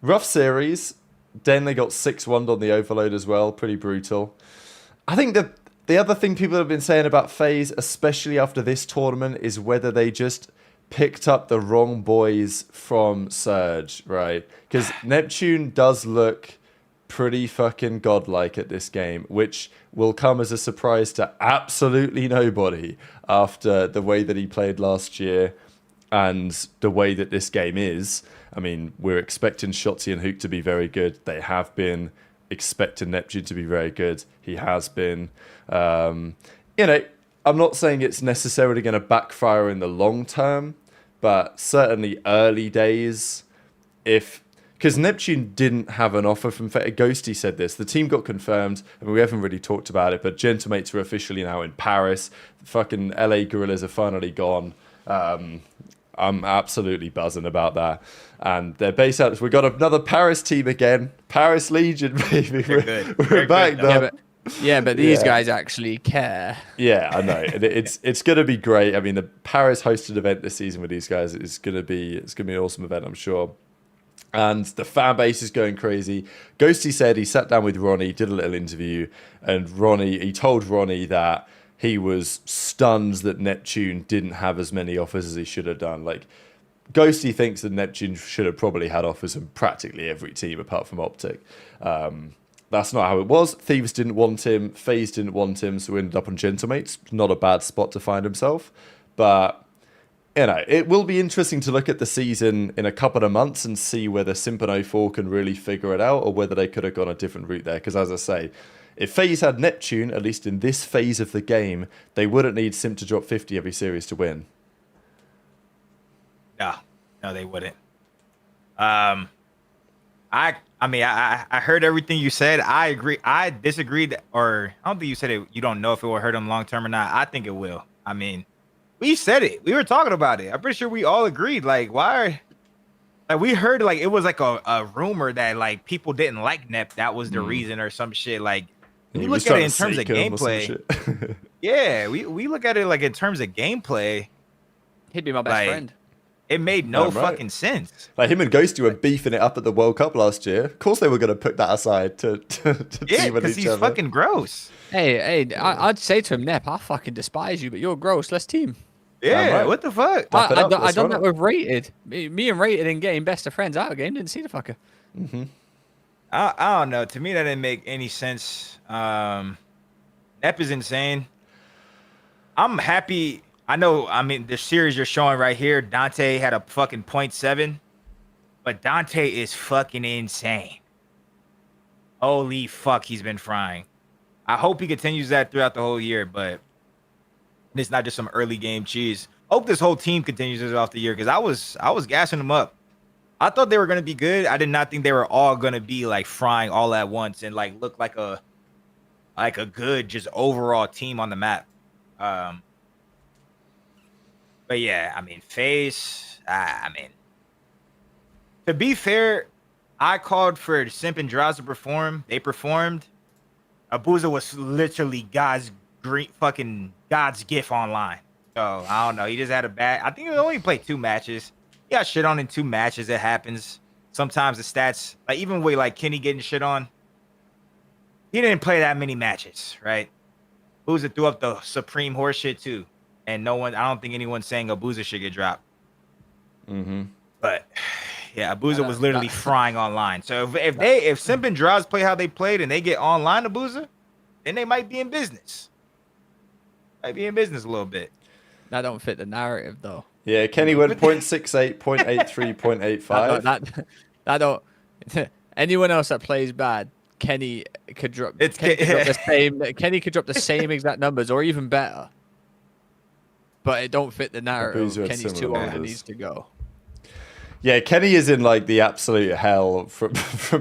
rough series. Then they got 6-1 on the Overload as well, pretty brutal. I think the other thing people have been saying about FaZe, especially after this tournament, is whether they just picked up the wrong boys from Surge, right? Because Neptune does look pretty fucking godlike at this game, which will come as a surprise to absolutely nobody after the way that he played last year and the way that this game is. I mean, we're expecting Shotzi and Hook to be very good. They have been. Expecting Neptune to be very good. He has been. I'm not saying it's necessarily going to backfire in the long term, but certainly early days, because Neptune didn't have an offer from Ghosty said this. The team got confirmed. I mean, we haven't really talked about it, but Gentlemates are officially now in Paris. The fucking LA Gorillas are finally gone. I'm absolutely buzzing about that. And they're based out. We got another Paris team again. Paris Legion, baby. We're back now. But these guys actually care. Yeah, I know. It's going to be great. I mean, the Paris hosted event this season with these guys is going to be an awesome event, I'm sure. And the fan base is going crazy. Ghosty said he sat down with Ronnie, did a little interview, and he told Ronnie that he was stunned that Neptune didn't have as many offers as he should have done. Like, Ghosty thinks that Neptune should have probably had offers from practically every team apart from OpTic. That's not how it was. Thieves didn't want him. FaZe didn't want him, so he ended up on Gentlemates. Not a bad spot to find himself. But, it will be interesting to look at the season in a couple of months and see whether Simp 04 can really figure it out or whether they could have gone a different route there. Because, as I say, if FaZe had Neptune, at least in this phase of the game, they wouldn't need Simp to drop 50 every series to win. No, they wouldn't. I heard everything you said. I agree. I disagreed, or I don't think you said it. You don't know if it will hurt them long term or not. I think it will. I mean, we said it. We were talking about it. I'm pretty sure we all agreed. Like, why? Like, we heard like it was like a rumor that like people didn't like Nep. That was the reason or some shit. Like, we look at it in terms of gameplay. Yeah, we look at it like in terms of gameplay. He'd be my best friend. It made no fucking sense. Like, him and Ghosty were beefing it up at the World Cup last year. Of course they were going to put that aside to team with each other. Because he's fucking gross. Hey, I'd say to him, Nep, I fucking despise you, but you're gross. Let's team. Yeah, right. What the fuck? I done that with Rated. Me and Rated in game, best of friends out of game. Didn't see the fucker. Mm-hmm. I don't know. To me, that didn't make any sense. Nep is insane. I'm happy. I know, the series you're showing right here, Dante had a fucking 0.7, but Dante is fucking insane. Holy fuck, he's been frying. I hope he continues that throughout the whole year, but it's not just some early game cheese. Hope this whole team continues this off the year, because I was gassing them up. I thought they were going to be good. I did not think they were all going to be like frying all at once and like look like a good just overall team on the map. But yeah, FaZe, to be fair, I called for Simp and Draws to perform. They performed. Abuza was literally God's gift online. So I don't know. He just had a bad. I think he only played 2 matches. He got shit on in 2 matches. It happens. Sometimes the stats, like even with like Kenny getting shit on, he didn't play that many matches, right? Abuza threw up the supreme horse shit too, and I don't think anyone's saying Abuza should get dropped. But yeah, Abuza was literally frying online. So if Simp and Draws play how they played and they get online Abuza, then they might be in business. Might be in business a little bit. That don't fit the narrative though. Yeah, Kenny went 0.68, 0.83, 0.85. That don't. Anyone else that plays bad, Kenny could drop. Kenny could drop the same exact numbers or even better. But it don't fit the narrative. Kenny's too old and needs to go. Yeah, Kenny is in like the absolute hell from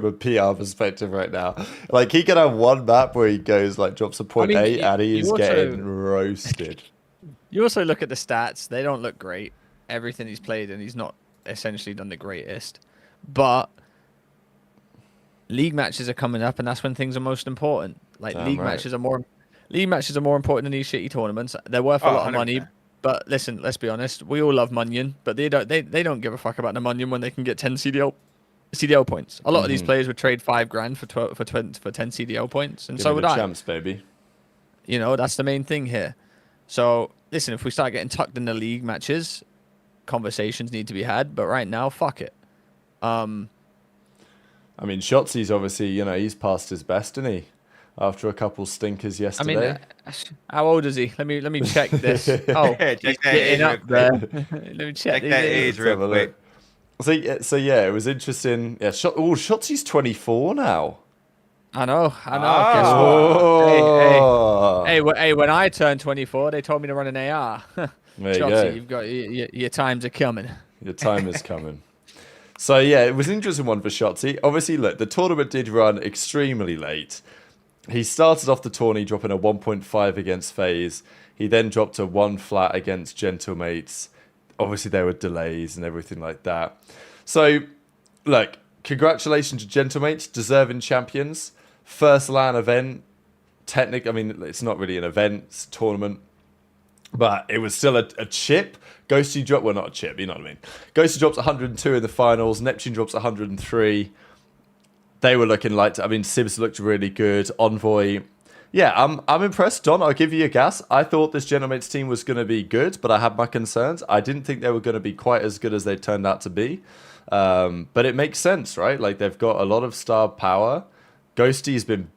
a PR perspective right now. Like he could have one map where he goes like drops a 0.8 and he is getting roasted. You also look at the stats; they don't look great. Everything he's played, and he's not essentially done the greatest. But league matches are coming up, and that's when things are most important. Like league matches are more important than these shitty tournaments. They're worth a lot of money. But listen, let's be honest. We all love Munyon, but they don't give a fuck about the Munyon when they can get 10 CDL points. A lot of these players would trade $5,000 for 10 CDL points, and so would I. Champs, baby. You know, that's the main thing here. So listen, if we start getting tucked in the league matches, conversations need to be had. But right now, fuck it. I mean, Shotzi's obviously, he's past his best, isn't he? After a couple stinkers yesterday. How old is he? Let me check this. Oh, check that age up there. Let me check that age real quick. So yeah, it was interesting. Yeah, Shotzi's 24 now. I know. Oh. Guess what? Hey, when I turned 24, they told me to run an AR. There you Shotzi, go. You've got your times are coming. Your time is coming. So yeah, it was an interesting one for Shotzi. Obviously, look, the tournament did run extremely late. He started off the tourney dropping a 1.5 against FaZe. He then dropped a 1 flat against Gentlemates. Obviously, there were delays and everything like that. So, look, congratulations to Gentlemates, deserving champions. First LAN event. I mean, it's not really an event, it's a tournament. But it was still a chip. Ghosty dropped, well, not a chip, you know what I mean. Ghosty drops 102 in the finals. Neptune drops 103. They were looking like, Sibs looked really good. Envoy, yeah, I'm impressed. Don, I'll give you a gas. I thought this Gentlemates team was going to be good, but I had my concerns. I didn't think they were going to be quite as good as they turned out to be. But it makes sense, right? Like, they've got a lot of star power. Ghosty's been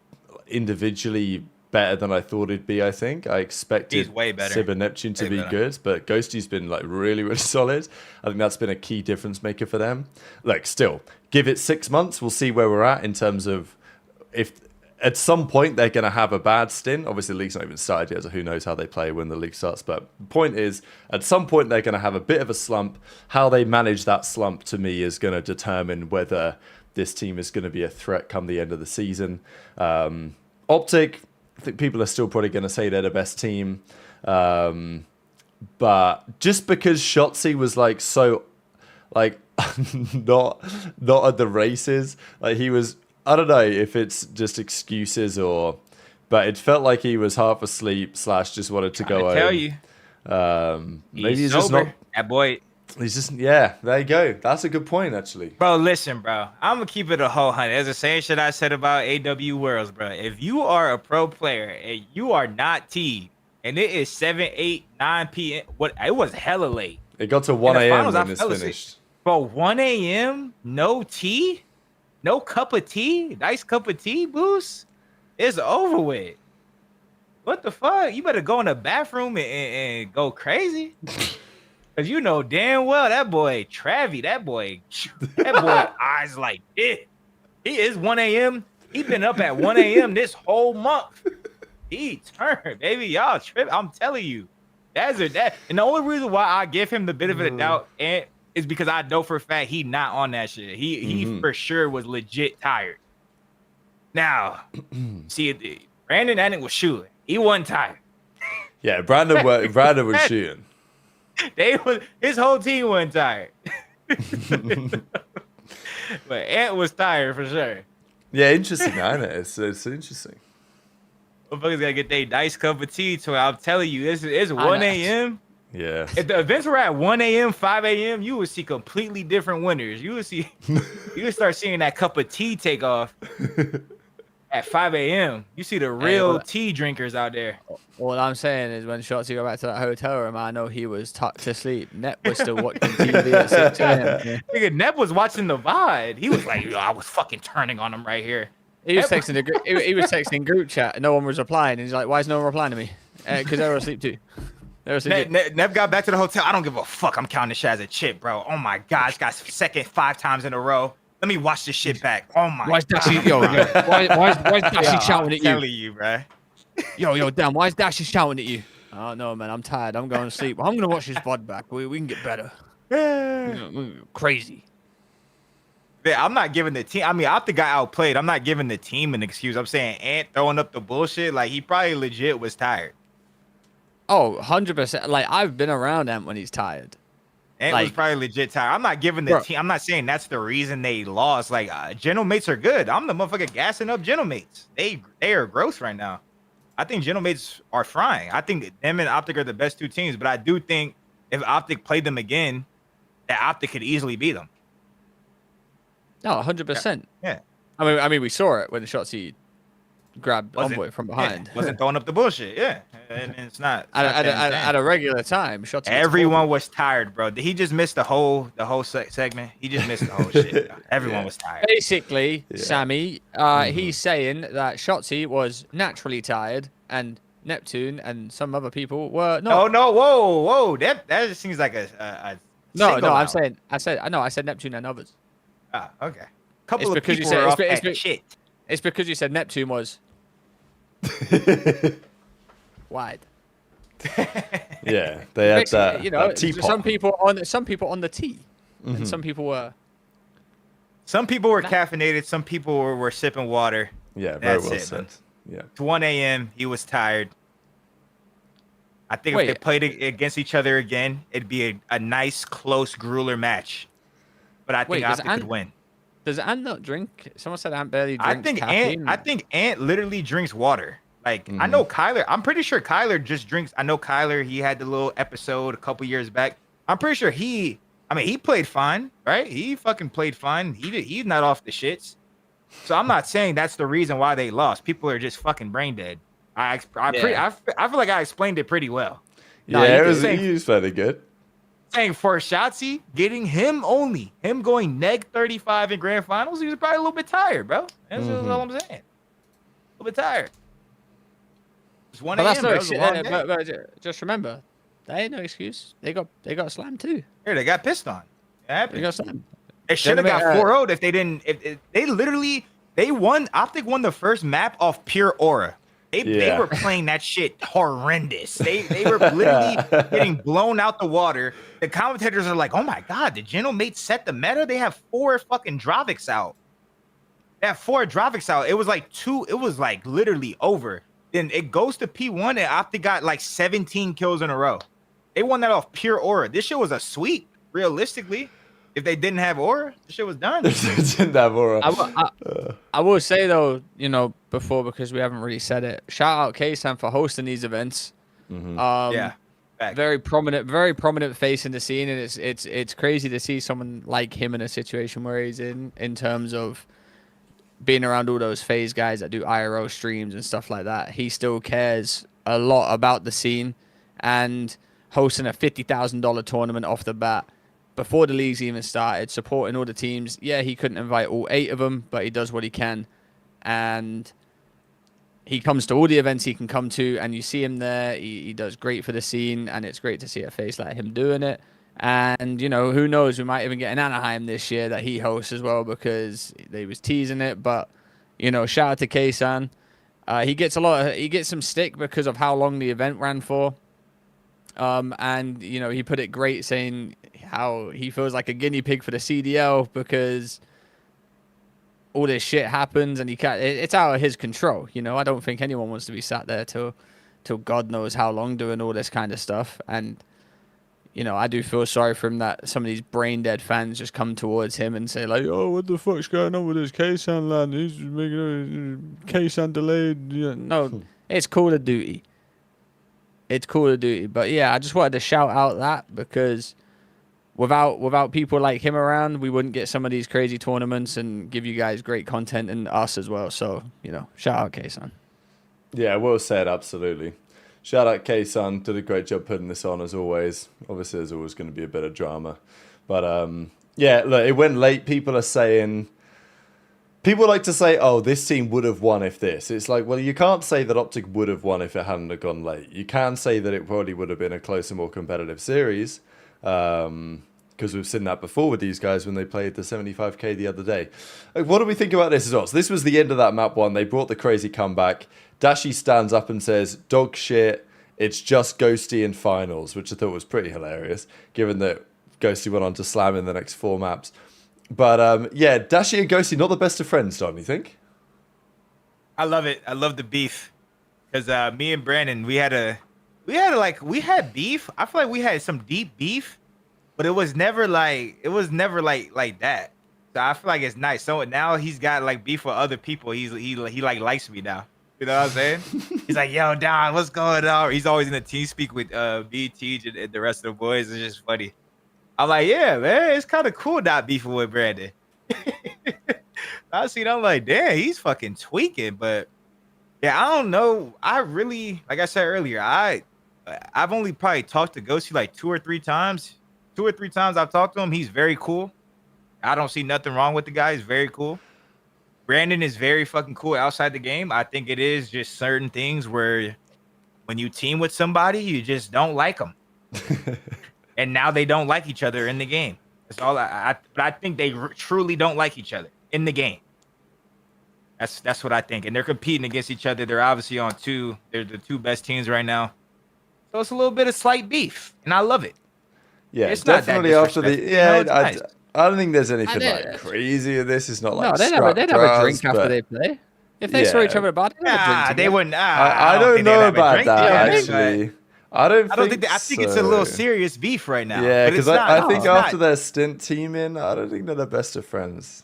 individually better than I thought he'd be, I think. I expected Sib and Neptune to be good, but Ghosty's been like really, really solid. I think that's been a key difference maker for them. Like, still, give it 6 months. We'll see where we're at in terms of if at some point they're going to have a bad stint. Obviously, the league's not even started yet, so who knows how they play when the league starts. But the point is, at some point, they're going to have a bit of a slump. How they manage that slump, to me, is going to determine whether this team is going to be a threat come the end of the season. OpTic, I think people are still probably going to say they're the best team. But just because Shotzi was like so, like, not at the races, like he was, I don't know if it's just excuses but it felt like he was half asleep / just wanted to go home. Tell you. Maybe he's sober. just not. That boy. He's just, yeah, there you go. That's a good point, actually. Bro, listen, bro. I'm going to keep it a whole 100. There's the same shit I said about AW Worlds, bro. If you are a pro player and you are not T, and it is 7, 8, 9 p.m., it was hella late. It got to 1 a.m. when it's finished. Bro, 1 a.m., no tea? No cup of tea? Nice cup of tea, Boost? It's over with. What the fuck? You better go in the bathroom and go crazy. Cause you know damn well that boy Travi, that boy eyes like it. He is 1 a.m. He been up at 1 a.m. this whole month. He turned, baby. Y'all trip. I'm telling you. And the only reason why I give him the benefit of doubt is because I know for a fact he not on that shit. He for sure was legit tired. Now, see, Brandon that nigga was shooting. He wasn't tired. Yeah, Brandon was shooting. His whole team wasn't tired. But but Ant was tired for sure. Yeah, interesting, isn't it? It's interesting. Motherfuckers gotta get their nice cup of tea. So I'm telling you, it's 1 a.m. Yeah. If the events were at 1 a.m., 5 a.m., you would see completely different winners. You would start seeing that cup of tea take off at 5 a.m. You see the real tea drinkers out there. All I'm saying is when Shotzi got back to that hotel room, I know he was tucked to sleep. Nep was still watching TV at 6 a.m. Nigga, Nep was watching the VOD. He was like, yo, I was fucking turning on him right here. He was texting he was texting group chat. No one was replying. And he's like, why is no one replying to me? Because they were asleep too. Nep got back to the hotel. I don't give a fuck. I'm counting this shit as a chip, bro. Oh my gosh, got second 5 times in a row. Let me watch this shit back. Oh my why is Dashy, why is Dashy shouting at you? I'm telling you, bro. Yo, damn, why is Dashy shouting at you? Oh no, man, I'm tired. I'm going to sleep. I'm gonna watch this VOD back. We can get better. Crazy. Yeah, I'm not giving the team. I mean, OpTic got outplayed. I'm not giving the team an excuse. I'm saying Ant throwing up the bullshit. Like he probably legit was tired. Oh, 100%. Like I've been around Ant when he's tired. Ant was probably legit tired. I'm not giving the team. I'm not saying that's the reason they lost. Like Gentlemates are good. I'm the motherfucker gassing up Gentlemates. They are gross right now. I think Gentlemates are frying. I think them and OpTic are the best 2 teams. But I do think if OpTic played them again, that OpTic could easily beat them. No, 100%. Yeah. I mean, we saw it when the Shotzi grabbed Envoy from behind. Yeah, wasn't throwing up the bullshit. Yeah, and it's not. At a regular time, Shotzi. Everyone was tired, bro. He just missed the whole segment. He just missed the whole shit. Everyone was tired. Basically, Sammy, he's saying that Shotzi was naturally tired, and Neptune and some other people were not. Oh no! Whoa! That just seems like a no. I said Neptune and others. Ah, okay. Couple of people were off that shit. It's because you said Neptune was wide. Yeah, they had that. You know, that teapot. some people on the tee, and some people were. Some people were caffeinated. Some people were sipping water. Yeah, very That's well it, said. man. Yeah. It's 1 a.m. He was tired. I think if they played against each other again, it'd be a nice, close, grueler match. But I think OpTic could win. Does Ant not drink? Someone said Ant barely drinks caffeine. I think Ant literally drinks water. Like, I know Kyler. I'm pretty sure Kyler just drinks. I know Kyler. He had the little episode a couple years back. I'm pretty sure he played fine, right? He fucking played fine. He's not off the shits. So I'm not saying that's the reason why they lost. People are just fucking brain dead. I feel like I explained it pretty well. Yeah, he was fairly good. Saying for Shotzi, getting him going neg 35 in grand finals, he was probably a little bit tired, bro. That's all I'm saying. A little bit tired. It's 1 a.m. But just remember, that ain't no excuse. They got slammed too. Here, they got pissed on. They got slammed. They should have got 4-0'd if they didn't. If they won. OpTic won the first map off pure aura. They were playing that shit horrendous. They were literally getting blown out the water. The commentators are like, oh my God, the Gentlemates set the meta? They have 4 fucking Dravics out. They have 4 Dravics out. It was like 2, it was like literally over. Then it goes to P1 and OpTic got like 17 kills in a row. They won that off pure aura. This shit was a sweep, realistically. If they didn't have aura, the shit was done. Didn't have aura. I will say though, before, because we haven't really said it, shout out Kaysan for hosting these events. Very prominent face in the scene, and it's crazy to see someone like him in a situation where he's in terms of being around all those FaZe guys that do IRL streams and stuff like that. He still cares a lot about the scene, and hosting a $50,000 tournament off the bat before the leagues even started, supporting all the teams. Yeah, he couldn't invite all 8 of them, but he does what he can. And he comes to all the events he can come to, and you see him there. He does great for the scene, and it's great to see a face like him doing it. And, who knows, we might even get an Anaheim this year that he hosts as well, because they was teasing it. But, shout out to Kaysan. He gets some stick because of how long the event ran for. And he put it great, saying how he feels like a guinea pig for the CDL because all this shit happens and it's out of his control. I don't think anyone wants to be sat there till God knows how long doing all this kind of stuff. And you know, I do feel sorry for him that some of these brain dead fans just come towards him and say like, "Oh, what the fuck's going on with this Kaysan lad? He's making Kaysan delayed." No, it's Call of Duty. It's Call of Duty. But yeah, I just wanted to shout out that because without people like him around, we wouldn't get some of these crazy tournaments and give you guys great content and us as well. So, you know, shout out Kaysan. Yeah, well said, absolutely. Shout out Kaysan, did a great job putting this on as always. Obviously, there's always going to be a bit of drama. But yeah, look, it went late. People like to say, oh, this team would have won if this. It's like, well, you can't say that OpTic would have won if it hadn't have gone late. You can say that it probably would have been a closer, more competitive series. Because we've seen that before with these guys when they played the 75K the other day. Like, what do we think about this as well? So this was the end of that map one. They brought the crazy comeback. Dashy stands up and says, dog shit, it's just Ghosty in finals, which I thought was pretty hilarious, given that Ghosty went on to slam in the next 4 maps. But yeah, Dashy and Ghosty, not the best of friends, don't you think? I love it. I love the beef. Because me and Brandon, we had beef. I feel like we had some deep beef, but it was never like that. So I feel like it's nice. So now he's got like beef with other people. He like likes me now. You know what I'm saying? He's like, yo, Don, what's going on? He's always in the team speak with BT and the rest of the boys. It's just funny. I'm like, yeah, man, it's kind of cool not beefing with Brandon. I see, I'm like, damn, he's fucking tweaking. But yeah, I don't know. I really, like I said earlier, I've only probably talked to Ghosty like 2 or 3 times. 2 or 3 times I've talked to him. He's very cool. I don't see nothing wrong with the guy. He's very cool. Brandon is very fucking cool outside the game. I think it is just certain things where when you team with somebody, you just don't like them. And now they don't like each other in the game. That's all but I think they truly don't like each other in the game. That's what I think. And they're competing against each other. They're obviously on 2. They're the 2 best teams right now. So it's a little bit of slight beef, and I love it. Yeah, it's definitely not that after the nice. I don't think there's anything like crazy in this. It's not like they'd have a drink after they play. If they saw each other about it, they wouldn't. I don't know about that actually. I don't think I think it's a little serious beef right now. Yeah, because I think after their stint teaming, I don't think they're the best of friends.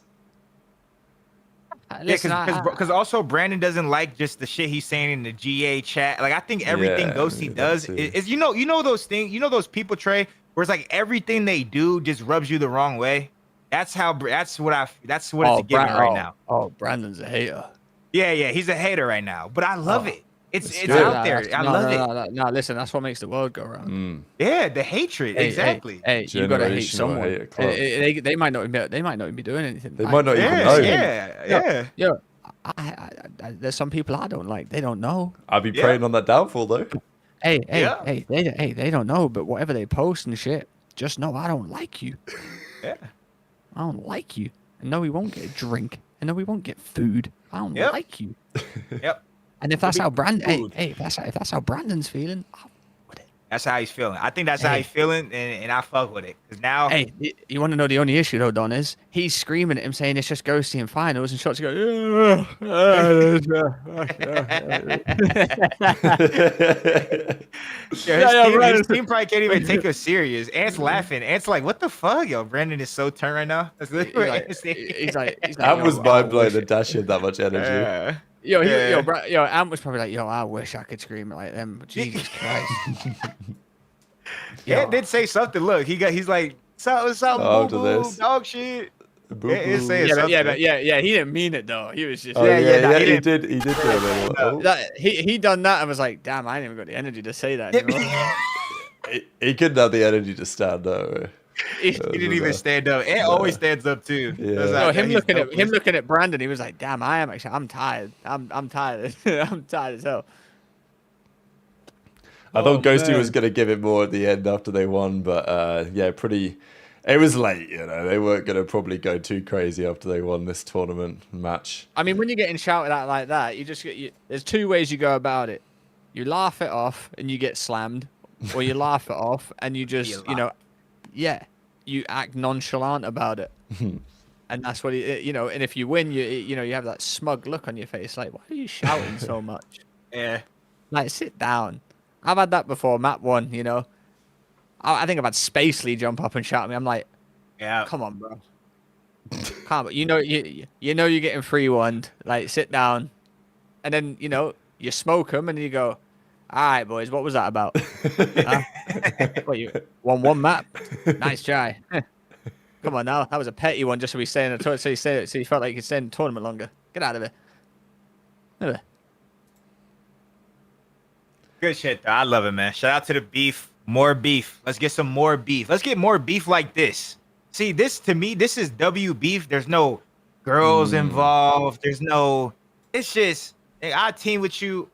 Because also Brandon doesn't like just the shit he's saying in the GA chat. Like I think everything Ghosty does is you know those things, those people, Trey, where it's like everything they do just rubs you the wrong way. That's what it's a given right now. Oh, Brandon's a hater. Yeah, he's a hater right now. But I love it. It's out there. I love it. No, listen, that's what makes the world go round. Yeah, the hatred. Exactly. Hey, you gotta hate someone. They might not even be doing anything. They might not even know. Yeah. There's some people I don't like. They don't know. I'll be praying on that downfall though. Hey, they don't know, but whatever they post and shit, just know I don't like you. Yeah. I don't like you. And no, we won't get a drink. And no, we won't get food. I don't like you. Yep. And if that's how Brandon, if that's how Brandon's feeling, I'll with it. That's how he's feeling. I think that's how he's feeling, and I fuck with it. Cause now, you want to know the only issue though, Don, is he's screaming at him saying it's just Ghosty in finals, and Shots go, his team probably can't even take us serious. Ant's laughing. Ant's like, what the fuck, yo? Brandon is so turned right now. That's literally he's like, that was mind blowing that Dash had that much energy. Yo, Ant was probably like, yo, I wish I could scream like them. Jesus Christ. Ant did say something. Look, he's like, something, boo-boo, dog shit. Yeah, he didn't mean it though. He was just he did do a little. He done that and was like, damn, I ain't even got the energy to say that anymore. he couldn't have the energy to stand up. He didn't even stand up. Ant always stands up too. Yeah. Him looking at Brandon, he was like, damn, I'm tired. I'm tired. I'm tired as hell. I thought Ghosty was going to give it more at the end after they won, but it was late, They weren't going to probably go too crazy after they won this tournament match. I mean, when you're getting shouted at like that, there's 2 ways you go about it. You laugh it off and you get slammed, or you laugh it off and you just, you act nonchalant about it. And that's what and if you win, you have that smug look on your face, like, why are you shouting so much? Yeah. Like, sit down. I've had that before, map 1, I think I've had Spacely jump up and shout at me. I'm like, Yeah. come on, bro. Come on. You know you're getting 3-1. Like, sit down. And then, you smoke them and you go, all right, boys, what was that about? Huh? What, you won 1 map? Nice try. Come on now. That was a petty one just so we stay in the tournament. So you felt like you could stay in the tournament longer. Get out of it. Anyway. Good shit, though. I love it, man. Shout out to the beef. More beef. Let's get some more beef. Let's get more beef like this. See, this to me, this is W beef. There's no girls involved. There's no. It's just I team with you.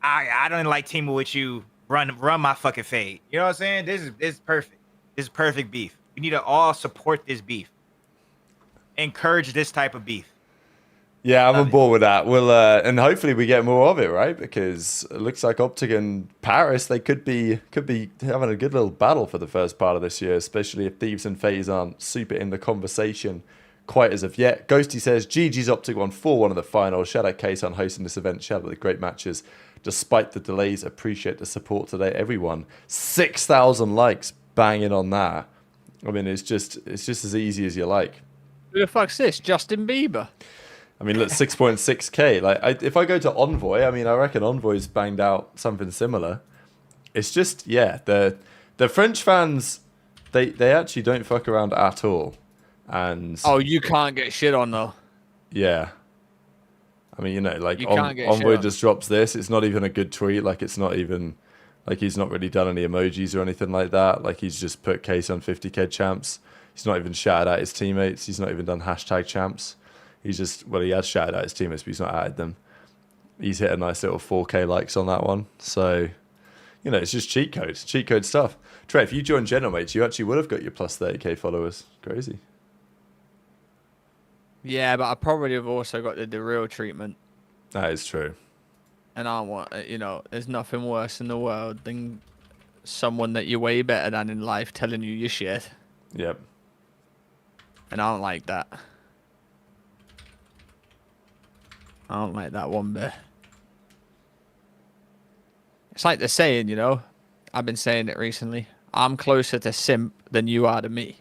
I don't like teaming with you. Run my fucking fade. You know what I'm saying? This is perfect. This is perfect beef. We need to all support this beef. Encourage this type of beef. Yeah, I'm on board with that. We'll and hopefully we get more of it, right? Because it looks like OpTic and Paris, they could be having a good little battle for the first part of this year, especially if Thieves and FaZe aren't super in the conversation quite as of yet. Ghosty says, GG's OpTic won 4-1 in the final. Shout out Kaysan hosting this event. Shout out the great matches. Despite the delays, appreciate the support today, everyone. 6,000 likes banging on that. I mean, it's just as easy as you like. Who the fuck's this? Justin Bieber? I mean, look, 6.6k. Like, if I go to Envoy, I mean, I reckon Envoy's banged out something similar. It's just, yeah, the French fans, they actually don't fuck around at all. And oh, you can't get shit on though. Yeah. I mean, like Envoy just drops this. It's not even a good tweet. Like, it's not even like he's not really done any emojis or anything like that. Like, he's just put Kaysan 50K champs. He's not even shouted out his teammates. He's not even done hashtag champs. He's just, well, he has shouted out his teammates, but he's not added them. He's hit a nice little 4K likes on that one. So, it's just cheat code stuff. Trey, if you joined Gentlemates, you actually would have got your plus 30k followers. Crazy. Yeah, but I probably have also got the real treatment. That is true. And I want, there's nothing worse in the world than someone that you're way better than in life telling you your shit. Yep. And I don't like that. I don't like that one bit. It's like the saying, I've been saying it recently. I'm closer to simp than you are to me.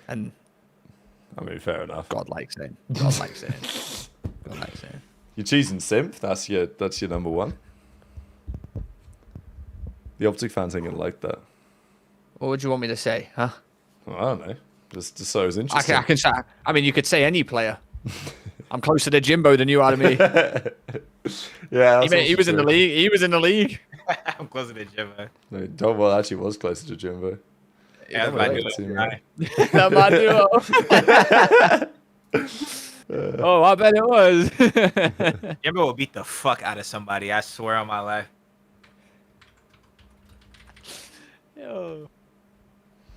And I mean, fair enough. God likes saying. God likes saying. God likes saying. You're choosing simp. That's your number one. The OpTic fans ain't gonna like that. What would you want me to say, huh? Well, I don't know. Just so it's interesting. I can say. I mean, you could say any player. I'm closer to Jimbo than you are to me. Yeah, he was in the league. He was in the league. I'm closer to Jimbo. No, Donwell actually was closer to Jimbo. Yeah, that's my duo. That's my duo. Oh, I bet it was. Jimbo will beat the fuck out of somebody. I swear on my life. Yo.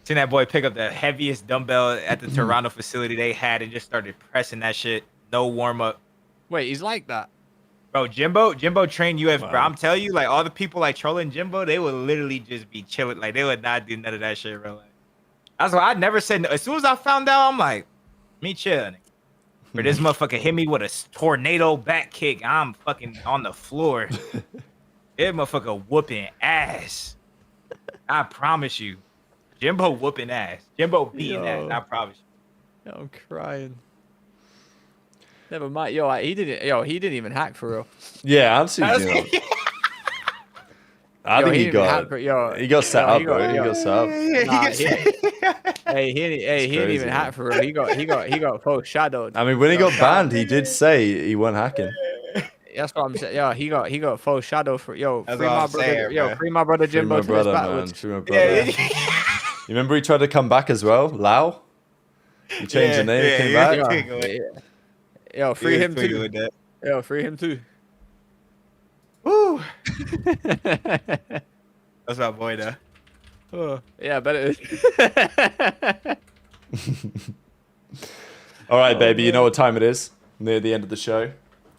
Seen that boy pick up the heaviest dumbbell at the Toronto facility they had and just started pressing that shit. No warm up. Wait, he's like that. Bro, Jimbo trained UF. Wow. Bro, I'm telling you, like all the people like trolling Jimbo, they would literally just be chilling. Like they would not do none of that shit, bro. Like, that's why I never said no. As soon as I found out, I'm like, me chill. But this motherfucker hit me with a tornado back kick. I'm fucking on the floor. This motherfucker whooping ass. I promise you. Jimbo whooping ass. Jimbo beating ass. I promise you. I'm crying. Never mind. He didn't even hack for real. Yeah, I'm seeing I think he got set up, bro. He got set up. He didn't even hack for real. He got full shadowed. I mean, when he got banned, he did say he wasn't hacking. That's what I'm saying. Yo, he got full shadow for free my brother. Saying, free my brother Jimbo. Free my brother, man. Free my brother. You remember he tried to come back as well, Lau? He changed the name, came back. Yo, free him too. Yo, free him too. Woo. That's my boy, though. Oh, yeah, I bet it is. All right, baby. You know what time it is? Near the end of the show.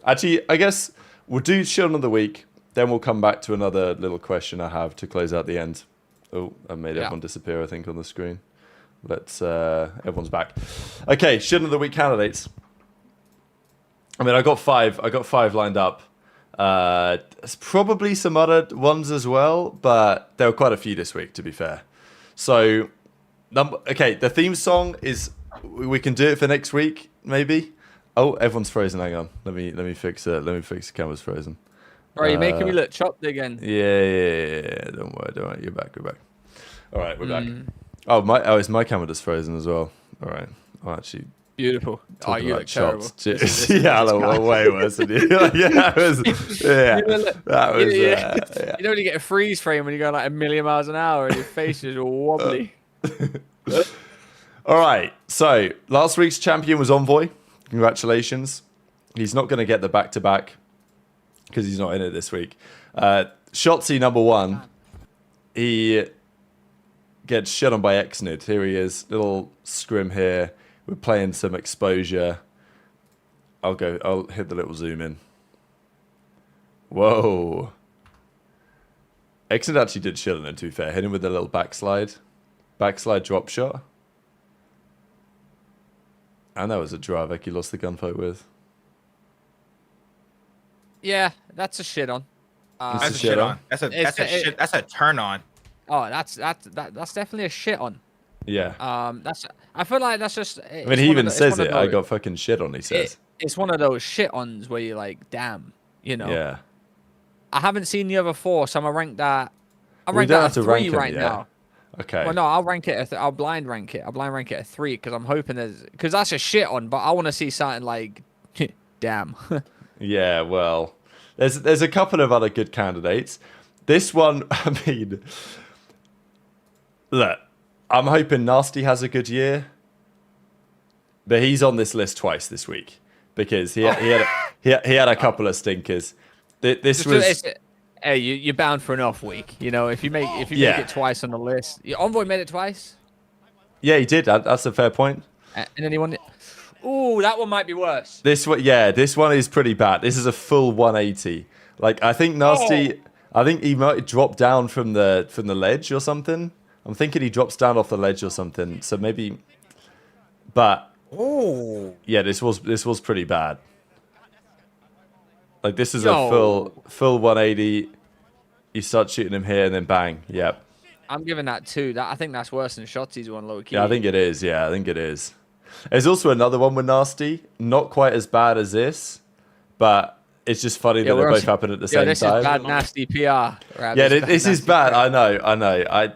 Actually, I guess we'll do Showdown of the Week. Then we'll come back to another little question I have to close out the end. Oh, I made everyone disappear, I think, on the screen. Everyone's back. Okay, Showdown of the Week candidates. I mean, I got five lined up. There's probably some other ones as well, but there were quite a few this week, to be fair. So, okay, the theme song is. We can do it for next week, maybe. Oh, everyone's frozen. Hang on. Let me fix it. Let me fix the camera's frozen. Bro, you're making me look chopped again. Yeah. Don't worry. You're back. We're back. All right, we're back. Oh, is my camera just frozen as well? All right. Oh, actually. Beautiful. Oh, you look terrible. Yeah, I look way worse than you. That was. You don't get a freeze frame when you go like 1,000,000 miles an hour and your face is all wobbly. All right. So last week's champion was Envoy. Congratulations. He's not going to get the back-to-back because he's not in it this week. Shotzi #1. He gets shit on by Xnid. Here he is. Little scrim here. We're playing some exposure. I'll hit the little zoom in. Whoa. Xnid actually did shit on him, to be fair. Hit him with a little backslide. Backslide drop shot. And that was a Dravek he lost the gunfight with. Yeah, that's a shit on. That's a shit on. That's a turn on. Oh, that's definitely a shit on. Yeah. I feel like that's just. I mean, he even says it. I got fucking shit on. He says it's one of those shit ons where you're like, damn, you know. Yeah. I haven't seen the other 4, so I'm ranked at. I'm We ranked don't at have to a 3 rank him right yet. now. Okay. Well, no, I'll rank it. I'll blind rank it. I'll blind rank it at 3 because I'm hoping because that's a shit on. But I want to see something like, damn. Yeah. Well, there's a couple of other good candidates. This one, I mean, look, I'm hoping Nasty has a good year, but he's on this list twice this week because he had a couple of stinkers. This was. Hey, you're bound for an off week. You know, if you make it twice on the list. Envoy made it twice. Yeah, he did. That's a fair point. And then he won it. Ooh, that one might be worse. This one is pretty bad. This is a full 180. Like, I think Nasty. I think he might drop down from the ledge or something. I'm thinking he drops down off the ledge or something. So maybe. But. Oh. Yeah, this was pretty bad. Like, this is a full 180. You start shooting him here and then bang. Yep. I'm giving that 2. I think that's worse than Shotzi's one, low key. Yeah, I think it is. Yeah, I think it is. There's also another one with Nasty. Not quite as bad as this, but it's just funny that they both happen at the same time. This is bad, nasty PR. Yeah, this is bad. I know.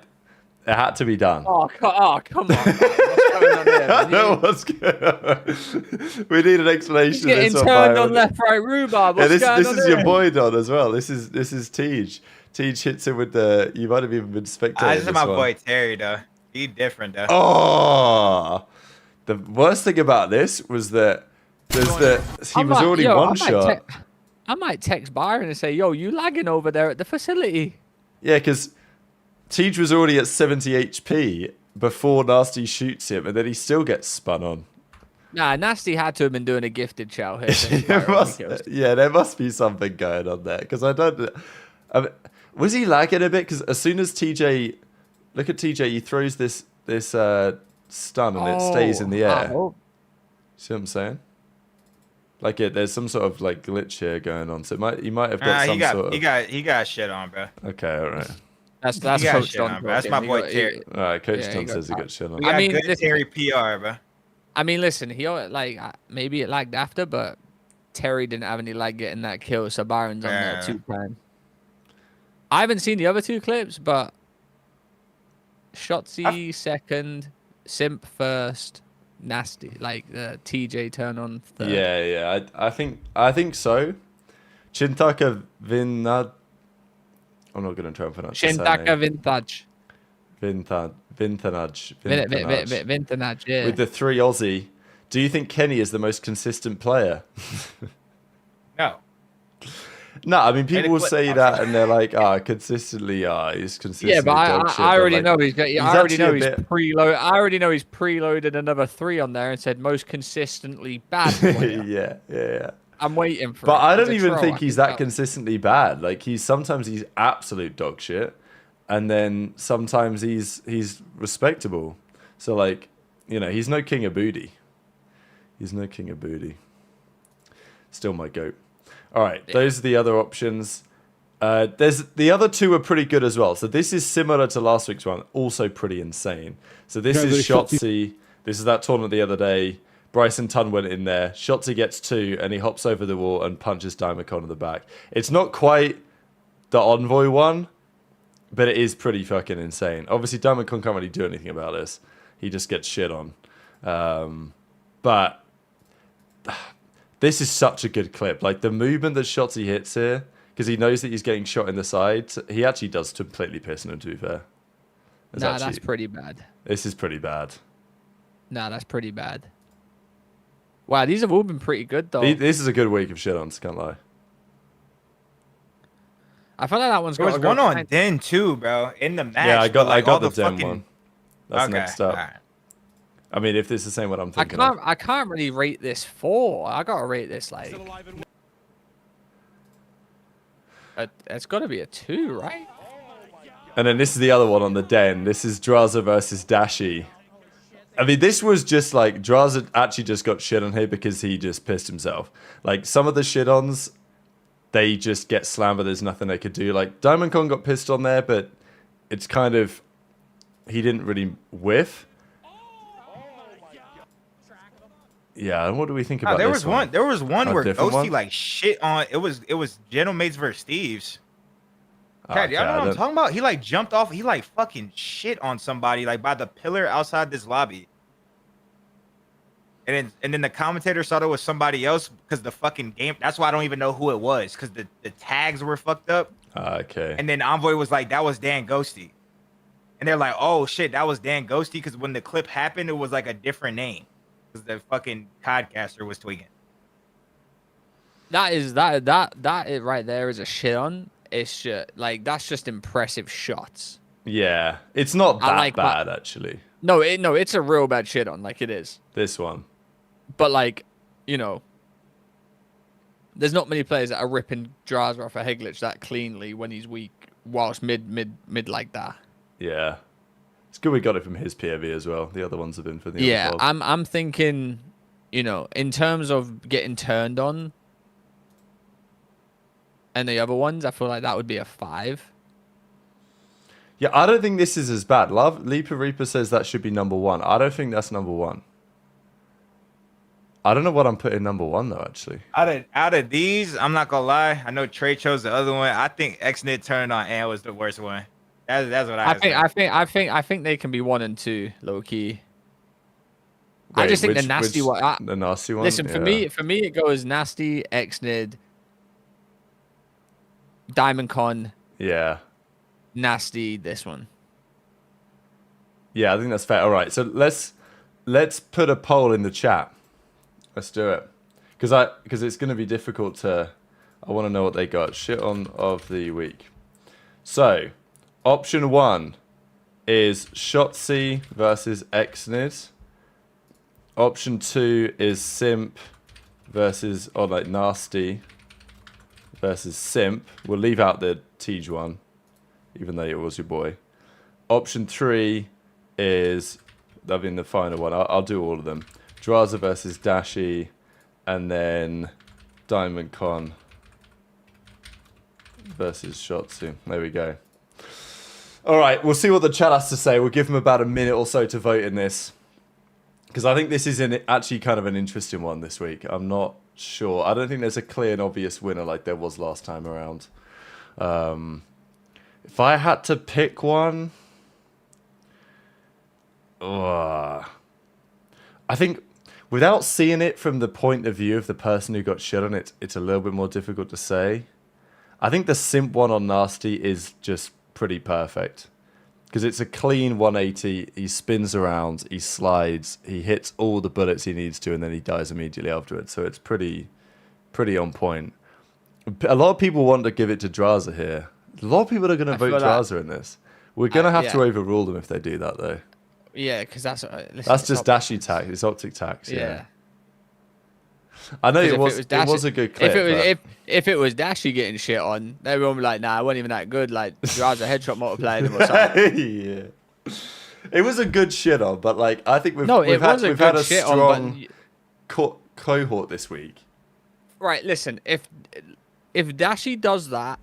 It had to be done. Oh, come on. What's going on here? I know what's going on. We need an explanation. He's getting turned on left, right, rhubarb. What's going on this is your boy Don as well. This is Tej. Tej hits him with the. You might have even been spectating. This is my boy Terry though. He different though. Oh, the worst thing about this was that he was already one shot. I might text Byron and say, "Yo, you lagging over there at the facility?" Yeah, because Tej was already at 70 HP before Nasty shoots him, and then he still gets spun on. Nah, Nasty had to have been doing a gifted chow here. There must be something going on there, because I don't. Was he lagging a bit? Because as soon as TJ, look at TJ, he throws this stun and it stays in the air. See what I'm saying? Like there's some sort of like glitch here going on. So he might have got some sort of. He got shit on, bro. Okay, all right. That's Coach Don. That's my boy Terry. All right, Coach Don says he got shit on. We got good Terry PR, bro. I mean, listen, he maybe it lagged after, but Terry didn't have any lag getting that kill, so Byron's on there 2-10. I haven't seen the other 2 clips, but Shotzi second, Simp first, Nasty, like the TJ turn on third. Yeah. I think so. Chintaka Vinad. I'm not going to try and pronounce it. Chintaka Vintage. Vintage, yeah. With the 3 Aussie. Do you think Kenny is the most consistent player? No. No, I mean, people will say that and they're like, consistently, he's consistently. Yeah, but I already know he's got. I already know he's preloaded. I already know he's preloaded another 3 on there and said most consistently bad player. yeah. I'm waiting for. But I don't even think he's that consistently bad. Like sometimes he's absolute dog shit, and then sometimes he's respectable. So like, he's no king of booty. He's no king of booty. Still my goat. All right, those are the other options. There's the other two are pretty good as well. So this is similar to last week's one, also pretty insane. So this is Shotzi. This is that tournament the other day. Bryson Tunn went in there. Shotzi gets 2, and he hops over the wall and punches Diamond in the back. It's not quite the Envoy one, but it is pretty fucking insane. Obviously, Diamond can't really do anything about this. He just gets shit on. But this is such a good clip. Like, the movement that Shotzi hits here, because he knows that he's getting shot in the side, he actually does completely piss him, to be fair. That's pretty bad. This is pretty bad. Nah, that's pretty bad. Wow, these have all been pretty good, though. This is a good week of shit-ons, can't lie. I feel like that one's got got There was one on Den, too, bro, in the match. Yeah, I got the Den fucking... one. That's next up. Right. I mean, if this is the same what I'm thinking I can't really rate this 4. I gotta rate this, like... It's gotta be a 2, right? And then this is the other one on the Den. This is Draza versus Dashy. I mean, this was just like, Draza actually just got shit on here because he just pissed himself. Like, some of the shit-ons, they just get slammed, but there's nothing they could do. Like, Diamond Kong got pissed on there, but it's kind of, he didn't really whiff. Yeah, and what do we think about there this was one? There was one where Ghosty one? like shit on. It was Gentlemates versus Thieves. Okay, Y'all know what I'm talking about? He like jumped off. He like fucking shit on somebody like by the pillar outside this lobby. And then the commentator thought it was somebody else because the fucking game. That's why I don't even know who it was because the tags were fucked up. Okay. And then Envoy was like, that was Dan Ghosty. And they're like, oh shit, that was Dan Ghosty because when the clip happened, it was like a different name because the fucking podcaster was tweaking. That it right there is a shit on. It's just, like, that's just impressive shots. Yeah, it's not that bad actually. No, it's a real bad shit on, like it is. This one. But like, you know, there's not many players that are ripping Draza off a head glitch that cleanly when he's weak, whilst mid like that. Yeah, it's good we got it from his POV as well. The other ones have been for the yeah. other I'm thinking, you know, in terms of getting turned on, and the other ones, I feel like that would be a 5. Yeah, I don't think this is as bad. Leaper Reaper says that should be number 1. I don't think that's number 1. I don't know what I'm putting number 1 though. Actually, out of these, I'm not gonna lie. I know Trey chose the other one. I think XNIT turned on Ann was the worst one. That's what I think they can be 1 and 2 low key. Wait, I just think the nasty one. The nasty one. Listen, for me, it goes nasty, XNID, Diamond Con. Yeah. Nasty. This one. Yeah, I think that's fair. All right, so let's put a poll in the chat. Let's do it, because it's going to be difficult to. I want to know what they got. Shit on of the week. So, option 1 is Shotzi versus XNID. Option 2 is Simp versus Nasty versus Simp. We'll leave out the Tej one, even though it was your boy. Option 3 is, that'll be in the final one. I'll do all of them. Draza versus Dashy, and then Diamond Con versus Shotzi. There we go. All right, we'll see what the chat has to say. We'll give them about a minute or so to vote in this, because I think this is actually kind of an interesting one this week. I'm not sure. I don't think there's a clear and obvious winner like there was last time around. If I had to pick one, I think without seeing it from the point of view of the person who got shit on it, it's a little bit more difficult to say. I think the Simp one on Nasty is just pretty perfect, because it's a clean 180. He spins around, he slides, he hits all the bullets he needs to, and then he dies immediately afterwards. So it's pretty on point. A lot of people want to give it to Draza here. A lot of people are going to vote Draza in this. We're going to have to overrule them if they do that, though. Yeah, because that's just Dashy tax. It's OpTic tax. Yeah. I know it was a good clip. If it was Dashy getting shit on, everyone would be like, nah, it wasn't even that good. Like, Draza headshot multiplied him or something. Yeah. It was a good shit on, but like I think we've had a strong cohort this week. right, listen, if Dashy does that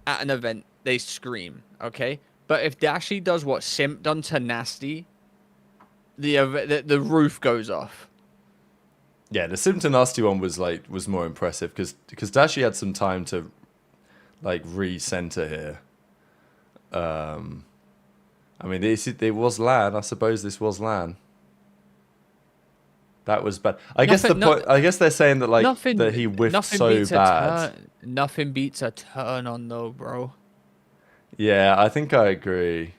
at an event, they scream, okay? But if Dashy does what Simp done to Nasty, the roof goes off. Yeah, the Sim to Nasty one was more impressive because Dashy had some time to like re-center here. I mean, it was LAN. I suppose this was LAN. That was bad. I guess they're saying that that he whiffed so bad. Nothing beats a turn on though, bro. Yeah, I think I agree.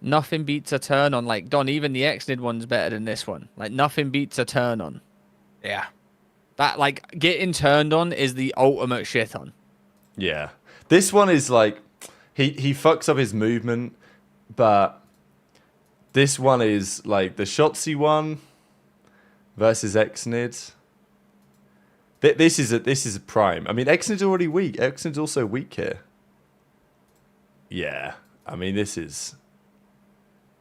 Nothing beats a turn on. Like, Don, even the Xnid one's better than this one. Like, nothing beats a turn on. Yeah. That, like, getting turned on is the ultimate shit on. Yeah. This one is like, he fucks up his movement, but this one is like the Shotzzy one versus Xnid. This is a prime. I mean, Xnid's already weak. Xnid's also weak here. Yeah. I mean, this is...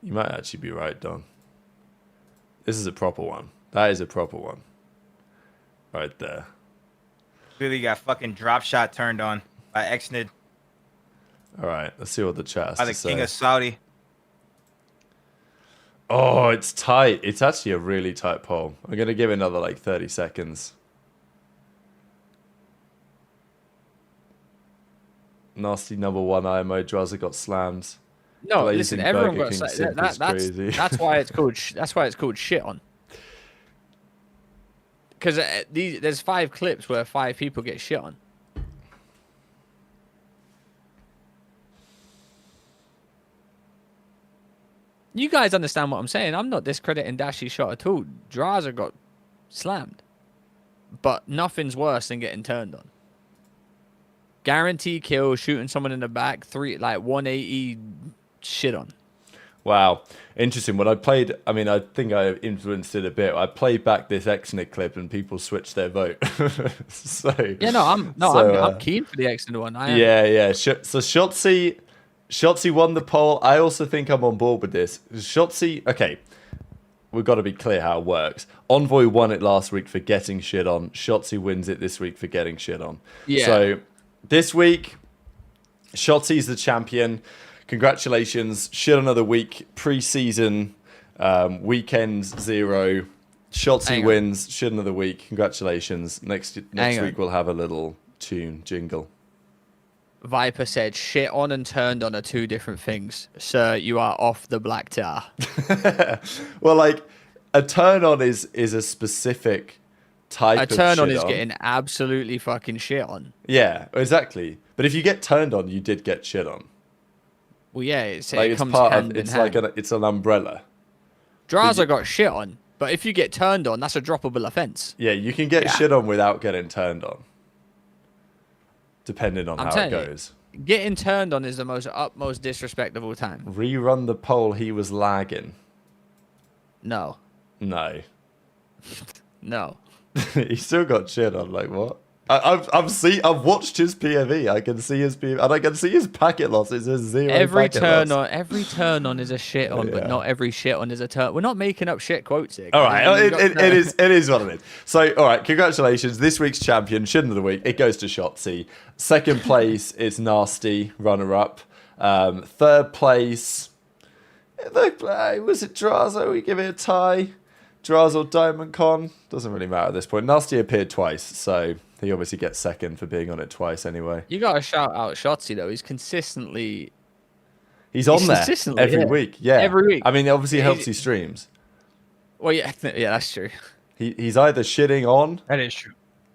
You might actually be right, Don. This is a proper one. That is a proper one. Right there. Really got fucking drop shot turned on by Xnid. All right, let's see what the chat has By to the say. King of Saudi. Oh, it's tight. It's actually a really tight poll. I'm going to give it another like 30 seconds. Nasty number one IMO. Draza got slammed. No, Blazing listen, everyone Burger got King simp is crazy. that's why it's called shit on. Because there's 5 clips where 5 people get shit on. You guys understand what I'm saying? I'm not discrediting Dashy's shot at all. Draza got slammed, but nothing's worse than getting turned on. Guarantee kill, shooting someone in the back, 180 shit on. Wow, interesting. When I played, I mean, I think I influenced it a bit. I played back this Xnid clip, and people switched their vote. I'm keen for the Xnid one. Yeah. So Shotzzy won the poll. I also think I'm on board with this. Shotzzy, okay, we've got to be clear how it works. Envoy won it last week for getting shit on. Shotzzy wins it this week for getting shit on. Yeah. So this week, Shotzi's the champion. Congratulations. Shit another week. Pre-season, weekend 0. Shotzzy wins. Shit another week. Congratulations. Next week we'll have a little tune jingle. Viper said, shit on and turned on are 2 different things. Sir, you are off the black tar. Well, like, a turn on is a specific type of shit on. A turn on is getting absolutely fucking shit on. Yeah, exactly. But if you get turned on, you did get shit on. Well, yeah, it comes part hand of, in it's hand. it's an umbrella. Draza got shit on, but if you get turned on, that's a droppable offense. Yeah, you can get shit on without getting turned on. Depending on how it goes. Getting turned on is the utmost disrespect of all time. Rerun the poll, he was lagging. No. No. No. He still got shit on, like what? I've watched his PME. I can see his PME, and I can see his packet loss. It's a 0 every packet turn loss. on, every turn on is a shit on, but not every shit on is a turn. We're not making up shit quotes here. All right, it is what it is. So, all right, congratulations. This week's champion, shit of the week, it goes to Shotzzy. Second place is Nasty, runner-up. Third place, was it Drazo? We give it a tie. Drazo Diamond Con. Doesn't really matter at this point. Nasty appeared twice, so he obviously gets second for being on it twice anyway. You got to shout out Shotzzy, though. He's on there every week. Yeah. Every week. I mean, it obviously helps he streams. Well, yeah, that's true. He's either shitting on. That is true.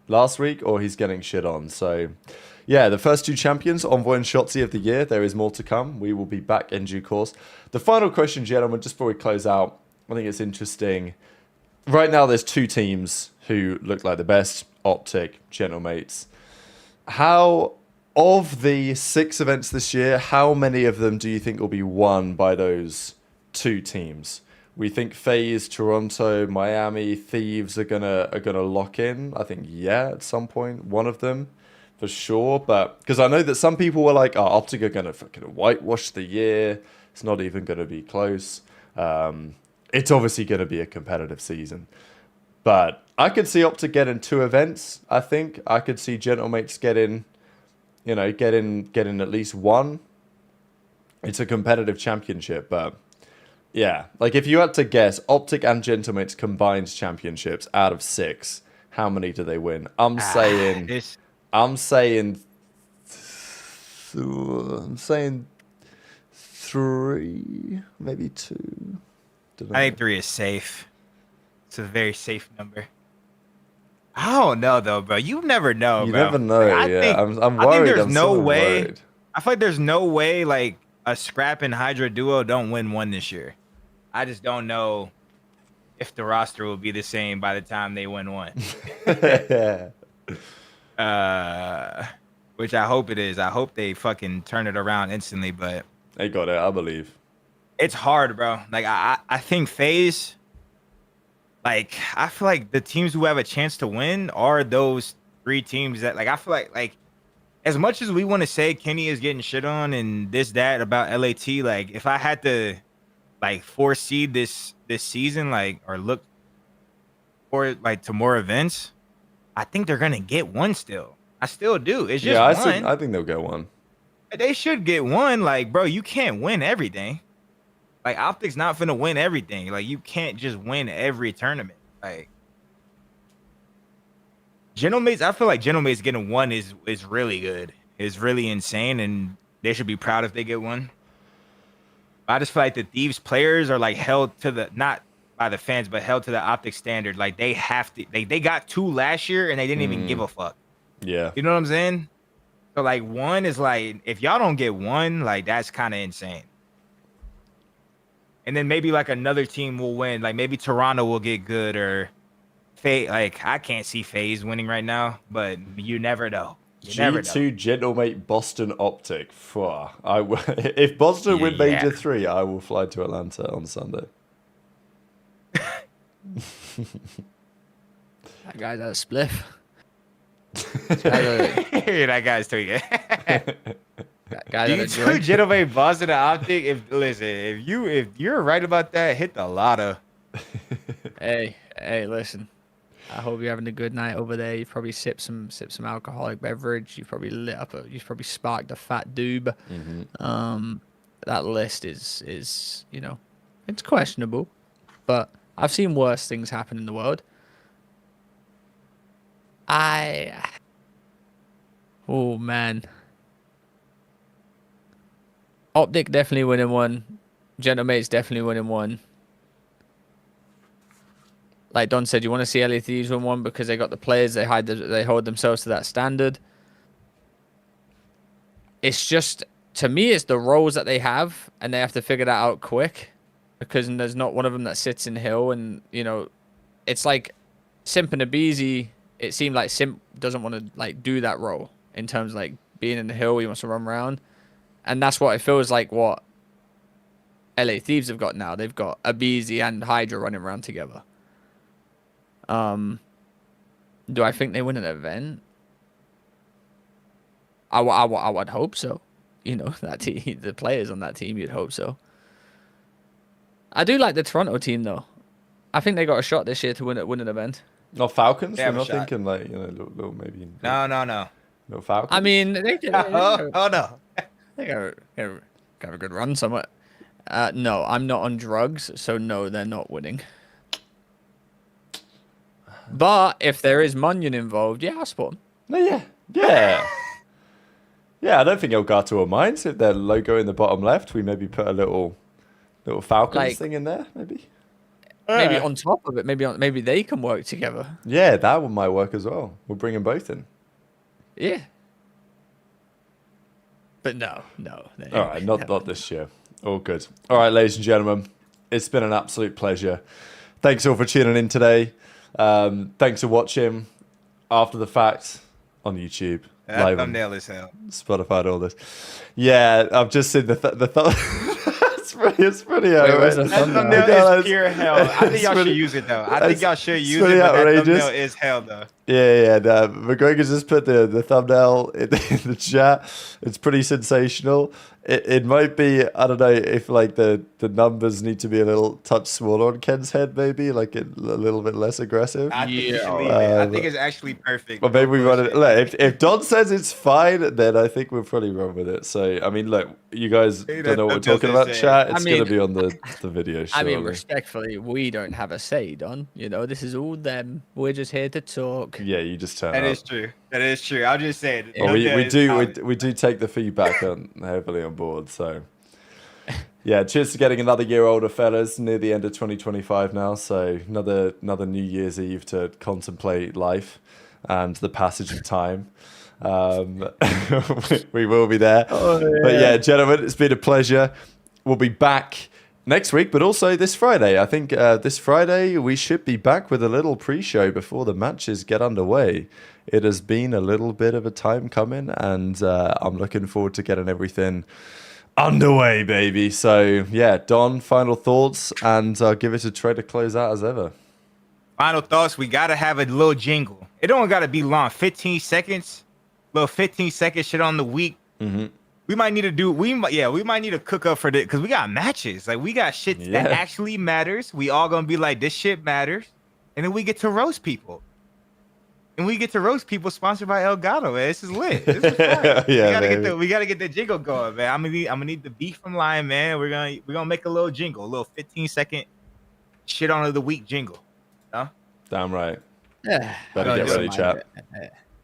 Last week, or he's getting shit on. So, yeah, the first 2 champions, Envoy and Shotzzy of the year. There is more to come. We will be back in due course. The final question, gentlemen, just before we close out, I think it's interesting. Right now, there's 2 teams who look like the best. OpTic, Gentlemates. How, of the 6 events this year, how many of them do you think will be won by those 2 teams? We think FaZe, Toronto, Miami, Thieves are gonna lock in. I think at some point, one of them for sure. But because I know that some people were like, "Oh, OpTic are gonna fucking whitewash the year. It's not even gonna be close." It's obviously gonna be a competitive season. But I could see OpTic getting 2 events. I think I could see Gentlemates getting, getting at least 1. It's a competitive championship, but yeah, like if you had to guess, OpTic and Gentlemates combined championships out of 6, how many do they win? I'm saying 3, maybe 2. I think 3 is safe. It's a very safe number. I don't know though, bro. You never know, You bro. never know. Like, Yeah, I'm I think worried. there's I'm no sort of way. worried. I feel like there's no way like a Scrap and Hydra duo don't win 1 this year. I just don't know if the roster will be the same by the time they win 1. Yeah. Which I hope it is. I hope they fucking turn it around instantly, but They got it, I believe. it's hard, bro. Like I think FaZe, like I feel like the teams who have a chance to win are those 3 teams that like I feel like as much as we want to say Kenny is getting shit on and this that about LAT, like if I had to like foresee this season, like or look for like to more events, I think they're gonna get 1 still. I still do. It's just one. I think they'll get 1. They should get 1. Like, bro, you can't win everything. Like, OpTic's not finna win everything. Like, you can't just win every tournament. Like, Gentlemates, I feel like Gentlemates getting 1 is really good. It's really insane, and they should be proud if they get 1. I just feel like the Thieves players are like held to the not by the fans, but held to the OpTic standard. Like they have to. They got 2 last year, and they didn't even give a fuck. Yeah. You know what I'm saying? So like 1 is like if y'all don't get 1, like that's kind of insane. And then maybe like another team will win. Like maybe Toronto will get good or FaZe. Like I can't see FaZe winning right now, but you never know. G2 Gentlemate Boston OpTic. If Boston win Major 3, I will fly to Atlanta on Sunday. That guy's at a spliff. That guy's tweaking. G2 Gentleman Boston and OpTic. If you're right about that, hit the lotto. Hey, listen. I hope you're having a good night over there. You've probably sipped some alcoholic beverage. You've probably you've probably sparked a fat doob. That list is it's questionable, but I've seen worse things happen in the world. Oh man. OpTic definitely winning 1. Gentlemates definitely winning 1. Like Don said, you want to see LA Thieves win 1 because they got the players. They hold themselves to that standard. It's just, to me, it's the roles that they have, and they have to figure that out quick because there's not one of them that sits in Hill. And, it's like Simp and Abizi. It seemed like Simp doesn't want to like do that role in terms of like being in the Hill. He wants to run around. And that's what it feels like what LA Thieves have got now. They've got Abizi and Hydra running around together. Do I think they win an event? I would hope so. That team, the players on that team, you'd hope so. I do like the Toronto team though. I think they got a shot this year to win an event. Not Falcons? They We're have a not shot. thinking like, little maybe. No. No Falcons? I mean, they Oh no. they got a good run somewhere. No, I'm not on drugs, so no, they're not winning. But if there is Munyon involved, yeah, I'll support them. No, yeah. Yeah, I don't think Elgato will mind if their logo in the bottom left. We maybe put a little Falcons thing in there, maybe. Maybe on top of it, maybe they can work together. Yeah, that one might work as well. We'll bring them both in. Yeah. But no. All right, not this year. All good. All right, ladies and gentlemen, it's been an absolute pleasure. Thanks all for tuning in today. Thanks for watching after the fact on YouTube. That live on thumbnail is hell. Spotify, all this. Yeah, I've just seen the it's pretty outrageous. That thumbnail is pure hell. I think y'all should use it though. I think y'all should use it, but that thumbnail is hell though. Yeah. McGregor just put the thumbnail in the chat. It's pretty sensational. it might be, I don't know if like the numbers need to be a little touch smaller on Ken's head, maybe like a little bit less aggressive. I think you should leave it. I think it's actually perfect. Or maybe we Don't run push it. Look, if Don says it's fine, then I think we'll probably run with it. So I mean, look, you guys don't know what we're talking about, chat. It's gonna be on the video. I mean, surely. respectfully, we don't have a say, Don. You know, this is all them. We're just here to talk. Yeah, you just turn That up. is true. That is true. I'll just say it. Well, we do take the feedback heavily on board. So yeah, cheers to getting another year older, fellas. Near the end of 2025 now, so another New Year's Eve to contemplate life and the passage of time. We will be there. Oh, yeah. But yeah, gentlemen, it's been a pleasure. We'll be back next week, but also this Friday. I think this Friday we should be back with a little pre-show before the matches get underway. It has been a little bit of a time coming, and I'm looking forward to getting everything underway, baby. So yeah, Don, final thoughts, and I'll give it a try to close out as ever. Final thoughts. We gotta have a little jingle. It don't gotta be long. 15 seconds. Little 15-second shit on the week. Mm-hmm. We might need to we might need to cook up for this because we got matches. Like we got shit that actually matters. We all gonna be like, this shit matters, and then we get to roast people. And we get to roast people sponsored by Elgato, man. This is lit. This is fun. Yeah, we gotta get the jingle going, man. I'm gonna need the beef from Lion, man. We're gonna make a little jingle, a little 15-second shit on of the week jingle. Huh? Damn right. Yeah. Better get ready, chap.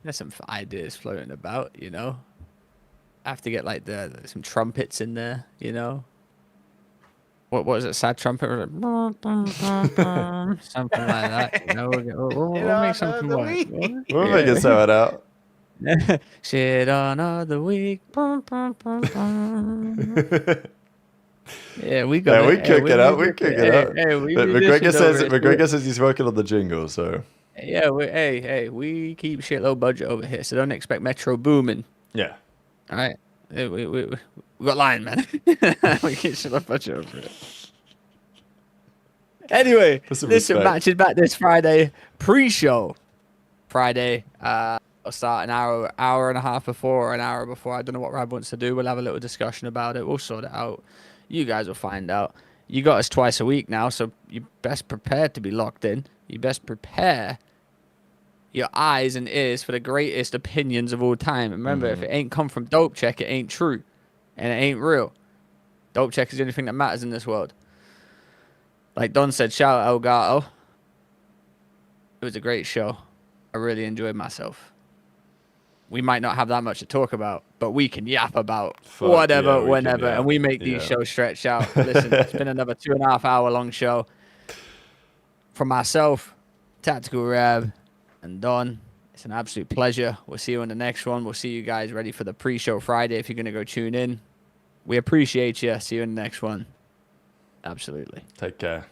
There's some ideas floating about, you know. I have to get like some trumpets in there, you know. What was it? Sad trumpet? Something like that. You know, we'll make something work. We'll make it sound out. Shit on the week. Yeah, we got. Yeah, we cook it up. We cook it up. But McGregor says he's working on the jingle, so. Yeah, we keep shitload budget over here, so don't expect Metro booming. Yeah. All right, we got line, man. We keep shitload budget over here. Anyway, listen, match is back this Friday. Pre-show Friday. I'll start an hour and a half before, or an hour before. I don't know what Rab wants to do. We'll have a little discussion about it. We'll sort it out. You guys will find out. You got us twice a week now, so you best prepare to be locked in. You best prepare your eyes and ears for the greatest opinions of all time. Remember, if it ain't come from Dope Check, it ain't true. And it ain't real. Dope Check is the only thing that matters in this world. Like Don said, shout out Elgato. It was a great show. I really enjoyed myself. We might not have that much to talk about, but we can yap about whatever, whenever, and we make these shows stretch out. Listen, it's been another 2.5 hour long show. From myself, Tactical Rab, and Don, it's an absolute pleasure. We'll see you on the next one. We'll see you guys ready for the pre-show Friday if you're going to go tune in. We appreciate you. See you in the next one. Absolutely. Take care.